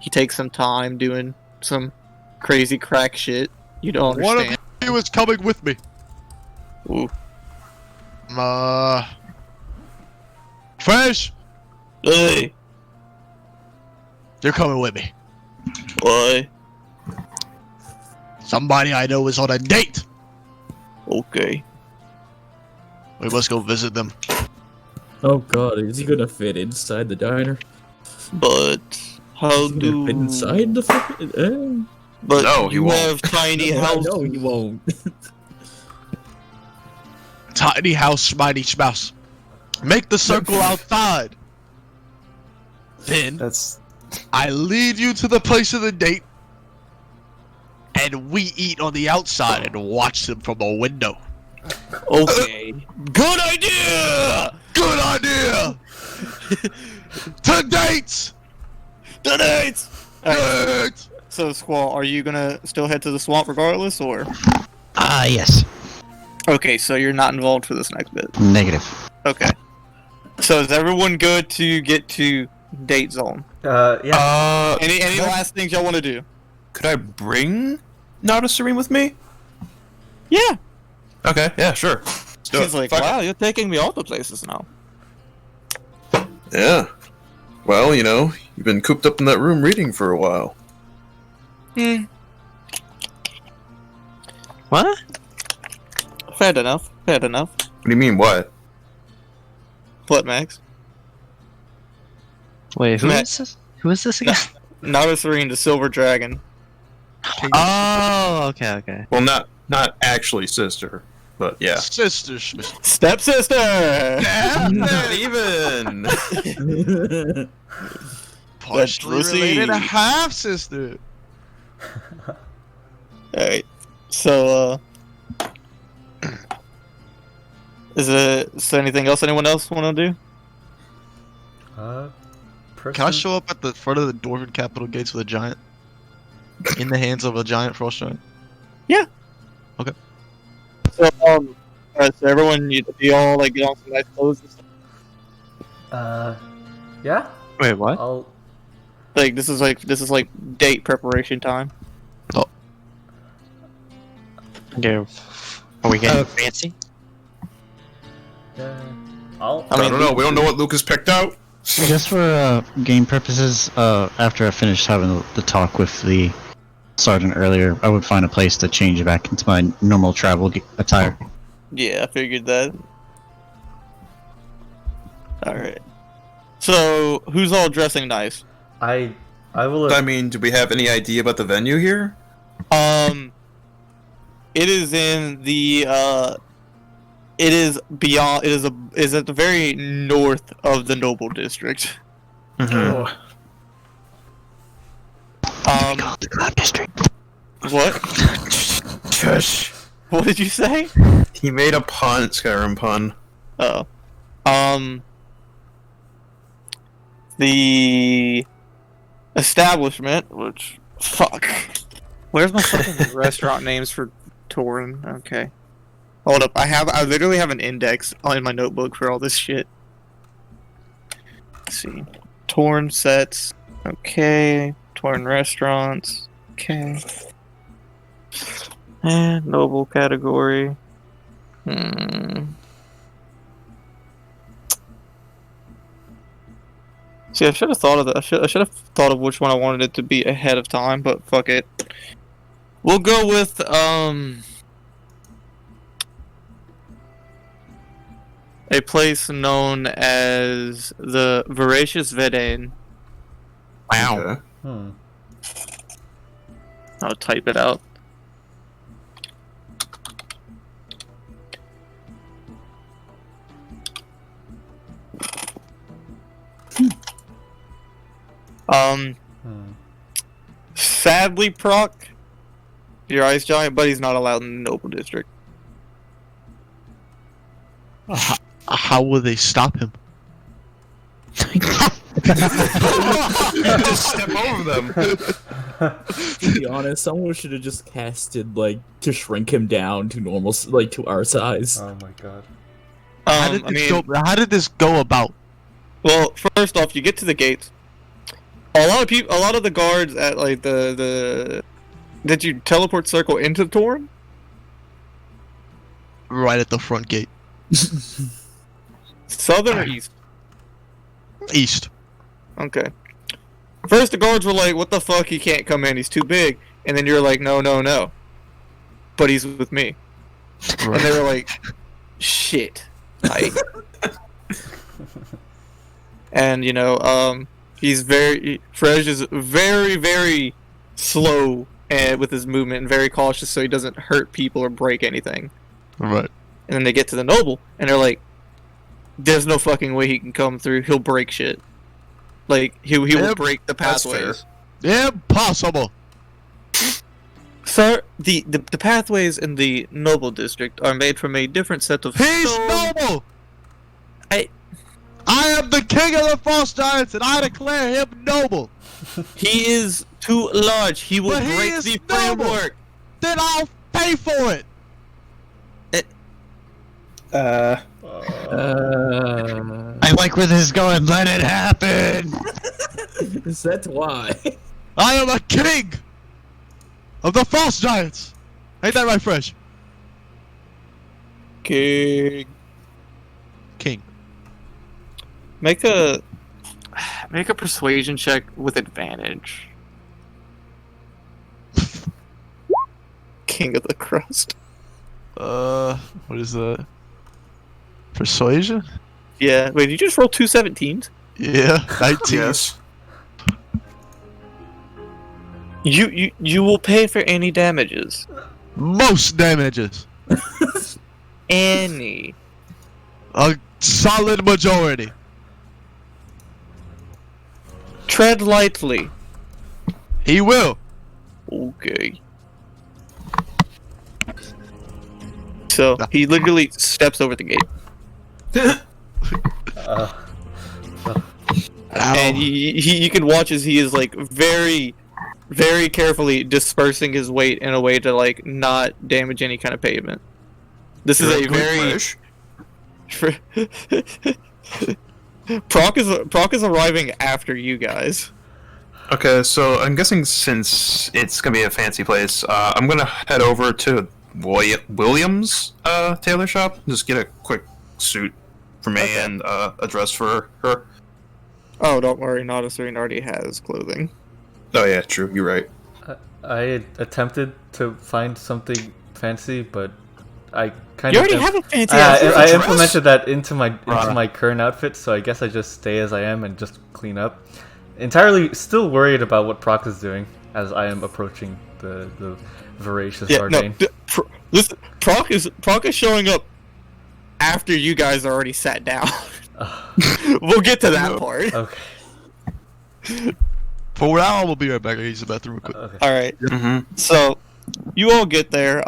he takes some time doing some crazy crack shit. You don't
One
understand.
of you is coming with me.
Ooh.
Fresh!
Hey,
You're coming with me.
why?
Somebody I know is on a date.
Okay.
We must go visit them.
Oh god, is he gonna fit inside the diner?
But how
Is he gonna fit inside the fucking?
But
No, he
you
won't.
have tiny
No,
house.
no, he won't.
Tiny house, mighty spouse. Make the circle outside. Then
That's
I lead you to the place of the date, and we eat on the outside and watch them from the window.
Okay. Good idea!
Good idea! To dates!
Alright.
Dates!
So, Squall, are you gonna still head to the swamp regardless, or?
Yes.
Okay, so you're not involved for this next bit.
Negative.
Okay. So is everyone good to get to date zone?
yeah.
Any last things y'all want to do?
Could I bring Narasarine with me?
Yeah.
Okay, yeah, sure. Let's do
He's
it.
like,
Fuck it.
wow, you're taking me all the places now.
Yeah. Well, you know, you've been cooped up in that room reading for a while.
What?
Fair enough. Fair enough.
What do you mean, what?
What, Max?
Wait,
Matt.
is this? Who is this again?
Narasarine, the silver dragon.
Oh, okay.
Well, not actually sister, but yeah.
Sisters.
Stepsister!
Not even.
Partially
proceed.
related, a half sister.
Alright. So, is there anything else anyone else want to do?
Can I show up at the front of the dwarven capital gates with a giant? In the hands of a giant frost giant?
So, alright, so everyone, you all, like, get on some nice clothes and stuff?
Yeah.
Wait, what?
I'll.
Like, this is like date preparation time.
Okay. Are we getting fancy?
I'll.
I
I
mean,
don't know. We don't know what Lucas picked out.
Just for game purposes, after I finished having the talk with the sergeant earlier, I would find a place to change back into my normal travel attire.
Yeah, I figured that. Alright. So, who's all dressing nice?
I will.
I mean, do we have any idea about the venue here?
It is in the it is beyond. It is at the very north of the Noble District.
Mhm.
The Cloud District.
What?
Shush.
What did you say?
He made a pun, Skyrim pun.
Oh. The establishment, which fuck. Where's my fucking restaurant names for Torin? Okay. Hold up. I literally have an index in my notebook for all this shit. Let's see. Torin sets. Okay. Torin restaurants. Okay. And noble category. See, I should have thought of that. I should have thought of which one I wanted it to be ahead of time, but fuck it. We'll go with a place known as the Voracious Vedain.
Wow.
Okay.
I'll type it out. Sadly, Prok, your ice giant buddy's not allowed in the Noble District.
How will they stop him?
Just step over them.
To be honest, someone should have just casted like to shrink him down to normal, like to our size.
Oh my god.
How did this go about?
Well, first off, you get to the gates. A lot of the guards at like the did you teleport circle into Torin?
Right at the front gate.
Southern or east?
East.
Okay. First, the guards were like, "What the fuck? He can't come in. He's too big." And then you're like, "No, no, no." But he's with me. And they were like, "Shit." And you know, Frege is very, very slow with his movement and very cautious, so he doesn't hurt people or break anything.
Right.
And then they get to the noble, and they're like, "There's no fucking way he can come through. He'll break shit. Like he will break the pathways."
Impossible.
Sir, the pathways in the noble district are made from a different set of
He's
stone.
noble.
I
am the king of the frost giants, and I declare him noble.
He is too large. He will
But he
break
is
the
noble.
framework.
Then I'll pay for it.
I like where this is going. Let it happen.
That's why.
I am a king of the frost giants. Ain't that right, Fresh?
King. Make a persuasion check with advantage. King of the crust.
What is that? Persuasion?
Yeah. Wait, did you just roll 2 17s?
Yeah, 19.
Yes.
You will pay for any damages.
Most damages.
Any.
A solid majority.
Tread lightly.
He will.
Okay. So he literally steps over the gate. And you can watch as he is like very, very carefully dispersing his weight in a way to like not damage any kind of pavement. This is a very Prok is arriving after you guys.
Okay, so I'm guessing since it's gonna be a fancy place, I'm gonna head over to Williams' tailor shop. Just get a quick suit for me and a dress for her.
Oh, don't worry, Nada Serene already has clothing.
Oh yeah, true. You're right.
I attempted to find something fancy, but I kind
You
of
already have a fancy outfit.
I implemented that into my current outfit, so I guess I just stay as I am and just clean up. Entirely still worried about what Prok is doing as I am approaching the voracious
Yeah,
arcane.
no. Listen, Prok is showing up after you guys already sat down. We'll get to that part.
Okay.
For now, I'm gonna be right back. I use the bathroom real quick.
Okay.
All right.
Mm-hmm.
So, you all get there,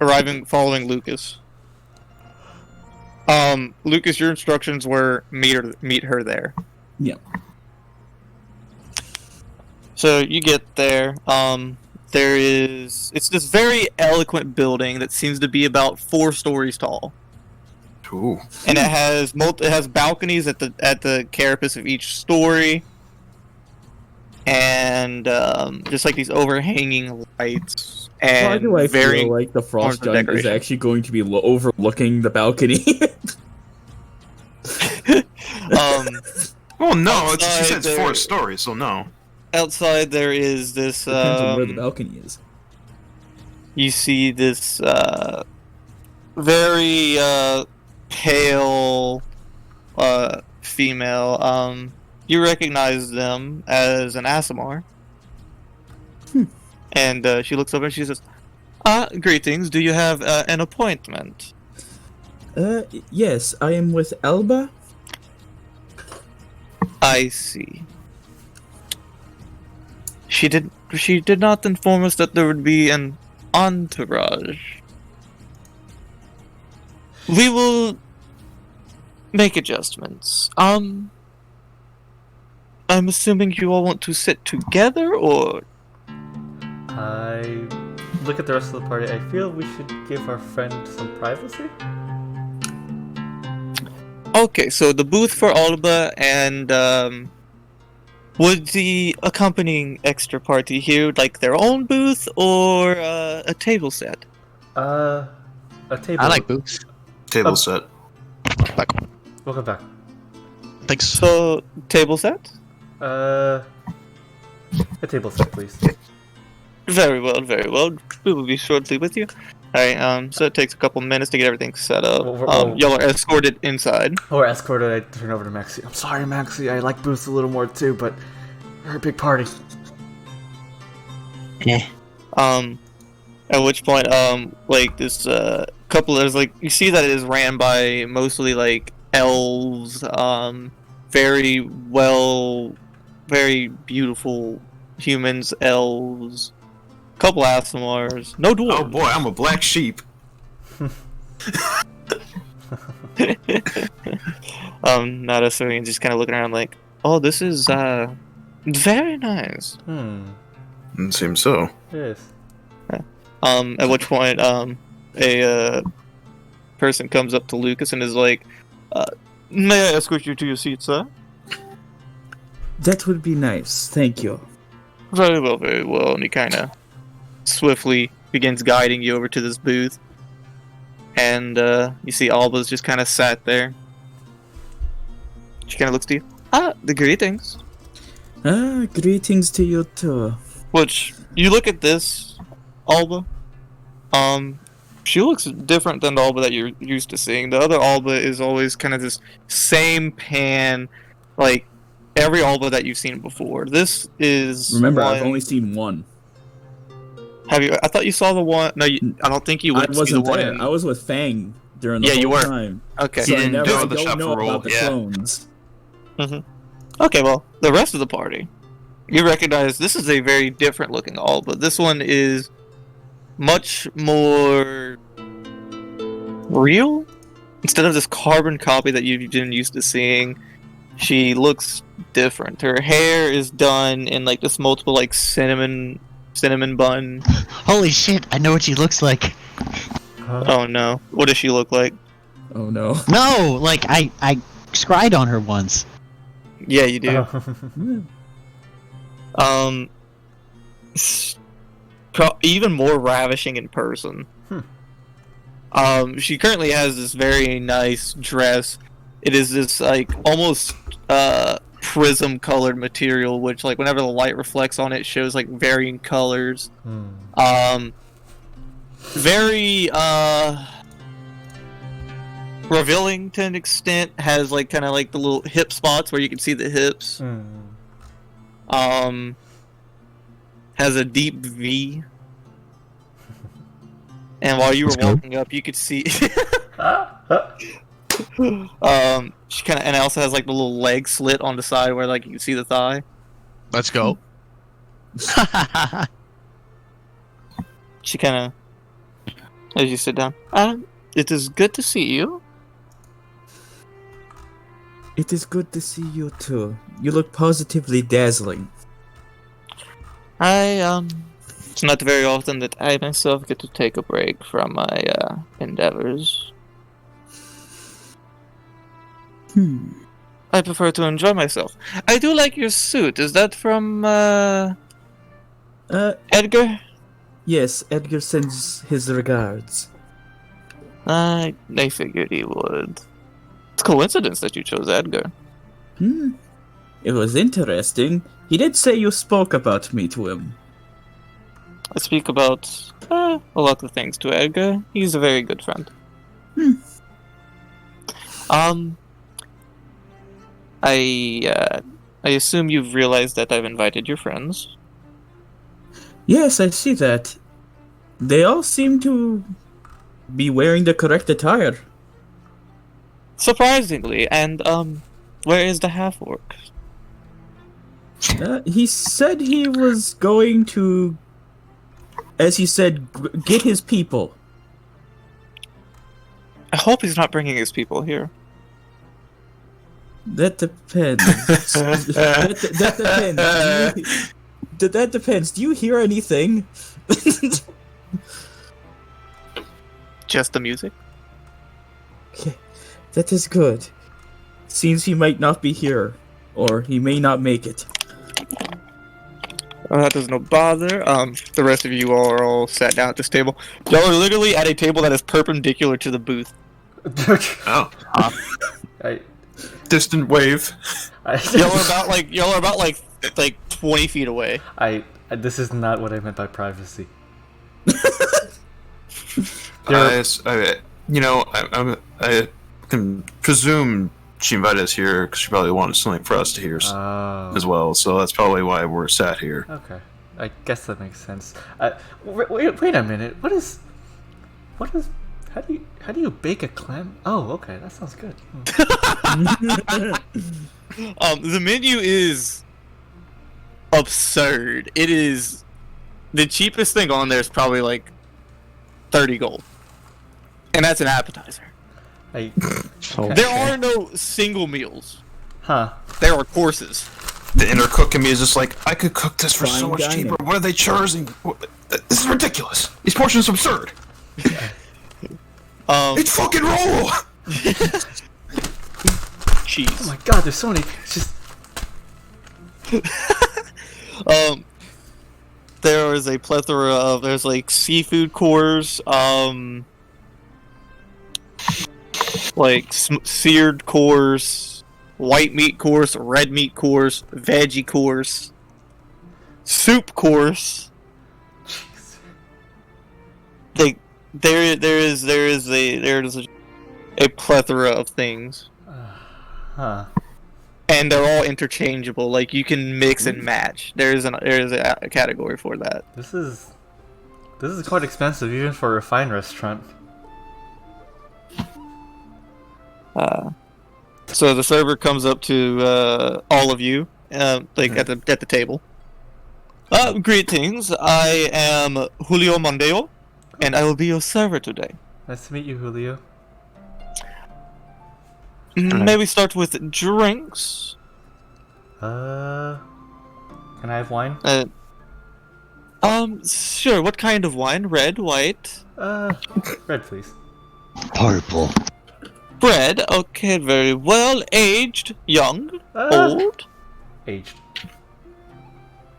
arriving, following Lucas. Lucas, your instructions were meet her there.
Yeah.
So you get there. It's this very eloquent building that seems to be about 4 stories tall,
Ooh.
and it has balconies at the carapace of each story, and just like these overhanging lights. And
Why do I
very
feel like the frost
forms of
giant is
decoration.
actually going to be overlooking the balcony?
Well, no, she
Outside
said it's 4
there-
stories, so no.
Outside there is this.
Depends on where the balcony is.
You see this very pale female. You recognize them as an Aasimar. And she looks over and she says, greetings, do you have an appointment?
Yes, I am with Elba.
I see. She did not inform us that there would be an entourage. We will make adjustments. I'm assuming you all want to sit together, or
I look at the rest of the party. I feel we should give our friend some privacy.
okay. So the booth for Alba and would the accompanying extra party here like their own booth or a table set?
A table.
I like booths.
Table set.
Welcome back.
Thanks.
So table set.
A table set, please.
Very well, very well. We will be shortly with you. Alright, so it takes a couple minutes to get everything set up. Y'all are escorted inside.
Or escorted, I turn over to Maxi. I'm sorry, Maxi, I like booths a little more too, but we're a big party.
Yeah.
At which point, like this couple, there's like you see that it is ran by mostly like elves, very beautiful humans, elves, couple Aasimars, no dwarves.
Oh boy, I'm a black sheep.
Not a civilian, just kind of looking around like, oh, this is very nice.
It seems so.
Yes.
At which point, a person comes up to Lucas and is like, may I escort you to your seat, sir?
That would be nice, thank you.
Very well, very well. And he kind of swiftly begins guiding you over to this booth. And you see Alba's just kind of sat there. She kind of looks to you. The greetings.
Greetings to you too.
Which, you look at this, Alba. She looks different than the Alba that you're used to seeing. The other Alba is always kind of this same pan, like every Alba that you've seen before. This is.
Remember,
one...
I've only seen one.
Have you? I thought you saw the one. No, I don't think you
I
went to see
wasn't
the one.
there. I was with Fang during the
Yeah, you
whole
were.
time.
Okay.
So I
didn't
never
do
I
the
don't
shuffle
know
roll,
about the
yeah.
clones.
Okay, well, the rest of the party, you recognize this is a very different looking Alba. This one is much more real. Instead of this carbon copy that you've been used to seeing, she looks different. Her hair is done in like this multiple like cinnamon bun.
Holy shit, I know what she looks like.
Oh no, what does she look like?
Oh no.
No, like I scried on her once.
Yeah, you do. Even more ravishing in person. She currently has this very nice dress. It is this like almost prism colored material, which like whenever the light reflects on it, shows like varying colors. Very revealing to an extent. Has like kind of like the little hip spots where you can see the hips. has a deep V. And while you were walking up, you could see. She kind of, and it also has like the little leg slit on the side where like you can see the thigh.
Let's go.
She kind of, as you sit down, it is good to see you.
It is good to see you too. You look positively dazzling.
It's not very often that I myself get to take a break from my endeavors. I prefer to enjoy myself. I do like your suit. Is that from Edgar?
Yes, Edgar sends his regards.
I figured he would. It's a coincidence that you chose Edgar.
It was interesting. He did say you spoke about me to him.
I speak about a lot of things to Edgar. He's a very good friend. I assume you've realized that I've invited your friends.
Yes, I see that. They all seem to be wearing the correct attire.
Surprisingly, and where is the Half-Orc?
He said he was going to, as he said, get his people.
I hope he's not bringing his people here.
That depends. that depends. That depends. Do you hear anything?
Just the music?
Okay, that is good. Seems he might not be here, or he may not make it.
That does no bother. The rest of you all are all sat down at this table. Y'all are literally at a table that is perpendicular to the booth.
Oh. Distant wave.
Y'all are about like 20 feet away.
This is not what I meant by privacy.
I can presume she invited us here because she probably wanted something for us to hear as well. So that's probably why we're sat here.
Okay, I guess that makes sense. Wait a minute. What is? How do you bake a clam? Oh, okay, that sounds good.
The menu is absurd. It is the cheapest thing on there is probably like 30 gold, and that's an appetizer.
Okay.
There are no single meals.
Huh.
There are courses.
The inner cook in me is just like, I could cook this for so much cheaper. What are they charging? This is ridiculous. These portions are absurd. It's fucking roll.
Cheese.
Oh my god, there's so many. It's just.
There is a plethora of. There's like seafood course, like seared course, white meat course, red meat course, veggie course, soup course. Like there is a plethora of things.
Huh.
And they're all interchangeable. Like you can mix and match. There is a category for that.
This is quite expensive even for a fine restaurant.
So the server comes up to all of you, like at the table. Greetings. I am Julio Mondeo, and I will be your server today.
Nice to meet you, Julio.
May we start with drinks?
Can I have wine?
Sure. What kind of wine? Red, white?
Red, please.
Purple.
Red. Okay, very well. Aged, young, old?
Aged.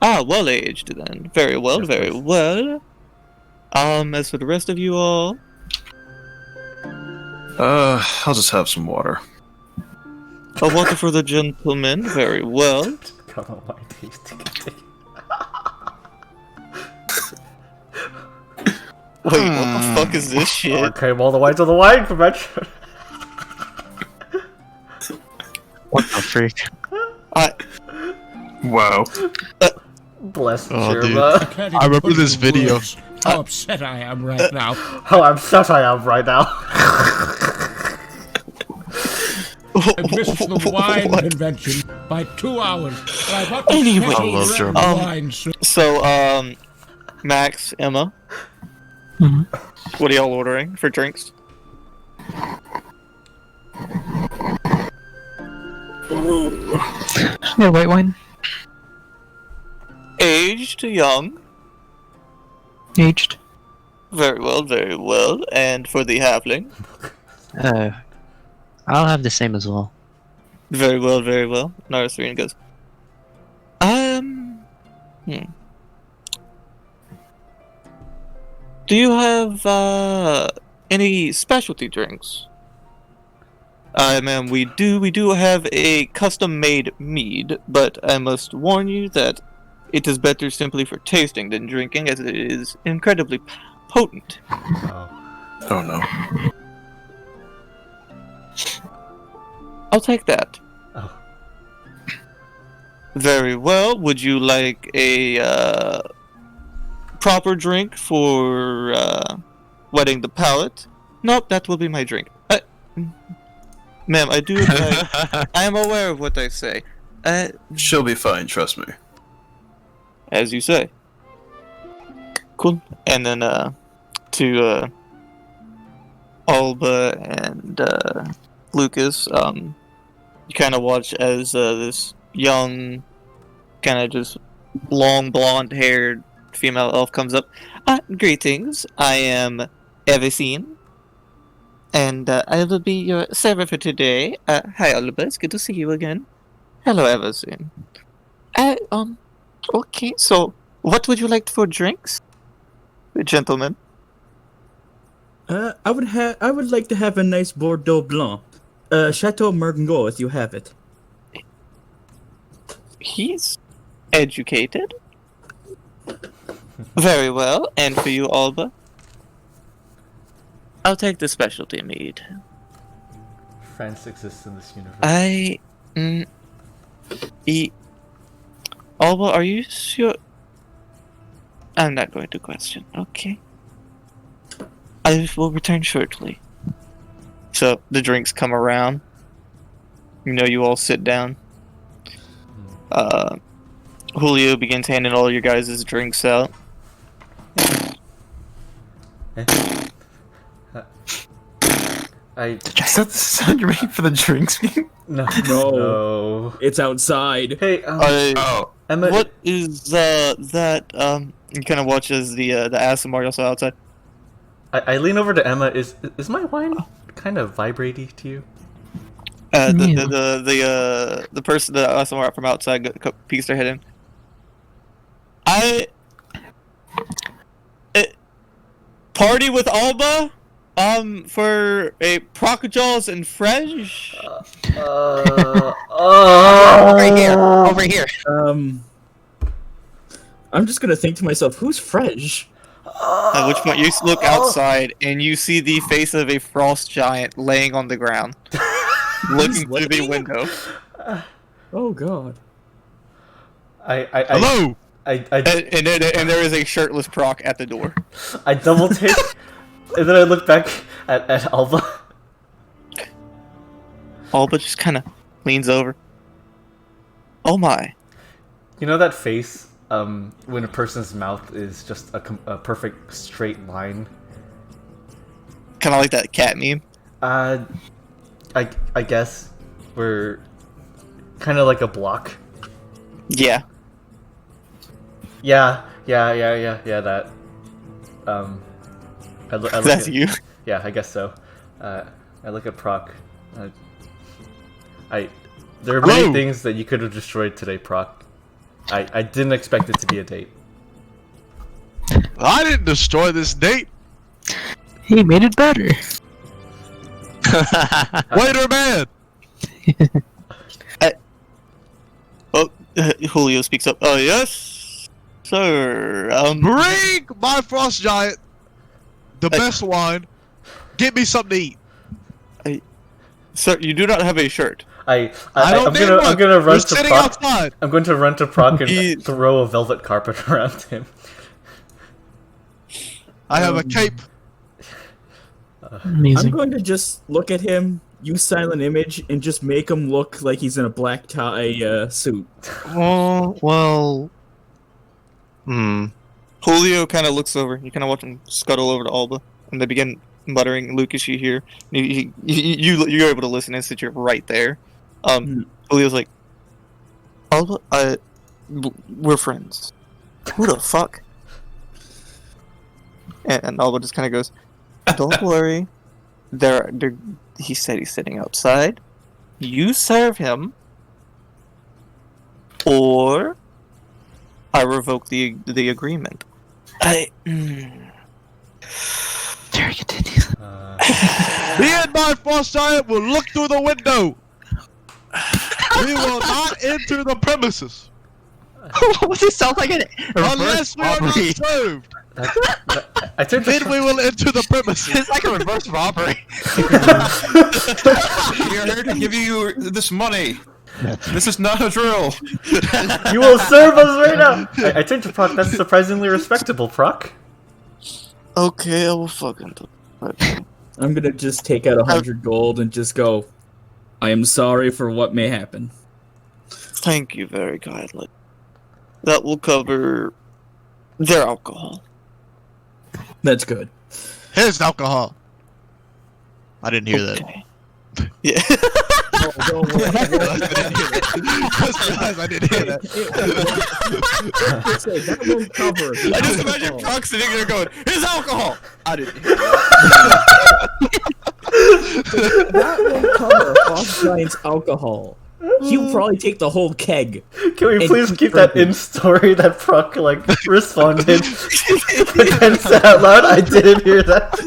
Well aged then. Very well, very well. As for the rest of you all?
I'll just have some water.
A water for the gentleman. Very well.
Come on, wine tasting.
Wait, what the fuck is this shit?
Okay, well, the wine's on the wine convention.
What the freak?
Wow.
Bless
Oh, dude.
Jerma.
I remember this video.
How upset I am right now.
How upset I am right now.
I missed the wine convention by 2 hours. But I got the
Anyway,
special
I love
red
German.
wine, so
So, Max, Emma, what are y'all ordering for drinks?
Yeah, white wine.
Aged, young.
Aged.
Very well, very well. And for the halfling?
I'll have the same as well.
Very well, very well. Narasrian goes, Do you have, any specialty drinks? Ma'am, we do have a custom-made mead, but I must warn you that it is better simply for tasting than drinking, as it is incredibly potent.
Oh no.
I'll take that.
Oh.
Very well. Would you like a proper drink for wetting the palate? Nope, that will be my drink. Ma'am, I do. I am aware of what I say.
She'll be fine, trust me.
As you say. Cool. And then to Alba and Lucas, you kind of watch as this young, kind of just long blonde-haired female elf comes up. Greetings. I am Everseen, and I will be your server for today. Hi, Alba. It's good to see you again. Hello, Everseen. Okay. So, what would you like for drinks, gentlemen?
I would like to have a nice Bordeaux Blanc. Chateau Margaux, if you have it.
He's educated. Very well. And for you, Alba? I'll take the specialty mead.
France exists in this universe.
Alba, are you sure? I'm not going to question. Okay. I will return shortly. So the drinks come around. You all sit down. Julio begins handing all your guys' drinks out.
Is that the sound you're making for the drinks?
No.
It's outside.
Hey, Emma.
What is that? You kind of watch as the Aasimar also outside.
I lean over to Emma. Is my wine kind of vibraty to you?
The person, the Aasimar from outside, peeks their head in. Party with Alba, for a Prok and Fresh.
Over here.
I'm just gonna think to myself, who's Fresh?
At which point you look outside and you see the face of a frost giant laying on the ground, looking through the window.
Oh god.
Hello.
And there is a shirtless Prok at the door.
I double take, and then I look back at Alba.
Alba just kind of leans over. Oh my.
You know that face? When a person's mouth is just a perfect straight line.
Kind of like that cat meme.
I guess we're kind of like a block.
Yeah.
Yeah. That. I look
That's
at,
you.
Yeah, I guess so. I look at Prok. There are many things that you could have destroyed today, Prok. I didn't expect it to be a date.
I didn't destroy this date.
He made it better.
Waiter man.
Julio speaks up. Oh yes, sir.
Bring my frost giant the best wine. Get me something to eat.
Sir, you do not have a shirt.
I'm gonna run
We're
to
sitting
Prok.
outside.
I'm going to run to Prok and throw a velvet carpet around him.
I have a cape.
I'm going to just look at him, use silent image, and just make him look like he's in a black tie suit.
Oh, well.
Julio kind of looks over. You kind of watch him scuttle over to Alba, and they begin muttering. Lucas, you hear? You're able to listen and since you're right there. Julio's like, Alba, we're friends. Who the fuck? And Alba just kind of goes, don't worry. He said he's sitting outside. You serve him, or I revoke the agreement.
There you did.
Me and my frost giant will look through the window. We will not enter the premises
Does it sound like an
unless we are not served.
I turned to
Then we will enter the premises.
It's like a reverse robbery.
We're here to give you this money. This is not a drill.
You will serve us right now. I turned to Prok. That's surprisingly respectable, Prok.
Okay, I will fucking do it.
I'm gonna just take out 100 gold and just go, I am sorry for what may happen.
Thank you very kindly. That will cover their alcohol.
That's good.
Here's alcohol. I didn't hear that.
Okay. Yeah.
Don't worry.
I didn't hear that.
That won't cover.
I just imagine Prok sitting there going, "Here's alcohol." I didn't hear
That won't cover Frost Giant's alcohol. He'll probably take the whole keg.
Can we
And
please keep
drink
that in story that Prok responded? But then said out loud, I didn't hear that.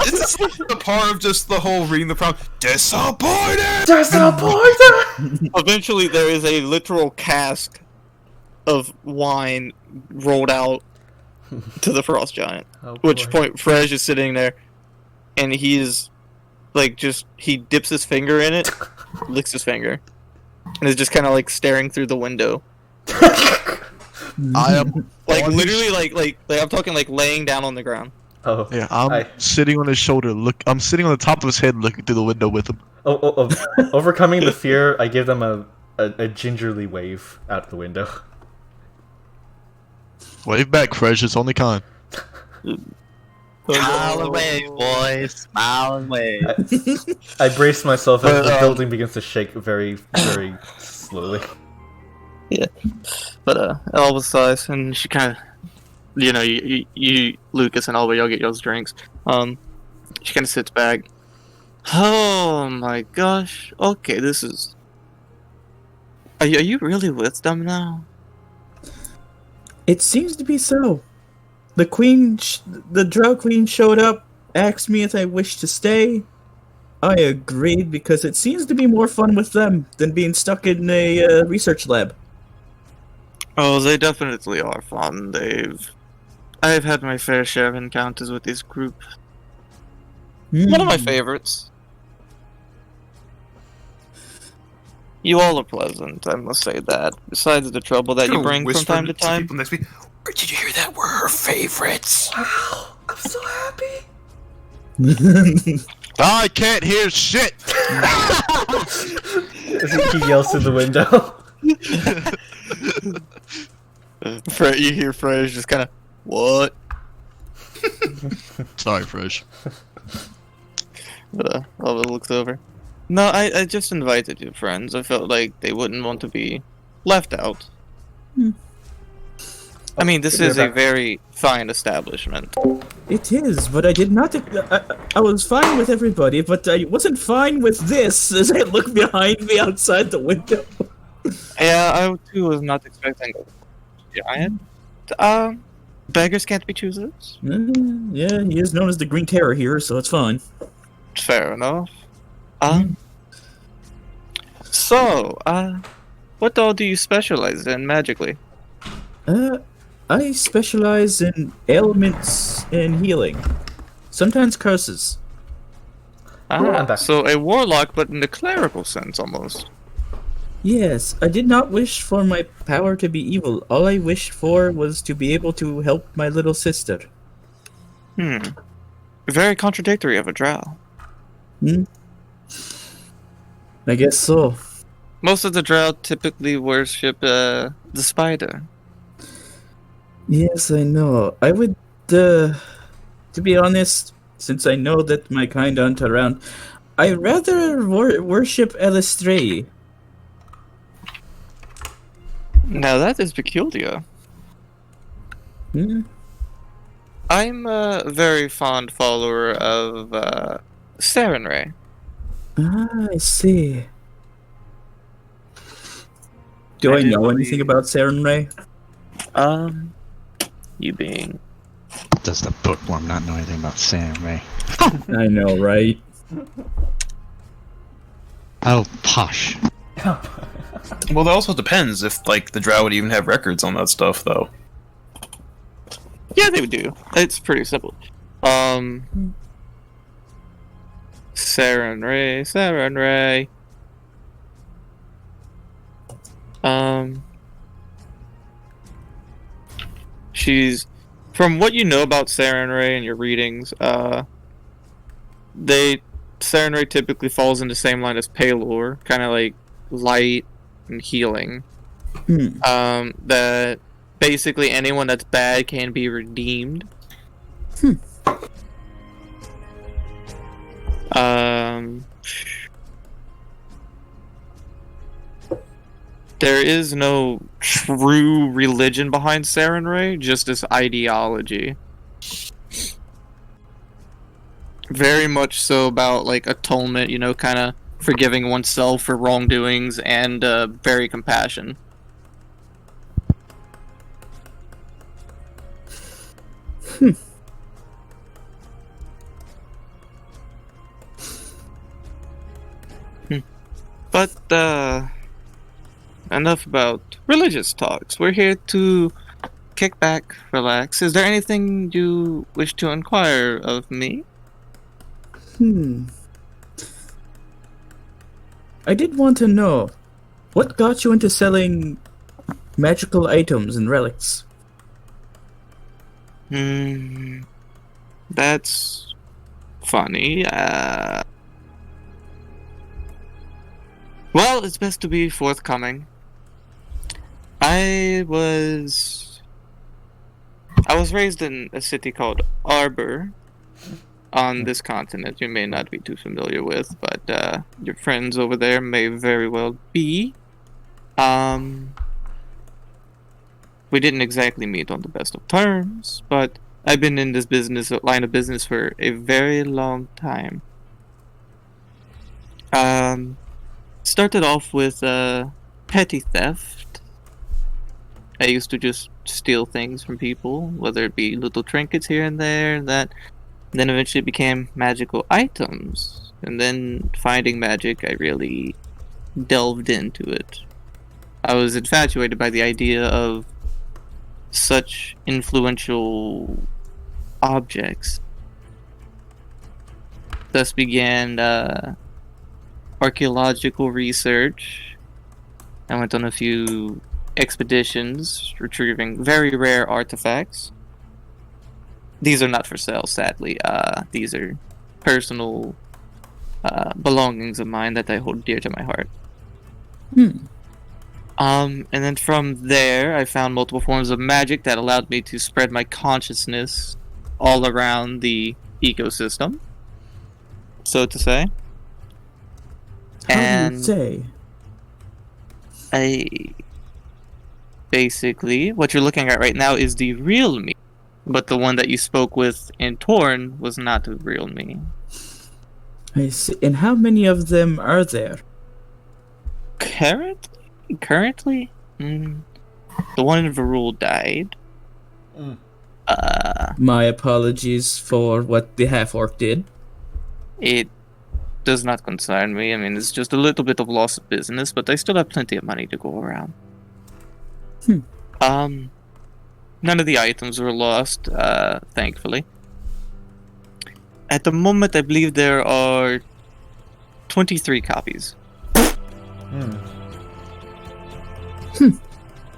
It's the part of just the whole reading the prompt. Disappointed.
Disappointed.
Eventually, there is a literal cask of wine rolled out to the Frost Giant.
Oh,
Which
boy.
point, Frege is sitting there, and he's like, he dips his finger in it, licks his finger, and is just kind of like staring through the window.
I am
Like literally, like I'm talking like laying down on the ground.
Oh,
yeah. I'm sitting on his shoulder. I'm sitting on the top of his head, looking through the window with him.
Overcoming the fear, I give them a gingerly wave out the window.
Wave back, Fresh. It's only Kain.
Smile and wave, boys. Smile and wave.
I brace myself as the building begins to shake very, very slowly.
Yeah, but Alba sighs, and she kind of, you Lucas and Alba, y'all get y'all's drinks. She kind of sits back. Oh my gosh. Okay, this is. Are you really with them now?
It seems to be so. The queen, the Drow Queen showed up, asked me if I wished to stay. I agreed because it seems to be more fun with them than being stuck in a research lab.
Oh, they definitely are fun. I've had my fair share of encounters with this group. One of my favorites. You all are pleasant, I must say that. Besides the trouble that you bring from time to time.
People next week, where did you hear that? We're her favorites.
Wow, I'm so happy.
I can't hear shit.
He yells through the window.
You hear Frege just kind of, what?
Sorry, Fresh.
But Alba looks over. No, I just invited you, friends. I felt like they wouldn't want to be left out. I mean, this is a very fine establishment.
It is, but I did not. I was fine with everybody, but I wasn't fine with this as I look behind me outside the window.
Yeah, I too was not expecting a giant. Beggars can't be choosers.
Yeah, he is known as the Green Terror here, so it's fine.
Fair enough. So, what all do you specialize in magically?
I specialize in ailments and healing. Sometimes curses.
I'm back.
So a warlock, but in the clerical sense, almost.
Yes, I did not wish for my power to be evil. All I wished for was to be able to help my little sister.
Very contradictory of a drow.
I guess so.
Most of the drow typically worship the spider.
Yes, I know. I would, to be honest, since I know that my kind aren't around, I'd rather worship Elistray.
Now that is peculiar. I'm a very fond follower of Sarenrae.
Ah, I see. Do I know anything about Sarenrae?
You being...
Does the bookworm not know anything about Sam, Ray?
I know, right?
Oh, posh.
Well, that also depends if, like, the drow would even have records on that stuff, though.
Yeah, they do. It's pretty simple. Sarenrae. She's, from what you know about Sarenrae and your readings, Sarenrae typically falls in the same line as Pelor, kind of like light and healing. That basically anyone that's bad can be redeemed. There is no true religion behind Sarenrae, just this ideology. Very much so about, like, atonement, you know, kind of forgiving oneself for wrongdoings, and very compassion. But, enough about religious talks. We're here to kick back, relax. Is there anything you wish to inquire of me?
I did want to know, what got you into selling magical items and relics?
That's funny. Well, it's best to be forthcoming. I was raised in a city called Arbor on this continent. You may not be too familiar with, but your friends over there may very well be. We didn't exactly meet on the best of terms, but I've been in this line of business for a very long time. Started off with petty theft. I used to just steal things from people, whether it be little trinkets here and there, and that. Then eventually it became magical items, and then finding magic, I really delved into it. I was infatuated by the idea of such influential objects. Thus began archaeological research. I went on a few expeditions retrieving very rare artifacts. These are not for sale, sadly. These are personal belongings of mine that I hold dear to my heart. And then from there, I found multiple forms of magic that allowed me to spread my consciousness all around the ecosystem, so to say.
How do you say?
Basically, what you're looking at right now is the real me, but the one that you spoke with in Torn was not the real me.
I see. And how many of them are there?
Currently? The one in Varul died.
My apologies for what the Half-Orc did.
It does not concern me. I mean, it's just a little bit of loss of business, but I still have plenty of money to go around. None of the items were lost, thankfully. At the moment, I believe there are 23 copies.
Hmm.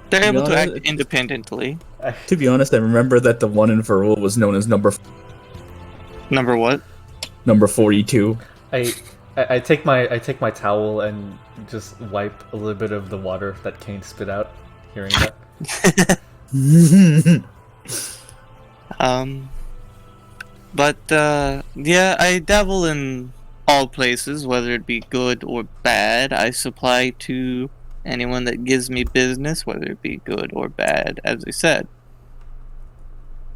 They're able to
honest-
act independently.
To be honest, I remember that the one in Varul was known as number
Number what?
42.
I take my towel and just wipe a little bit of the water that Kain spit out. Hearing that.
But yeah, I dabble in all places, whether it be good or bad. I supply to anyone that gives me business, whether it be good or bad, as I said.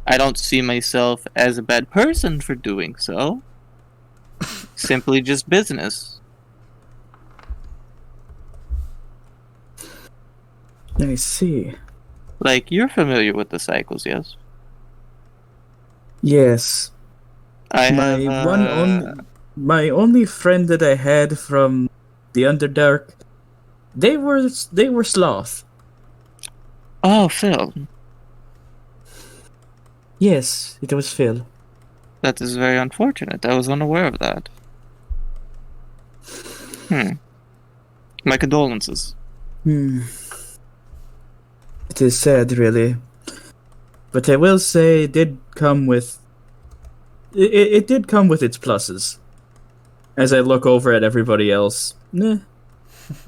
I don't see myself as a bad person for doing so. Simply just business.
I see.
Like, you're familiar with the cycles, yes?
Yes.
I
My
have,
my only friend that I had from the Underdark, they were sloth.
Oh, Phil.
Yes, it was Phil.
That is very unfortunate. I was unaware of that. My condolences.
It is sad, really. But I will say, it did come with its pluses. As I look over at everybody else, nah.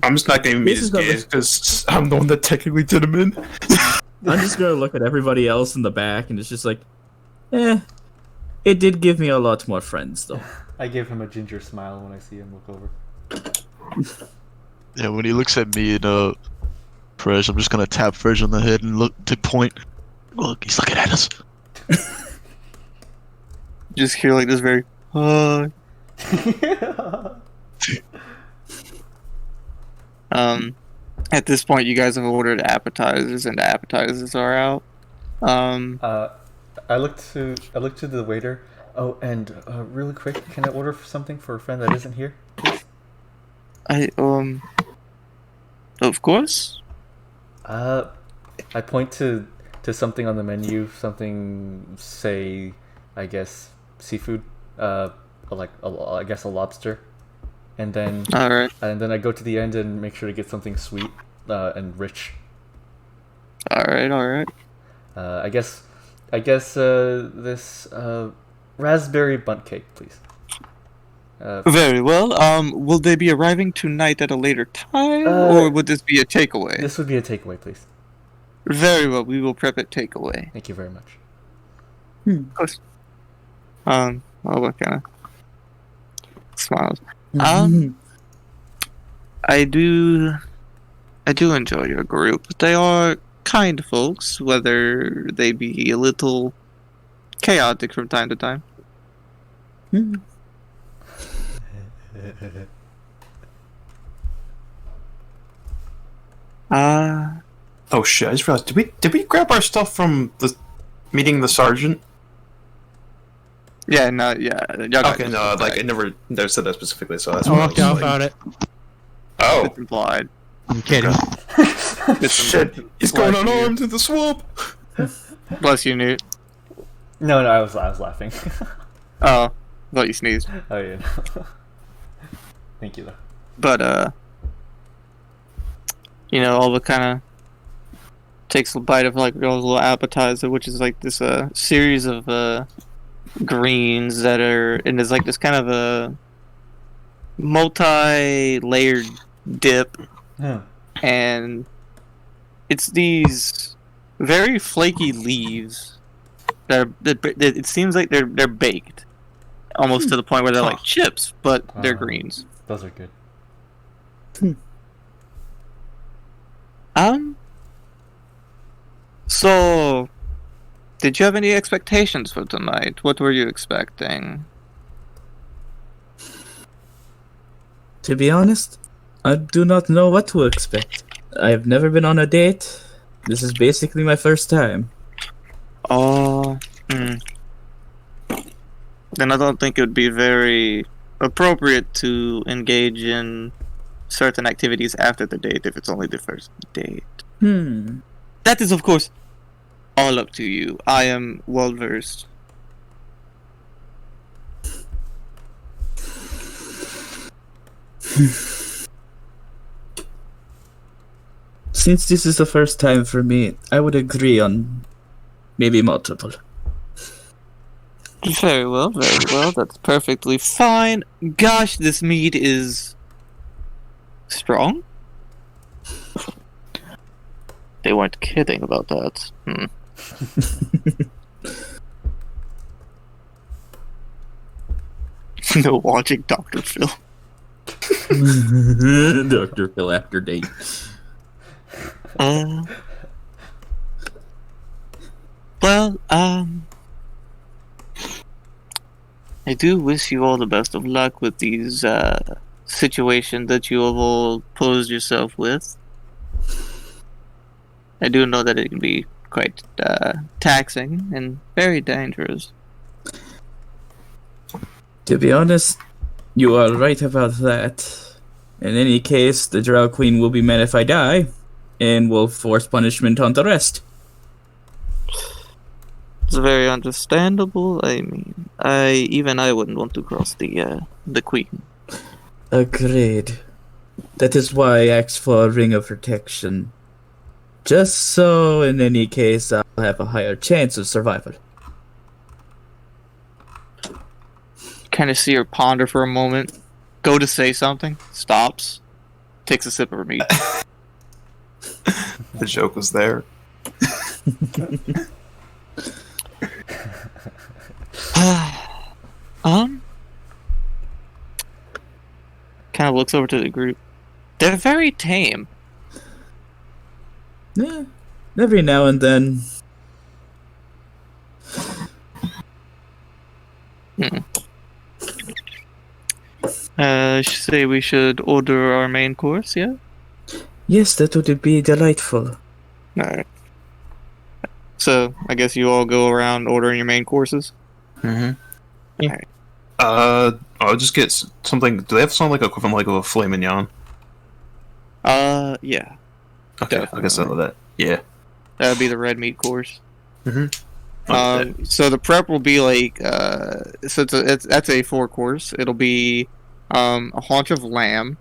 I'm just not going to be
This
as
is not
gay
the-
because I'm the one that technically did him in.
I'm just gonna look at everybody else in the back, and it's just like, it did give me a lot more friends, though.
I give him a ginger smile when I see him look over.
Yeah, when he looks at me and Fresh, I'm just gonna tap Fresh on the head and look to point. Look, he's looking at us.
Just hear like this very, At this point, you guys have ordered appetizers, and the appetizers are out.
I look to the waiter. Oh, and really quick, can I order something for a friend that isn't here, please?
Of course.
I point to something on the menu, something, say, I guess, seafood, like I guess a lobster, and then
All right.
I go to the end and make sure to get something sweet and rich.
All right.
I guess this raspberry bundt cake, please.
Very well. Will they be arriving tonight at a later time, or would this be a takeaway?
This would be a takeaway, please.
Very well. We will prep it takeaway.
Thank you very much.
Of course. Oh, what kind of smiles? I do enjoy your group. They are kind folks, whether they be a little chaotic from time to time.
Oh shit! I just realized. Did we grab our stuff from the meeting the sergeant?
Yeah, no, yeah.
Okay, no, like I never said that specifically, so that's
I
why I
walked
was
out
like,
about it.
oh
It's implied.
I'm kidding.
shit! He's going unarmed in the swamp.
Bless you, Newt.
No, I was laughing.
Oh, thought you sneezed.
Oh yeah. Thank you though.
But Alva kind of takes a bite of like Girl's little appetizer, which is like this series of greens that are, and there's like this kind of a multi-layered dip, and it's these very flaky leaves that it seems like they're baked almost to the point where they're like chips, but they're greens.
Those are good.
So, did you have any expectations for tonight? What were you expecting?
To be honest, I do not know what to expect. I've never been on a date. This is basically my first time.
Oh, then I don't think it would be very appropriate to engage in certain activities after the date if it's only the first date. That is, of course, all up to you. I am well versed.
Since this is the first time for me, I would agree on maybe multiple.
Very well, very well. That's perfectly fine. Gosh, this meat is strong. They weren't kidding about that. No watching Dr. Phil.
Dr. Phil after date.
Well, I do wish you all the best of luck with these situations that you have all posed yourself with. I do know that it can be quite taxing and very dangerous.
To be honest, you are right about that. In any case, the Drow Queen will be mad if I die, and will force punishment on the rest.
It's very understandable. I mean, I wouldn't want to cross the Queen.
Agreed. That is why I asked for a ring of protection. Just so, in any case, I'll have a higher chance of survival.
Kind of see her ponder for a moment, go to say something, stops, takes a sip of her meat.
The joke was there.
Kind of looks over to the group. They're very tame.
Yeah, every now and then.
I should say we should order our main course, yeah?
Yes, that would be delightful.
Alright. So, I guess you all go around ordering your main courses?
Mm-hmm.
Alright.
I'll just get something. Do they have something like equivalent like a filet mignon?
Yeah.
Okay, I guess I know that. Yeah.
That would be the red meat course.
Mm-hmm.
So the prep will be like, so that's a 4 course. It'll be a haunch of lamb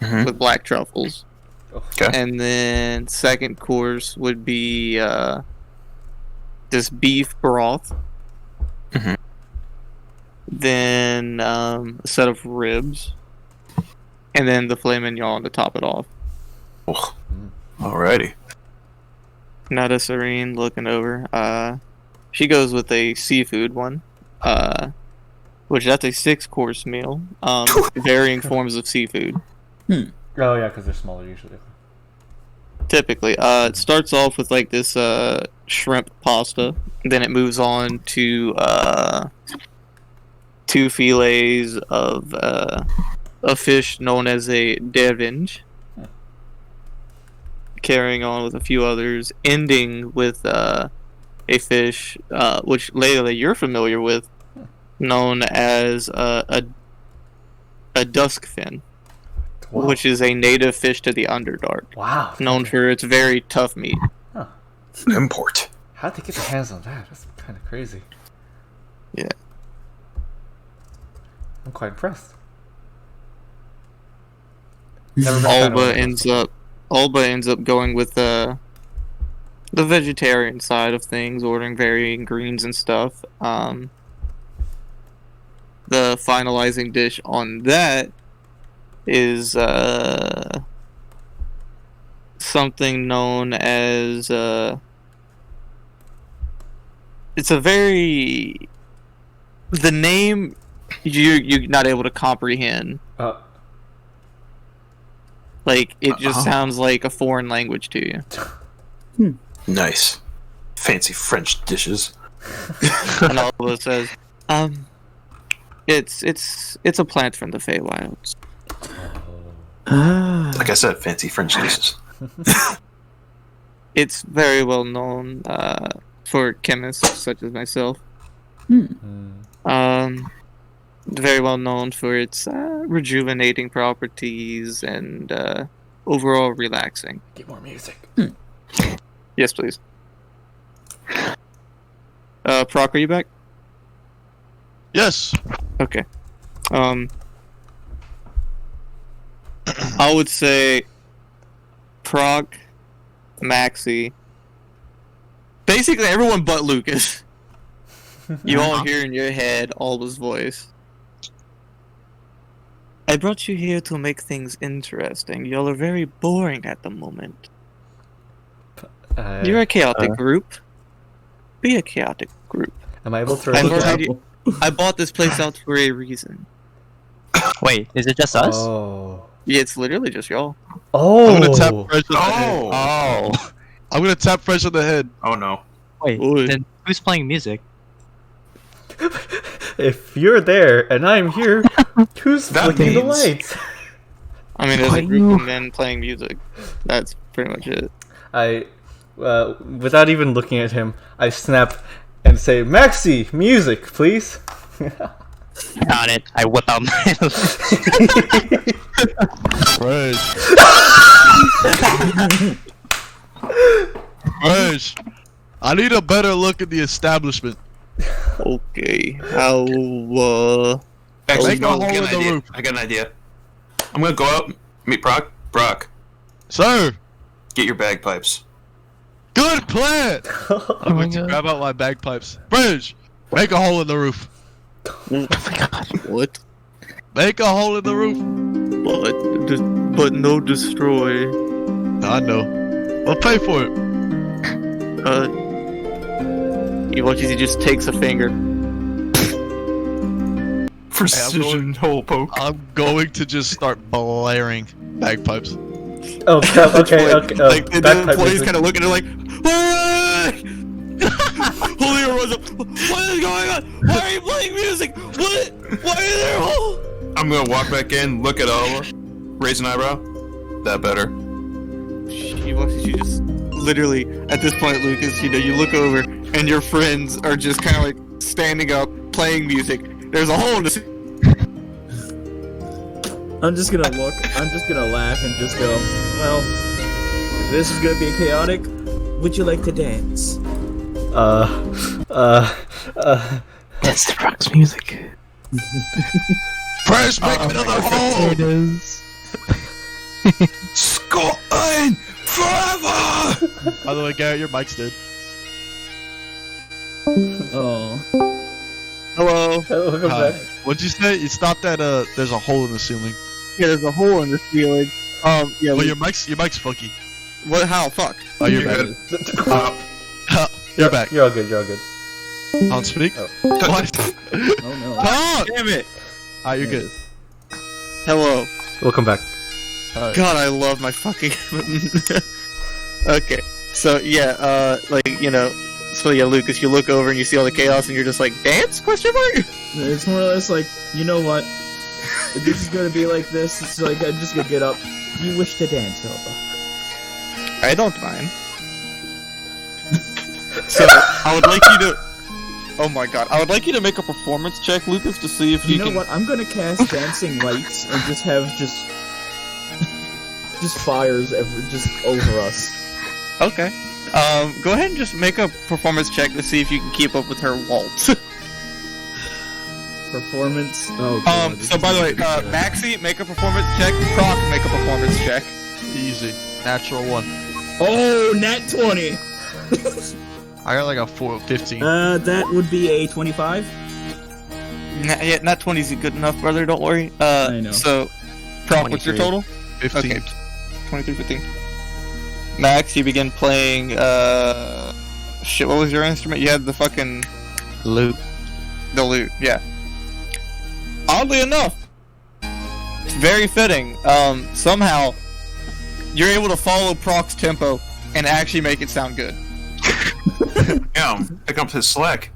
with black truffles.
Okay.
And then second course would be this beef broth.
Mm-hmm.
Then a set of ribs. And then the filet mignon to top it off.
Oh. Alrighty.
Nada Serene looking over. She goes with a seafood one. Which that's a 6-course meal. Varying forms of seafood.
Oh yeah, because they're smaller usually.
Typically. It starts off with like this shrimp pasta. Then it moves on to 2 fillets of a fish known as a dervinge. Carrying on with a few others, ending with a fish, which Lelelele you're familiar with, known as a duskfin, which is a native fish to the Underdark.
Wow.
Known for its very tough meat.
Huh.
Import.
How'd they get their hands on that? That's kind of crazy.
Yeah.
I'm quite impressed.
Alba ends up going with the vegetarian side of things, ordering varying greens and stuff. The finalizing dish on that is something known as it's a very the name you're not able to comprehend. Like, it just sounds like a foreign language to you.
Nice. Fancy French dishes.
And all of it says, it's a plant from the Feywilds.
Like I said, fancy French dishes.
It's very well known for chemists such as myself. Very well known for its rejuvenating properties and overall relaxing.
Get more music.
Yes, please. Prok, are you back?
Yes.
Okay. I would say Prok, Maxi. Basically everyone but Lucas. You all hear in your head Alba's voice. I brought you here to make things interesting. Y'all are very boring at the moment. You're a chaotic group. Be a chaotic group.
Am I able to?
I bought this place out for a reason.
Wait, is it just us?
Oh.
Yeah, it's literally just y'all.
Oh.
I'm gonna tap Fresh on the head.
Oh.
I'm gonna tap Fresh on the head.
Oh no.
Wait,
Ooh.
then who's playing music?
If you're there and I'm here, who's flicking the lights?
I mean, there's a group of men playing music. That's pretty much it.
Without even looking at him, I snap and say, Maxi, music, please.
Got it. I whip out my.
Fresh. I need a better look at the establishment.
Okay. How,
Actually,
Make a hole
I got
in
an
the
idea.
roof.
I got an idea. I'm gonna go out, meet Prok. Prok,
Sir,
get your bagpipes.
good plan. I'm going to grab out my bagpipes. Fresh, make a hole in the roof.
what?
Make a hole in the roof.
But no destroy.
I know. I'll pay for it.
You watch as he just takes a finger.
Precision hole poke.
I'm going to just start blaring bagpipes.
Oh, crap, okay.
Like, the
bagpipe
employees
music.
kind of looking at it like, Julio runs up. What is going on? Why are you playing music? What? Why are you there?
I'm gonna walk back in, look at Alba, raise an eyebrow. That better.
She watches you just literally at this point, Lucas. You know, you look over and your friends are just kind of like standing up, playing music. There's a hole in the.
I'm just gonna look. I'm just gonna laugh and just go. Well, if this is gonna be chaotic, would you like to dance?
That's the Prok's music.
Fresh, make another hole.
It is.
Scotland forever.
By the way, Garrett, your mic's dead.
Oh.
Hello.
Welcome
Hi.
back.
What'd you say? You stopped at there's a hole in the ceiling.
Yeah, there's a hole in the ceiling. Yeah.
Well, your mic's funky.
What? How? Fuck.
Oh, you're
You're
back. You're back.
You're all good, you're all good.
I'll speak.
Oh.
What?
Oh no.
Talk!
Damn it.
Alright, you're good.
Hello.
Welcome back.
Alright.
God, I love my fucking. Okay. So yeah, like you know. So yeah, Lucas, you look over and you see all the chaos, and you're just like, "Dance?" Question mark.
It's more or less like, you know what? If this is gonna be like this, it's like I'm just gonna get up. You wish to dance, Elba?
I don't mind. So I would like you to. Oh my god! I would like you to make a performance check, Lucas, to see if
You
you
know
can.
what? I'm gonna cast dancing lights and just have just fires just over us.
Okay. Go ahead and just make a performance check to see if you can keep up with her waltz.
Performance. Oh. God,
So by the way, Maxi, make a performance check. Prok, make a performance check.
Easy. Natural one.
Oh, nat 20.
I got like a 15.
That would be a 25.
Yeah, not 20 is good enough, brother. Don't worry.
I know.
So, Prok, what's your
23.
total?
15.
Okay, 23, 15. Max, you begin playing. Shit. What was your instrument? You had the fucking
Loot.
the lute. Yeah. Oddly enough, it's very fitting. Somehow, you're able to follow Prok's tempo and actually make it sound good.
Yeah, pick up his slack.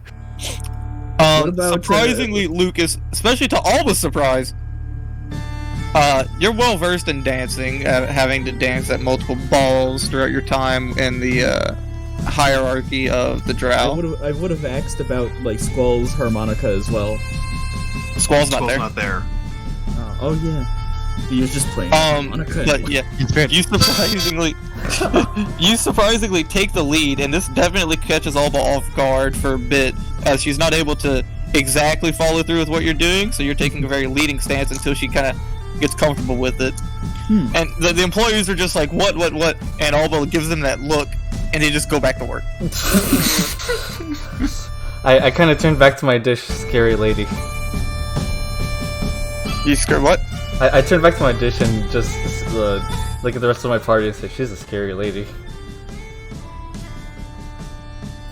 What about,
Surprisingly, Lucas, especially to Alba's surprise, you're well versed in dancing, having to dance at multiple balls throughout your time in the hierarchy of the Drow.
I would have asked about like Squall's harmonica as well.
Squall's not
Skull's
there.
not there.
Oh yeah. He was just playing harmonica.
But yeah, you surprisingly take the lead, and this definitely catches Alba off guard for a bit, as she's not able to exactly follow through with what you're doing. So you're taking a very leading stance until she kind of gets comfortable with it. And the employees are just like, what? And Alba gives them that look, and they just go back to work.
I kind of turned back to my dish, scary lady.
You scared what?
I turned back to my dish and just look at the rest of my party and say, she's a scary lady.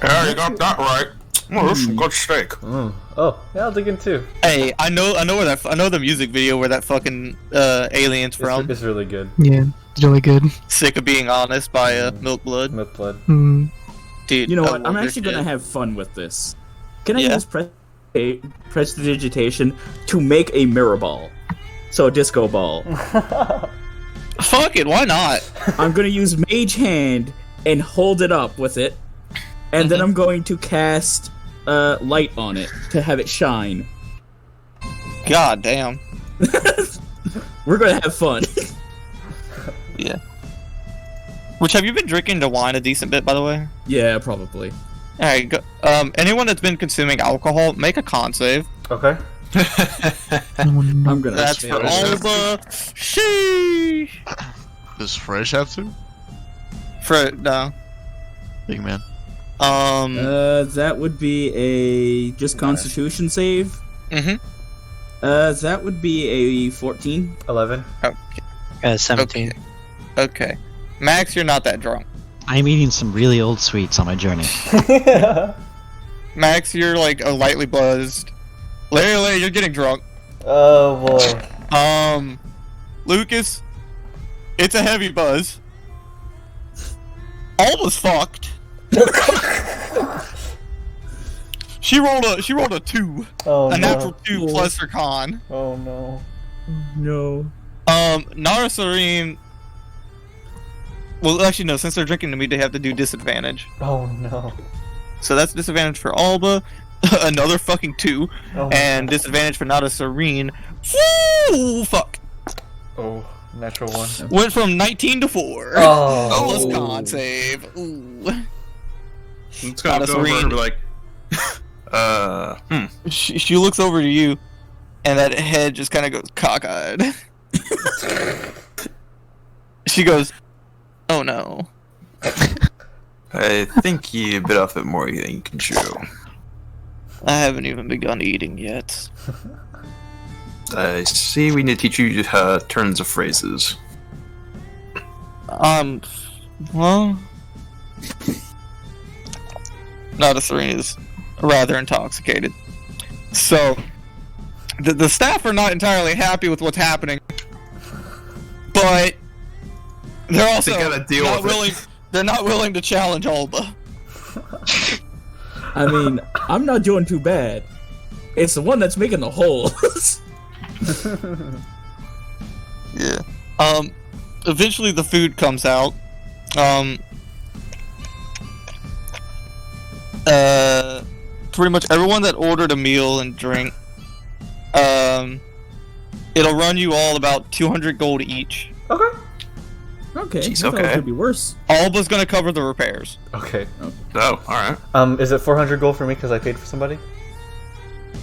Yeah, you got that right. Oh, that's some good steak.
Oh, yeah, I'll dig in too.
Hey, I know the music video where that fucking alien's from.
It's really good.
Yeah, it's really good.
Sick of Being Honest by Milk Blood.
Milk Blood.
Dude,
You know
I
what? I'm
love
actually
this
gonna
shit.
have fun with this. Can I
Yeah.
use prestidigitation to make a mirror ball? So a disco ball.
Fuck it, why not?
I'm gonna use Mage Hand and hold it up with it, and then I'm going to cast light on it to have it shine.
God damn.
We're gonna have fun.
Yeah. Which, have you been drinking the wine a decent bit, by the way?
Yeah, probably.
Alright, go. Anyone that's been consuming alcohol, make a con save.
Okay.
I'm gonna.
That's for Alba. Sheesh.
Does Fresh have to?
No.
Big man.
That would be a just Constitution save. That would be a 14.
11.
Okay.
17.
Okay. Max, you're not that drunk.
I'm eating some really old sweets on my journey.
Max, you're like a lightly buzzed. Lelelele, you're getting drunk.
Oh boy.
Lucas, it's a heavy buzz. Alba's fucked. She rolled a 2.
Oh
A
no.
natural 2 plus her con.
Oh no.
No.
Nara Serene. Well, actually, no. Since they're drinking to me, they have to do disadvantage.
Oh no.
So that's disadvantage for Alba. Another fucking 2.
Oh,
And disadvantage for Nara Serene. Woo! Fuck.
Oh, natural 1.
Went from 19 to 4.
Oh.
Plus con save. Ooh.
It's gonna
Not a
go over
serene.
and be like,
She looks over to you, and that head just kind of goes cockeyed. She goes, "Oh no."
I think you bit off it more than you can chew.
I haven't even begun eating yet.
I see we need to teach you turns of phrases.
Well, Nada Serene is rather intoxicated. So, the staff are not entirely happy with what's happening, but they're also
gotta deal
not
with it.
willing. They're not willing to challenge Alba.
I mean, I'm not doing too bad. It's the one that's making the holes.
Yeah. Eventually the food comes out. Pretty much everyone that ordered a meal and drink, it'll run you all about 200 gold each.
Okay.
Okay,
Jeez,
I thought it
okay.
could be worse.
Alba's gonna cover the repairs.
Okay.
Oh, alright.
Is it 400 gold for me because I paid for somebody?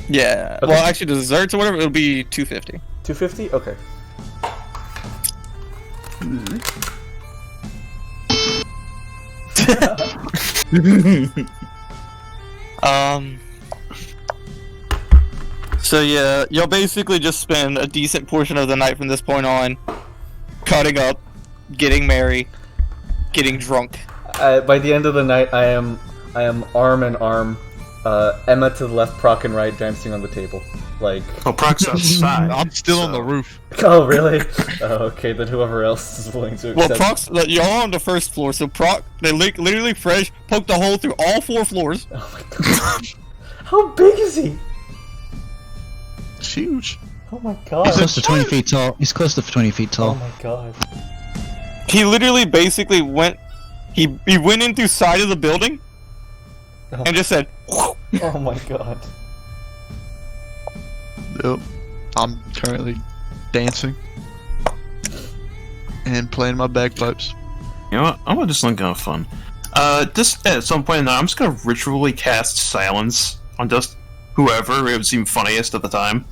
Yeah.
Okay.
Well, actually, the desserts or whatever, it'll be 250.
250? Okay.
So yeah, you'll basically just spend a decent portion of the night from this point on cutting up, getting merry, getting drunk.
By the end of the night, I am arm in arm, Emma to the left, Prok and right, dancing on the table. Like,
Oh, Prok's outside.
I'm still on the
so-
roof.
oh really? Okay, then whoever else is willing to
Well,
accept.
Prok's, you're all on the first floor, so Prok, they literally fresh poked a hole through all 4 floors.
Oh my god. How big is he?
It's huge.
Oh my god.
He's close to 20 feet tall. He's close to 20 feet
Oh
tall.
my god.
He literally basically went, he went in through side of the building,
Oh,
and just said,
oh my god.
Yep. I'm currently dancing and playing my bagpipes.
You know what? I'm gonna do something kind of fun. Just at some point in time, I'm just gonna ritually cast silence on just whoever it would seem funniest at the time.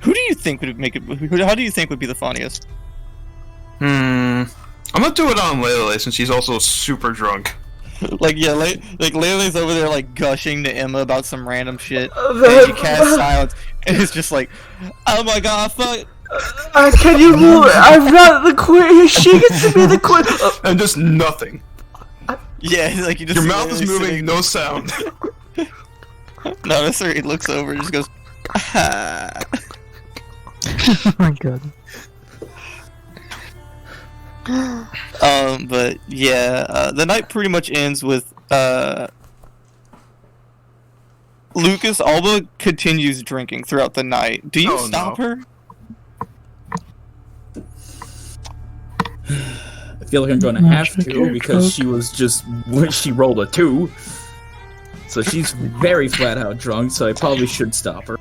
Who do you think would make it? How do you think would be the funniest?
I'm gonna do it on Lelelele since she's also super drunk.
Like Lele's over there like gushing to Emma about some random shit, and she casts silence, and it's just like, oh my god, fuck.
Can you move? I'm not the queen. She gets to be the queen.
And just nothing.
Yeah, like you just.
Your mouth is moving, no sound.
No, that's where he looks over and just goes. Ah.
Oh my god.
But yeah, the night pretty much ends with Lucas. Alba continues drinking throughout the night. Do you stop her?
I feel like I'm going to have to because she rolled a 2. So she's very flat out drunk, so I probably should stop her.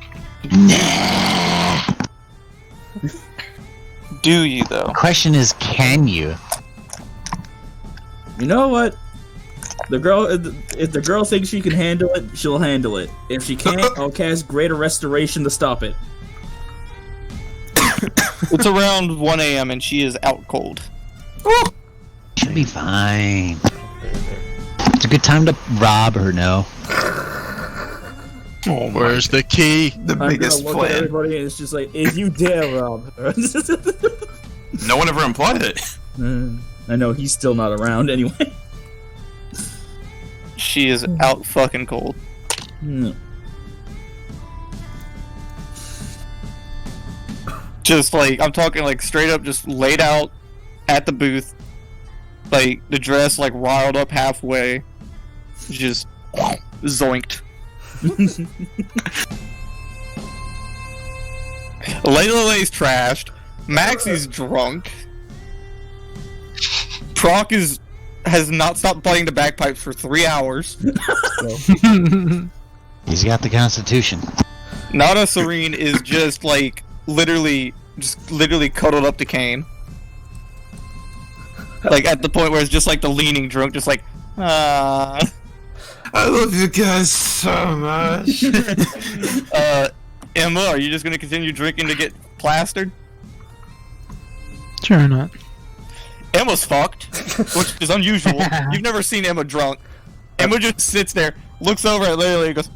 Do you though?
Question is, can you?
You know what? If the girl thinks she can handle it, she'll handle it. If she can't, I'll cast Greater Restoration to stop it.
It's around 1 a.m. and she is out cold.
She'll be fine. It's a good time to rob her, no?
Oh, where's the key?
The biggest
look at
plan.
everybody and it's just like, if you dare rob her.
No one ever implied it.
I know, he's still not around anyway.
She is out fucking cold. Just like, I'm talking like straight up just laid out at the booth. Like, the dress like riled up halfway. Just zoinked. Lelele's trashed. Maxi's drunk. Prok has not stopped playing the bagpipes for 3 hours.
He's got the constitution.
Nada Serene is just like literally cuddled up to Kain. Like at the point where it's just like the leaning drunk, just like, ah.
I love you guys so much.
Emma, are you just gonna continue drinking to get plastered?
Sure not.
Emma's fucked, which is unusual. You've never seen Emma drunk. Emma just sits there, looks over at Lelelele and goes,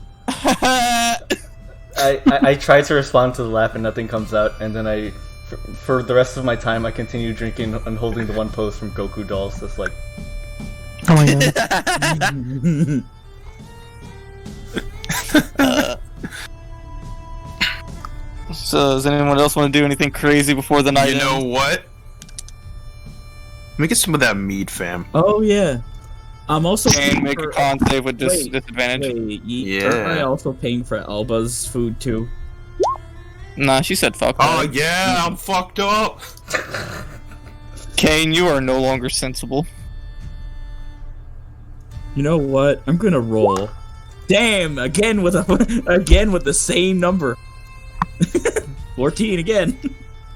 I try to respond to the laugh and nothing comes out, and then for the rest of my time, I continue drinking and holding the one pose from Goku dolls, just like.
Oh my god.
So, does anyone else want to do anything crazy before the night
You
ends?
know what? Let me get some of that mead, fam.
Oh yeah. I'm also
And make a con save with
Wait,
disadvantage.
Wait,
Yeah.
aren't I also paying for Alba's food too?
Nah, she said fuck
Oh
that.
yeah, I'm fucked up.
Kain, you are no longer sensible.
You know what? I'm gonna roll. Damn! Again with the same number. 14 again.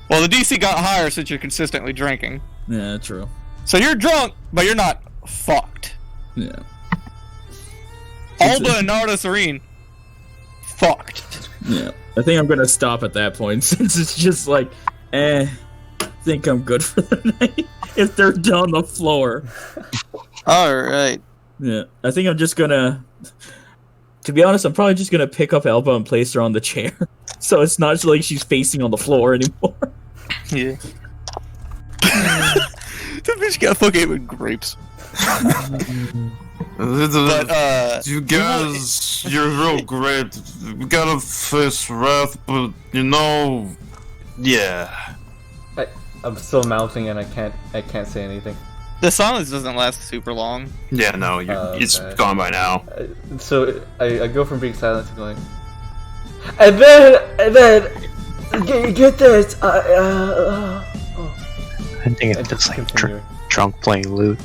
Well, the DC got higher since you're consistently drinking.
Yeah, true.
So you're drunk, but you're not fucked.
Yeah.
Alba and Narda Serene, fucked.
Yeah. I think I'm gonna stop at that point since it's just like, I think I'm good for the night. If they're down the floor.
Alright.
Yeah. I think I'm just gonna. To be honest, I'm probably just gonna pick up Alba and place her on the chair. So it's not like she's facing on the floor anymore.
Yeah. That bitch got fucking with grapes. But,
you guys, you're real great. We gotta face Wrath, but you know, yeah.
I'm still mouthing and I can't say anything.
the silence doesn't last super long.
Yeah, no, it's gone by now.
So I go from being silent to going, and then get this.
I think it's just like
continue.
drunk playing loot.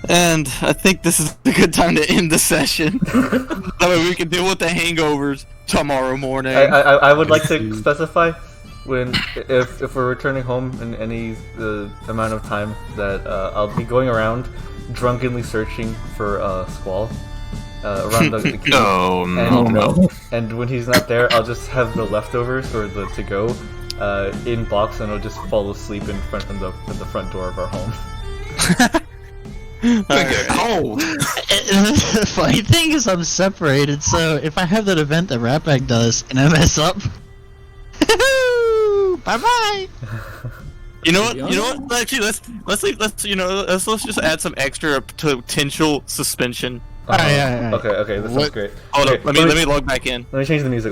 And I think this is a good time to end the session. That way we can deal with the hangovers tomorrow morning.
I would like to specify if we're returning home in any amount of time that I'll be going around drunkenly searching for Squall around the key.
Oh no.
And when he's not there, I'll just have the leftovers or the to-go in box, and I'll just fall asleep in the front door of our home.
It's gonna get cold.
The funny thing is I'm separated, so if I have that event that Ratbag does and I mess up, bye bye.
You know what? Actually, let's just add some extra potential suspension.
Yeah.
Okay, that sounds great.
Hold
Okay,
up, let me log back in.
Let me change the music.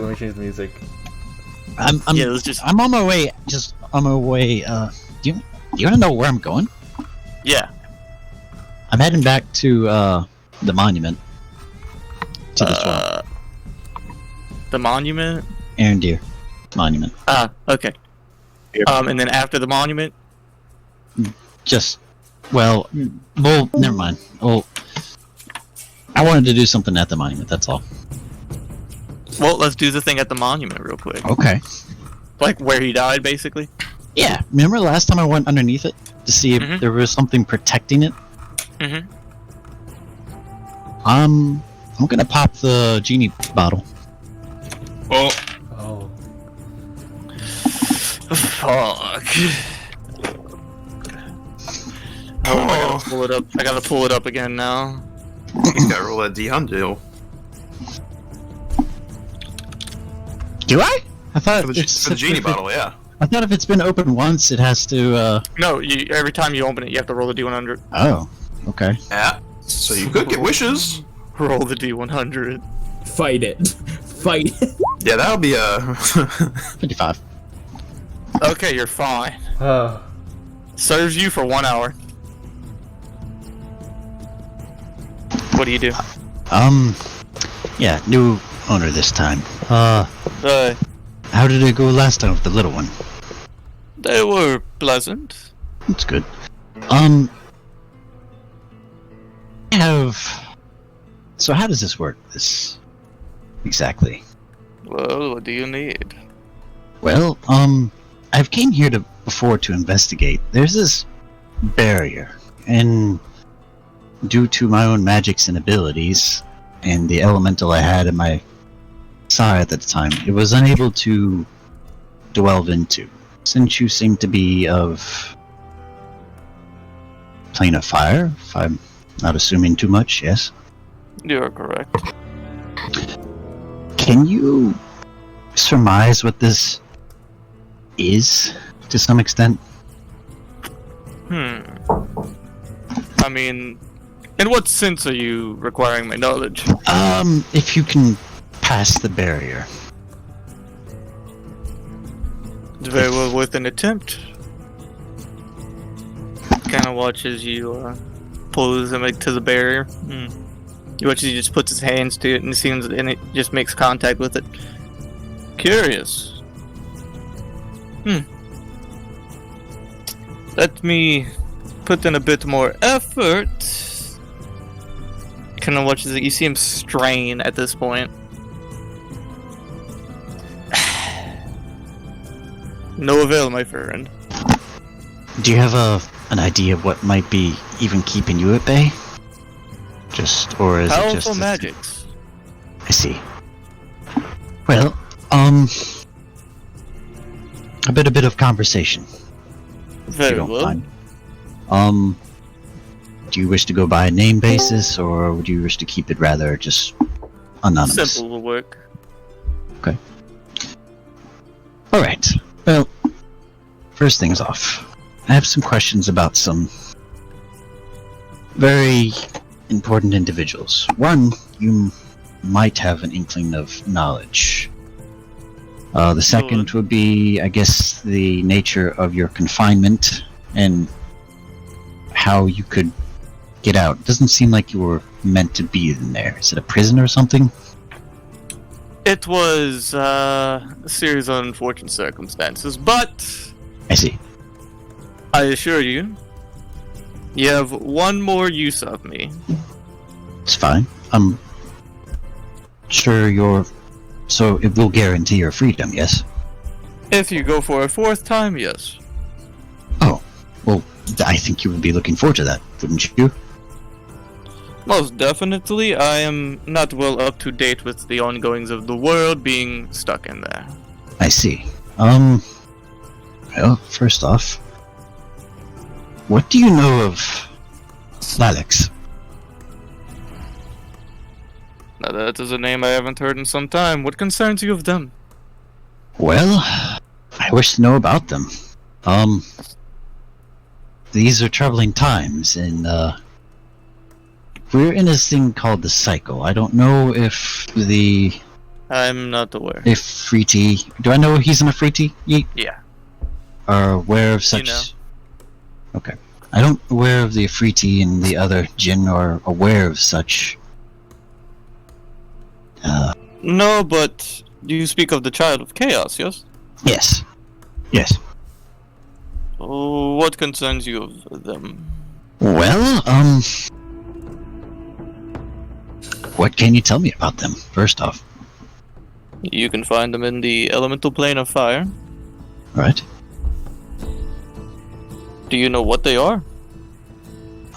I'm on my way. Just on my way. Do you want to know where I'm going?
Yeah.
I'm heading back to the monument. To the swamp.
The monument.
Aaron Deer monument.
Okay. And then after the monument.
Well, never mind. Well, I wanted to do something at the monument. That's all.
Well, let's do the thing at the monument real quick.
Okay.
Like where he died, basically.
Yeah. Remember last time I went underneath it to see if there was something protecting it?
Mm-hmm.
I'm gonna pop the genie bottle.
Oh.
Fuck. I gotta pull it up. I gotta pull it up again now.
You gotta roll that D100.
Do I? I thought
For the genie bottle, yeah.
I thought if it's been opened once, it has to.
No, every time you open it, you have to roll the D100.
Oh, okay.
Yeah. So you could get wishes.
Roll the D100.
Fight it. Fight it.
Yeah, that'll be
55.
Okay, you're fine. Serves you for 1 hour. What do you do?
Yeah, new owner this time. How did it go last time with the little one?
They were pleasant.
That's good. So how does this work? This exactly?
Well, what do you need?
Well, I've came here before to investigate. There's this barrier, and due to my own magics and abilities, and the elemental I had in my side at the time, it was unable to delve into. Since you seem to be of plane of fire, if I'm not assuming too much, yes?
You're correct.
Can you surmise what this is, to some extent?
I mean, in what sense are you requiring my knowledge?
If you can pass the barrier.
It's very well worth an attempt. Kind of watches you pulls him to the barrier. You watch as he just puts his hands to it, and it just makes contact with it. Curious. Let me put in a bit more effort. Kind of watches it. You see him strain at this point. No avail, my friend.
Do you have an idea of what might be even keeping you at bay? Or is
Powerful
it just
magics?
I see. Well, a bit of conversation.
Very well.
Mind. Do you wish to go by a name basis, or would you wish to keep it rather just anonymous?
Simple will work.
Okay. Alright. Well, first things off. I have some questions about some very important individuals. One, you might have an inkling of knowledge. The second would be, I guess, the nature of your confinement and how you could get out. It doesn't seem like you were meant to be in there. Is it a prison or something?
It was a series of unfortunate circumstances, but
I see.
I assure you, you have one more use of me.
It's fine. I'm sure so it will guarantee your freedom, yes?
If you go for a fourth time, yes.
Oh, well, I think you would be looking forward to that, wouldn't you?
Most definitely, I am not well up to date with the ongoings of the world, being stuck in there.
I see. Well, first off, what do you know of Lalix?
Now that is a name I haven't heard in some time. What concerns you of them?
Well, I wish to know about them. These are troubling times, and, we're in this thing called the cycle. I don't know if
I'm not aware.
If Freety... Do I know he's an Afriti? Yeet?
Yeah.
Are aware of such...
You know.
Okay. I don't aware of the Afriti and the other Jinn are aware of such...
No, but you speak of the Child of Chaos, yes?
Yes. Yes.
Oh, what concerns you of them?
Well, what can you tell me about them, first off?
You can find them in the elemental plane of fire.
Right.
Do you know what they are?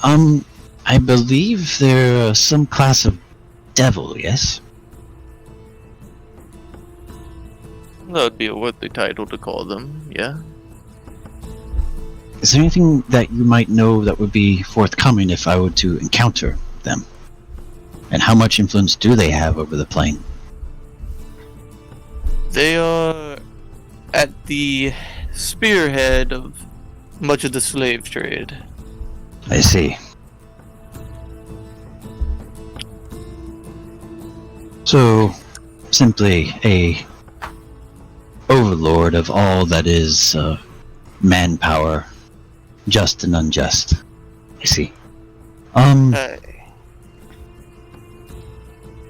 I believe they're some class of devil, yes?
That would be a worthy title to call them, yeah?
Is there anything that you might know that would be forthcoming if I were to encounter them? And how much influence do they have over the plane?
They are at the spearhead of much of the slave trade.
I see. So, simply a overlord of all that is manpower, just and unjust. I see.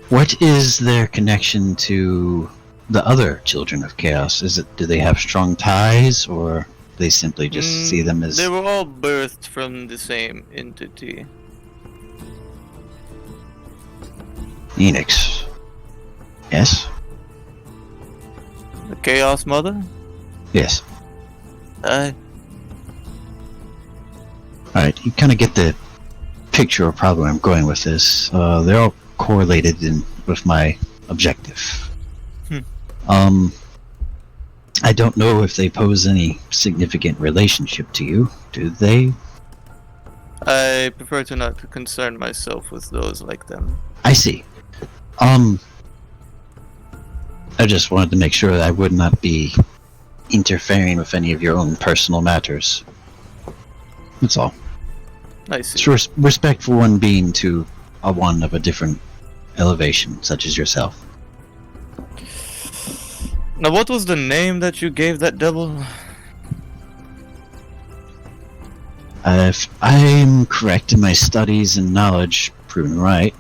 What is their connection to the other children of chaos? Do they have strong ties, or they simply just see them as...
They were all birthed from the same entity.
Enix. Yes?
The Chaos Mother?
Yes.
Aye.
Alright, you kind of get the picture of probably where I'm going with this. They're all correlated with my objective. I don't know if they pose any significant relationship to you, do they?
I prefer to not concern myself with those like them.
I see. I just wanted to make sure that I would not be interfering with any of your own personal matters. That's all.
I see.
It's respectful one being to a one of a different elevation, such as yourself.
Now, what was the name that you gave that devil?
If I'm correct in my studies and knowledge, proven right,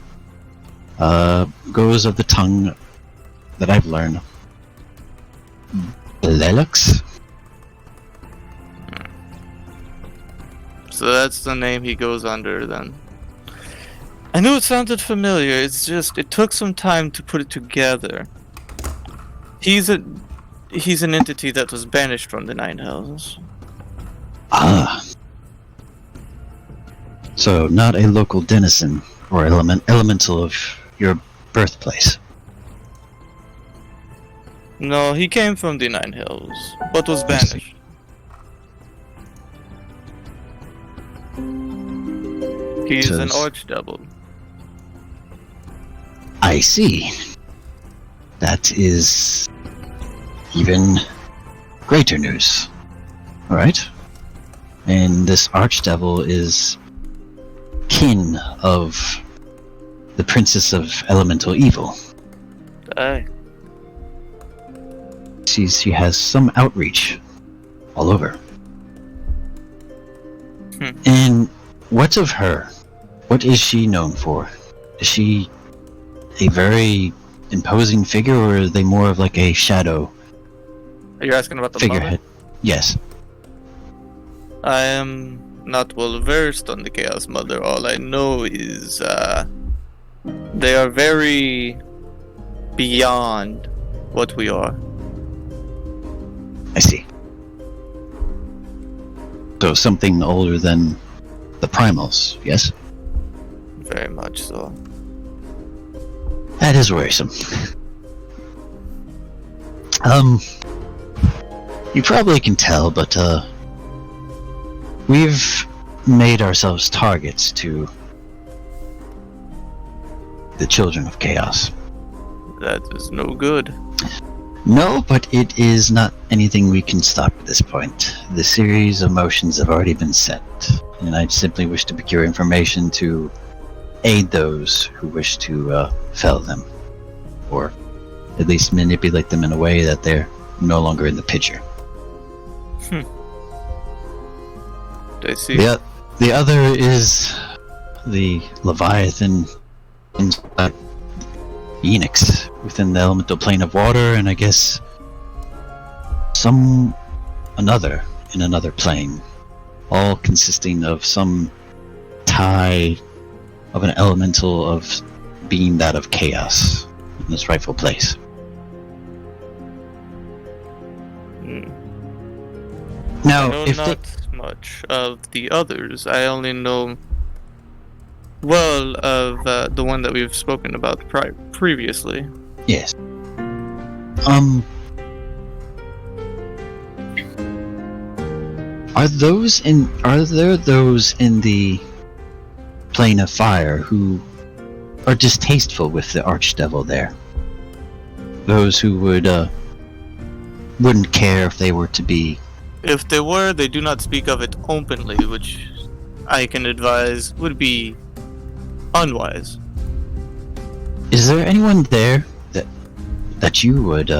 goes of the tongue that I've learned. Lelux?
So that's the name he goes under, then. I knew it sounded familiar, it's just, it took some time to put it together. He's an entity that was banished from the Nine Hells.
Ah. So, not a local denizen, or elemental of your birthplace.
No, he came from the Nine Hells, but was banished. He's an archdevil.
I see. That is even greater news. Alright. And this archdevil is kin of the Princess of Elemental Evil.
Aye.
She has some outreach all over. And what of her? What is she known for? Is she a very imposing figure, or are they more of like a shadow?
Are you asking about the
figurehead?
mother?
Yes.
I am not well versed on the Chaos Mother. All I know is they are very beyond what we are.
I see. So something older than the primals, yes?
Very much so.
That is worrisome. You probably can tell, but, we've made ourselves targets to the Children of Chaos.
That is no good.
No, but it is not anything we can stop at this point. The series of motions have already been set, and I simply wish to procure information to aid those who wish to fell them, or at least manipulate them in a way that they're no longer in the picture.
I see.
The other is the Leviathan inside Phoenix within the elemental plane of water, and I guess another in another plane, all consisting of some tie of an elemental of being that of chaos in its rightful place. Now,
I know not much of the others. I only know well of the one that we've spoken about previously.
Yes. Are there those in the plane of fire who are distasteful with the archdevil there? Those who wouldn't care if they were to be.
If they were, they do not speak of it openly, which I can advise would be unwise.
Is there anyone there that you would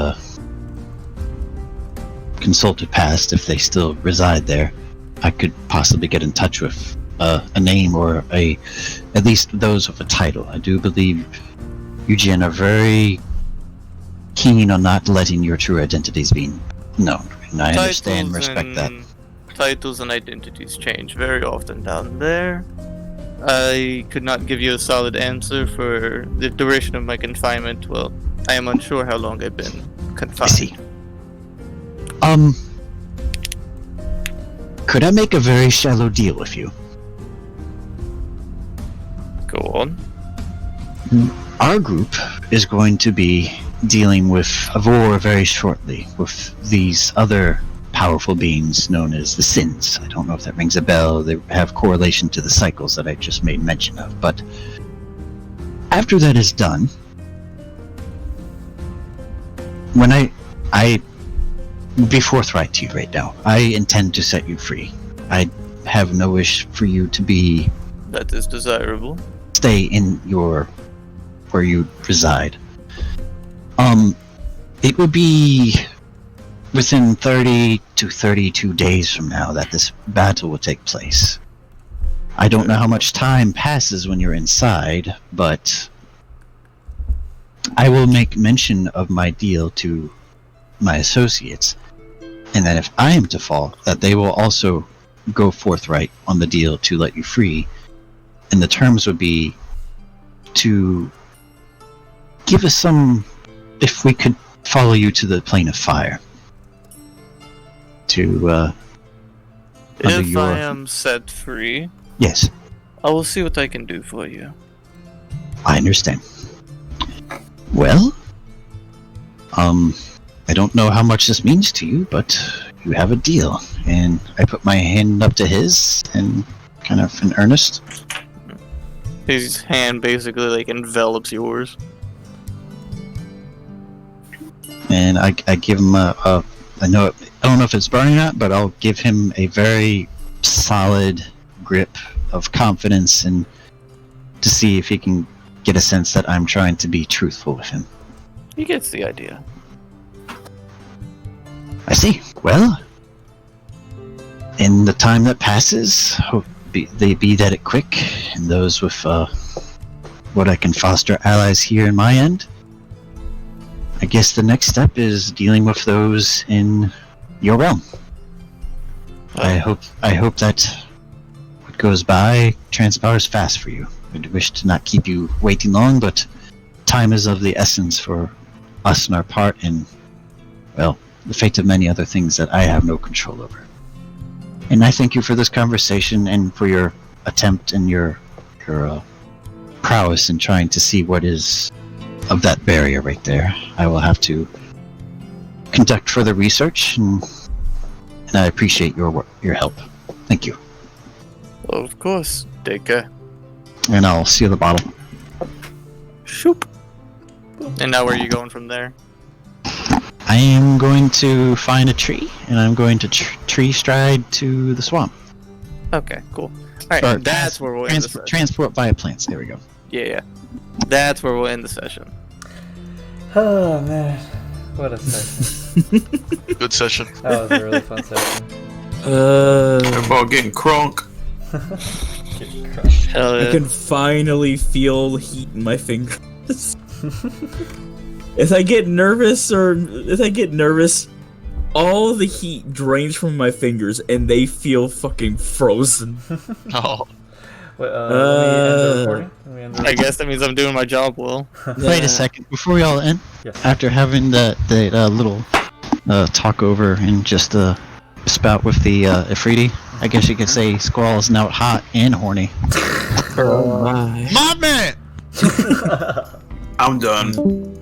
consult it past if they still reside there? I could possibly get in touch with a name or at least those with a title. I do believe Eugene are very keen on not letting your true identities be known, and I understand and respect that.
Titles and identities change very often down there. I could not give you a solid answer for the duration of my confinement. Well, I am unsure how long I've been confined.
I see. Could I make a very shallow deal with you?
Go on.
Our group is going to be dealing with a war very shortly with these other powerful beings known as the Sins. I don't know if that rings a bell. They have correlation to the cycles that I just made mention of. But after that is done, when I be forthright to you right now, I intend to set you free. I have no wish for you to be.
That is desirable.
Stay in where you reside. It would be within 30 to 32 days from now that this battle will take place. I don't know how much time passes when you're inside, but I will make mention of my deal to my associates, and that if I am to fall, that they will also go forthright on the deal to let you free, and the terms would be to give us some, if we could follow you to the plane of fire.
If I am set free,
yes,
I will see what I can do for you.
I understand. Well, I don't know how much this means to you, but you have a deal, and I put my hand up to his, and kind of in earnest.
His hand basically like envelops yours.
And I give him I don't know if it's burning or not, but I'll give him a very solid grip of confidence, and to see if he can get a sense that I'm trying to be truthful with him.
He gets the idea.
I see. Well, in the time that passes, hope they be that it quick, and those with what I can foster allies here in my end. I guess the next step is dealing with those in your realm. I hope that what goes by transpires fast for you. I wish to not keep you waiting long, but time is of the essence for us and our part, and, well, the fate of many other things that I have no control over. And I thank you for this conversation and for your attempt and your prowess in trying to see what is of that barrier right there. I will have to conduct further research, and I appreciate your help. Thank you.
Of course. Take care.
And I'll seal the bottle.
Shoop. And now where are you going from there?
I am going to find a tree, and I'm going to tree stride to the swamp.
Okay, cool. Alright,
Or
that's where we'll end the session.
transport via plants. There we go.
Yeah. That's where we'll end the session.
Oh man, what a session.
Good session.
That was a really fun session.
About getting crunk.
Hell
I
yeah.
can finally feel heat in my fingers. If I get nervous, all the heat drains from my fingers and they feel fucking frozen.
Oh.
Wait, let me end the recording. Let me end the
I guess that means I'm doing my job well.
Wait a second, before we all end,
Yeah.
after having that little talk over and just spout with the Ifriti, I guess you could say Squall is now hot and horny.
Oh my.
My man!
I'm done.